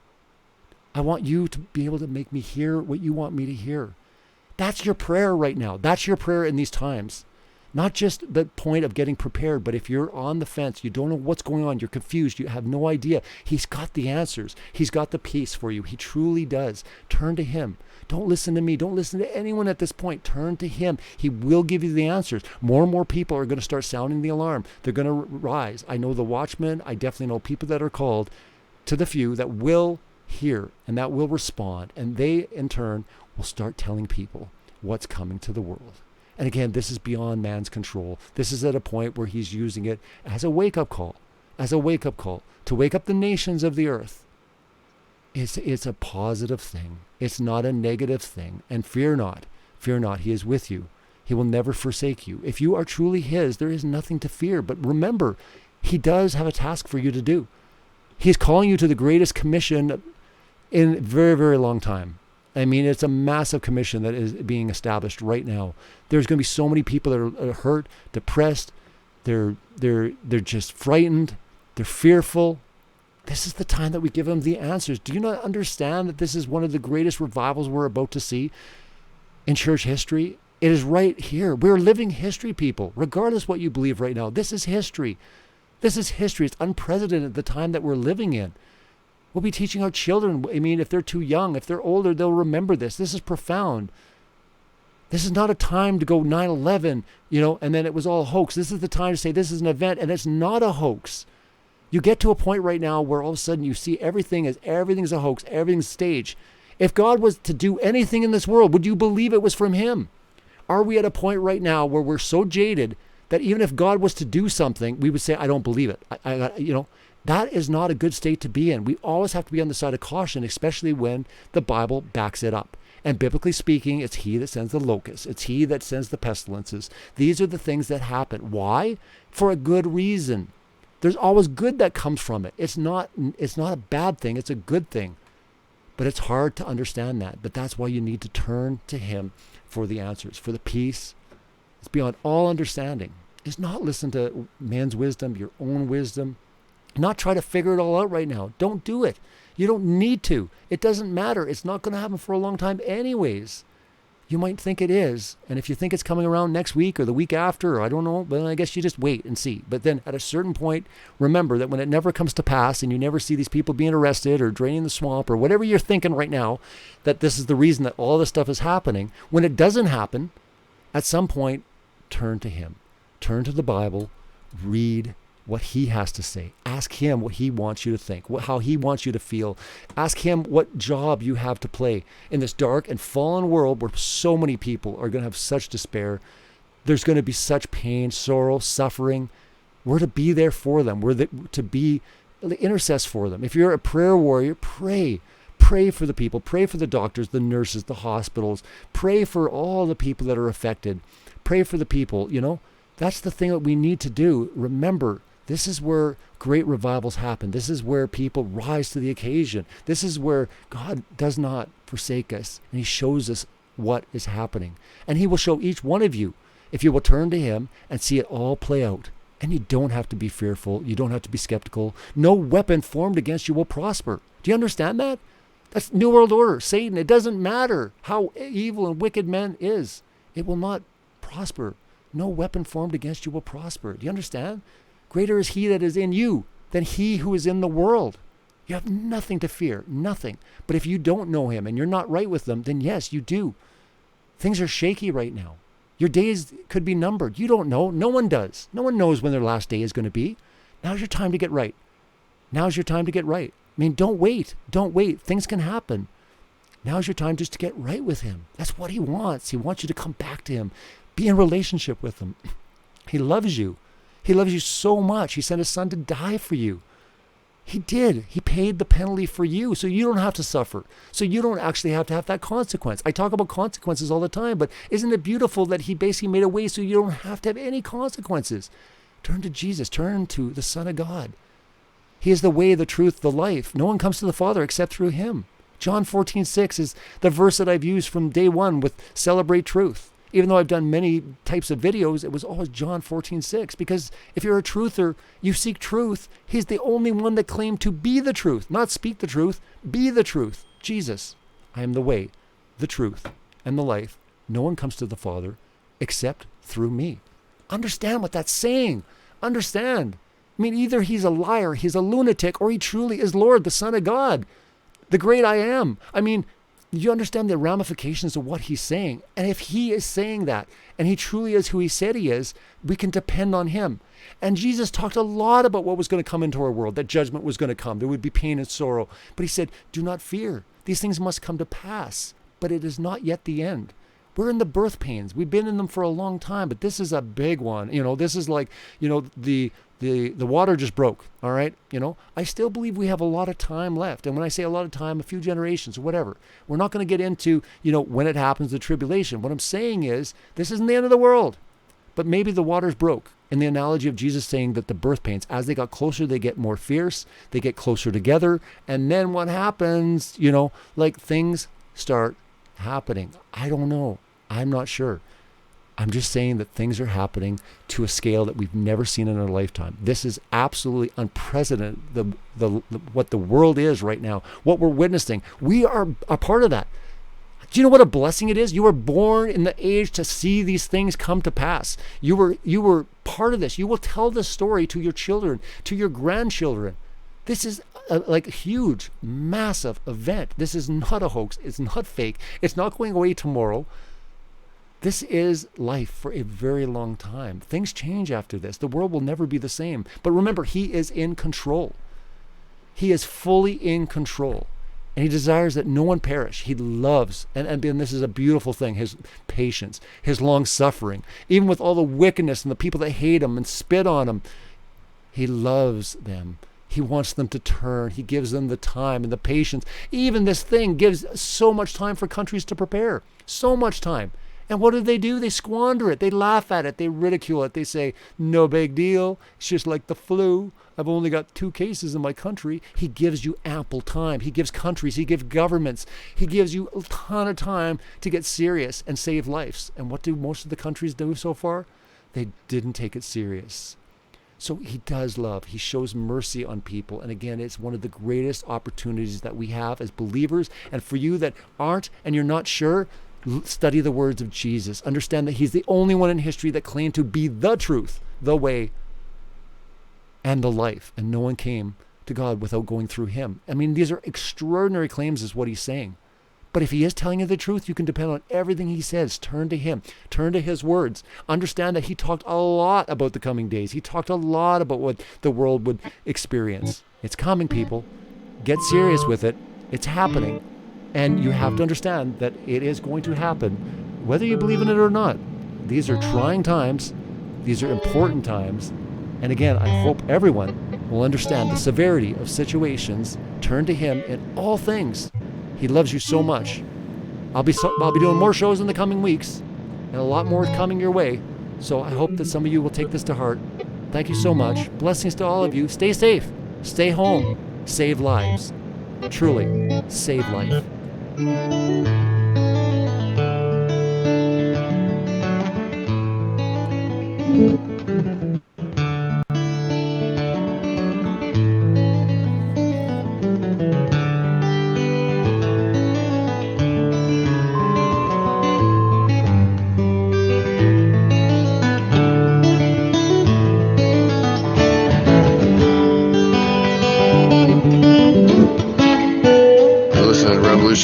to be able to make me hear what you want me to hear. That's your prayer right now. That's your prayer in these times. Not just the point of getting prepared, but if you're on the fence, you don't know what's going on, you're confused, you have no idea. He's got the answers. He's got the peace for you. He truly does. Turn to him. Don't listen to me. Don't listen to anyone at this point. Turn to him. He will give you the answers. More and more people are going to start sounding the alarm. They're going to rise. I know the watchmen. I definitely know people that are called to the few that will hear and that will respond. And they, in turn, will start telling people what's coming to the world. And again, this is beyond man's control. This is at a point where he's using it as a wake-up call, to wake up the nations of the earth. It's a positive thing. It's not a negative thing. And fear not, he is with you. He will never forsake you. If you are truly his, there is nothing to fear. But remember, he does have a task for you to do. He's calling you to the greatest commission in a very, very long time. I mean, it's a massive commission that is being established right now. There's going to be so many people that are hurt, depressed. They're just frightened. They're fearful. This is the time that we give them the answers. Do you not understand that this is one of the greatest revivals we're about to see in church history? It is right here. We're living history, people, regardless what you believe right now. This is history. This is history. It's unprecedented, the time that we're living in. We'll be teaching our children. I mean, if they're too young, if they're older, they'll remember this. This is profound. This is not a time to go 9/11, and then it was all a hoax. This is the time to say this is an event, and it's not a hoax. You get to a point right now where all of a sudden you see everything's a hoax, everything's staged. If God was to do anything in this world, would you believe it was from him? Are we at a point right now where we're so jaded that even if God was to do something, we would say, I don't believe it. That is not a good state to be in. We always have to be on the side of caution, especially when the Bible backs it up. And biblically speaking, it's he that sends the locusts. It's he that sends the pestilences. These are the things that happen. Why? For a good reason. There's always good that comes from it. It's not a bad thing. It's a good thing. But it's hard to understand that. But that's why you need to turn to him for the answers, for the peace. It's beyond all understanding. It's not listen to man's wisdom, your own wisdom. Not try to figure it all out right now. Don't do it. You don't need to. It doesn't matter. It's not going to happen for a long time anyways. You might think it is. And if you think it's coming around next week or the week after, or I don't know, then I guess you just wait and see. But then at a certain point, remember that when it never comes to pass and you never see these people being arrested or draining the swamp or whatever you're thinking right now, that this is the reason that all this stuff is happening. When it doesn't happen, at some point, turn to him. Turn to the Bible. Read what he has to say. Ask him what he wants you to think, how he wants you to feel. Ask him what job you have to play in this dark and fallen world where so many people are going to have such despair. there's going to be such pain, sorrow, suffering. We're to be there for them. We're to be intercess for them. If you're a prayer warrior, pray. Pray for the people. Pray for the doctors, the nurses, the hospitals. Pray for all the people that are affected. Pray for the people, That's the thing that we need to do. Remember, this is where great revivals happen. This is where people rise to the occasion. This is where God does not forsake us, and he shows us what is happening. And he will show each one of you if you will turn to him and see it all play out. And you don't have to be fearful. You don't have to be skeptical. No weapon formed against you will prosper. Do you understand that? That's New World Order. Satan, it doesn't matter how evil and wicked man is. It will not prosper. No weapon formed against you will prosper. Do you understand? Greater is he that is in you than he who is in the world. You have nothing to fear, nothing. But if you don't know him and you're not right with them, then yes, you do. Things are shaky right now. Your days could be numbered. You don't know. No one does. No one knows when their last day is going to be. Now's your time to get right. Now's your time to get right. I mean, don't wait. Don't wait. Things can happen. Now's your time just to get right with him. That's what he wants. He wants you to come back to him. Be in relationship with him. He loves you. He loves you so much. He sent his son to die for you. He did. He paid the penalty for you, so you don't have to suffer. So you don't actually have to have that consequence. I talk about consequences all the time, but isn't it beautiful that he basically made a way so you don't have to have any consequences? Turn to Jesus. Turn to the Son of God. He is the way, the truth, the life. No one comes to the Father except through him. John 14:6 is the verse that I've used from day one with Celebrate Truth. Even though I've done many types of videos, it was always John 14:6. Because if you're a truther, you seek truth. He's the only one that claimed to be the truth, not speak the truth, be the truth. Jesus, I am the way, the truth, and the life. No one comes to the Father except through me. Understand what that's saying. Understand. I mean, either he's a liar, he's a lunatic, or he truly is Lord, the Son of God, the great I am. I mean, you understand the ramifications of what he's saying. And if he is saying that, and he truly is who he said he is, we can depend on him. And Jesus talked a lot about what was going to come into our world, that judgment was going to come. There would be pain and sorrow. But he said, do not fear. These things must come to pass, but it is not yet the end. We're in the birth pains. We've been in them for a long time, but this is a big one. This is like, the water just broke, all right? I still believe we have a lot of time left. And when I say a lot of time, a few generations or whatever, we're not going to get into, when it happens, the tribulation. What I'm saying is, this isn't the end of the world, but maybe the waters broke. In the analogy of Jesus saying that the birth pains, as they got closer, they get more fierce, they get closer together. And then what happens, things start happening. I don't know. I'm not sure. I'm just saying that things are happening to a scale that we've never seen in our lifetime. This is absolutely unprecedented, what the world is right now, what we're witnessing. We are a part of that. Do you know what a blessing it is? You were born in the age to see these things come to pass. You were part of this. You will tell this story to your children, to your grandchildren. This is a huge, massive event. This is not a hoax. It's not fake. It's not going away tomorrow. This is life for a very long time. Things change after this. The world will never be the same. But remember, he is in control. He is fully in control. And he desires that no one perish. He loves, and this is a beautiful thing, his patience, his long suffering. Even with all the wickedness and the people that hate him and spit on him, he loves them. He wants them to turn. He gives them the time and the patience. Even this thing gives so much time for countries to prepare. So much time. And what do? They squander it. They laugh at it. They ridicule it. They say, no big deal. It's just like the flu. I've only got 2 cases in my country. He gives you ample time. He gives countries. He gives governments. He gives you a ton of time to get serious and save lives. And what do most of the countries do so far? They didn't take it serious. So he does love. He shows mercy on people. And again, it's one of the greatest opportunities that we have as believers. And for you that aren't and you're not sure, study the words of Jesus. Understand that he's the only one in history that claimed to be the truth, the way, and the life. And no one came to God without going through him. I mean, these are extraordinary claims is what he's saying. But if he is telling you the truth, you can depend on everything he says. Turn to him. Turn to his words. Understand that he talked a lot about the coming days. He talked a lot about what the world would experience. It's coming, people. Get serious with it. It's happening. And you have to understand that it is going to happen, whether you believe in it or not. these are trying times. These are important times. And again, I hope everyone will understand the severity of situations. Turn to him in all things. He loves you so much. I'll be doing more shows in the coming weeks, and a lot more coming your way. So I hope that some of you will take this to heart. Thank you so much. Blessings to all of you. Stay safe. Stay home. Save lives. Truly, save life.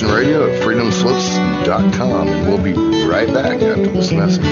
Radio at freedomslips.com, and we'll be right back after this message.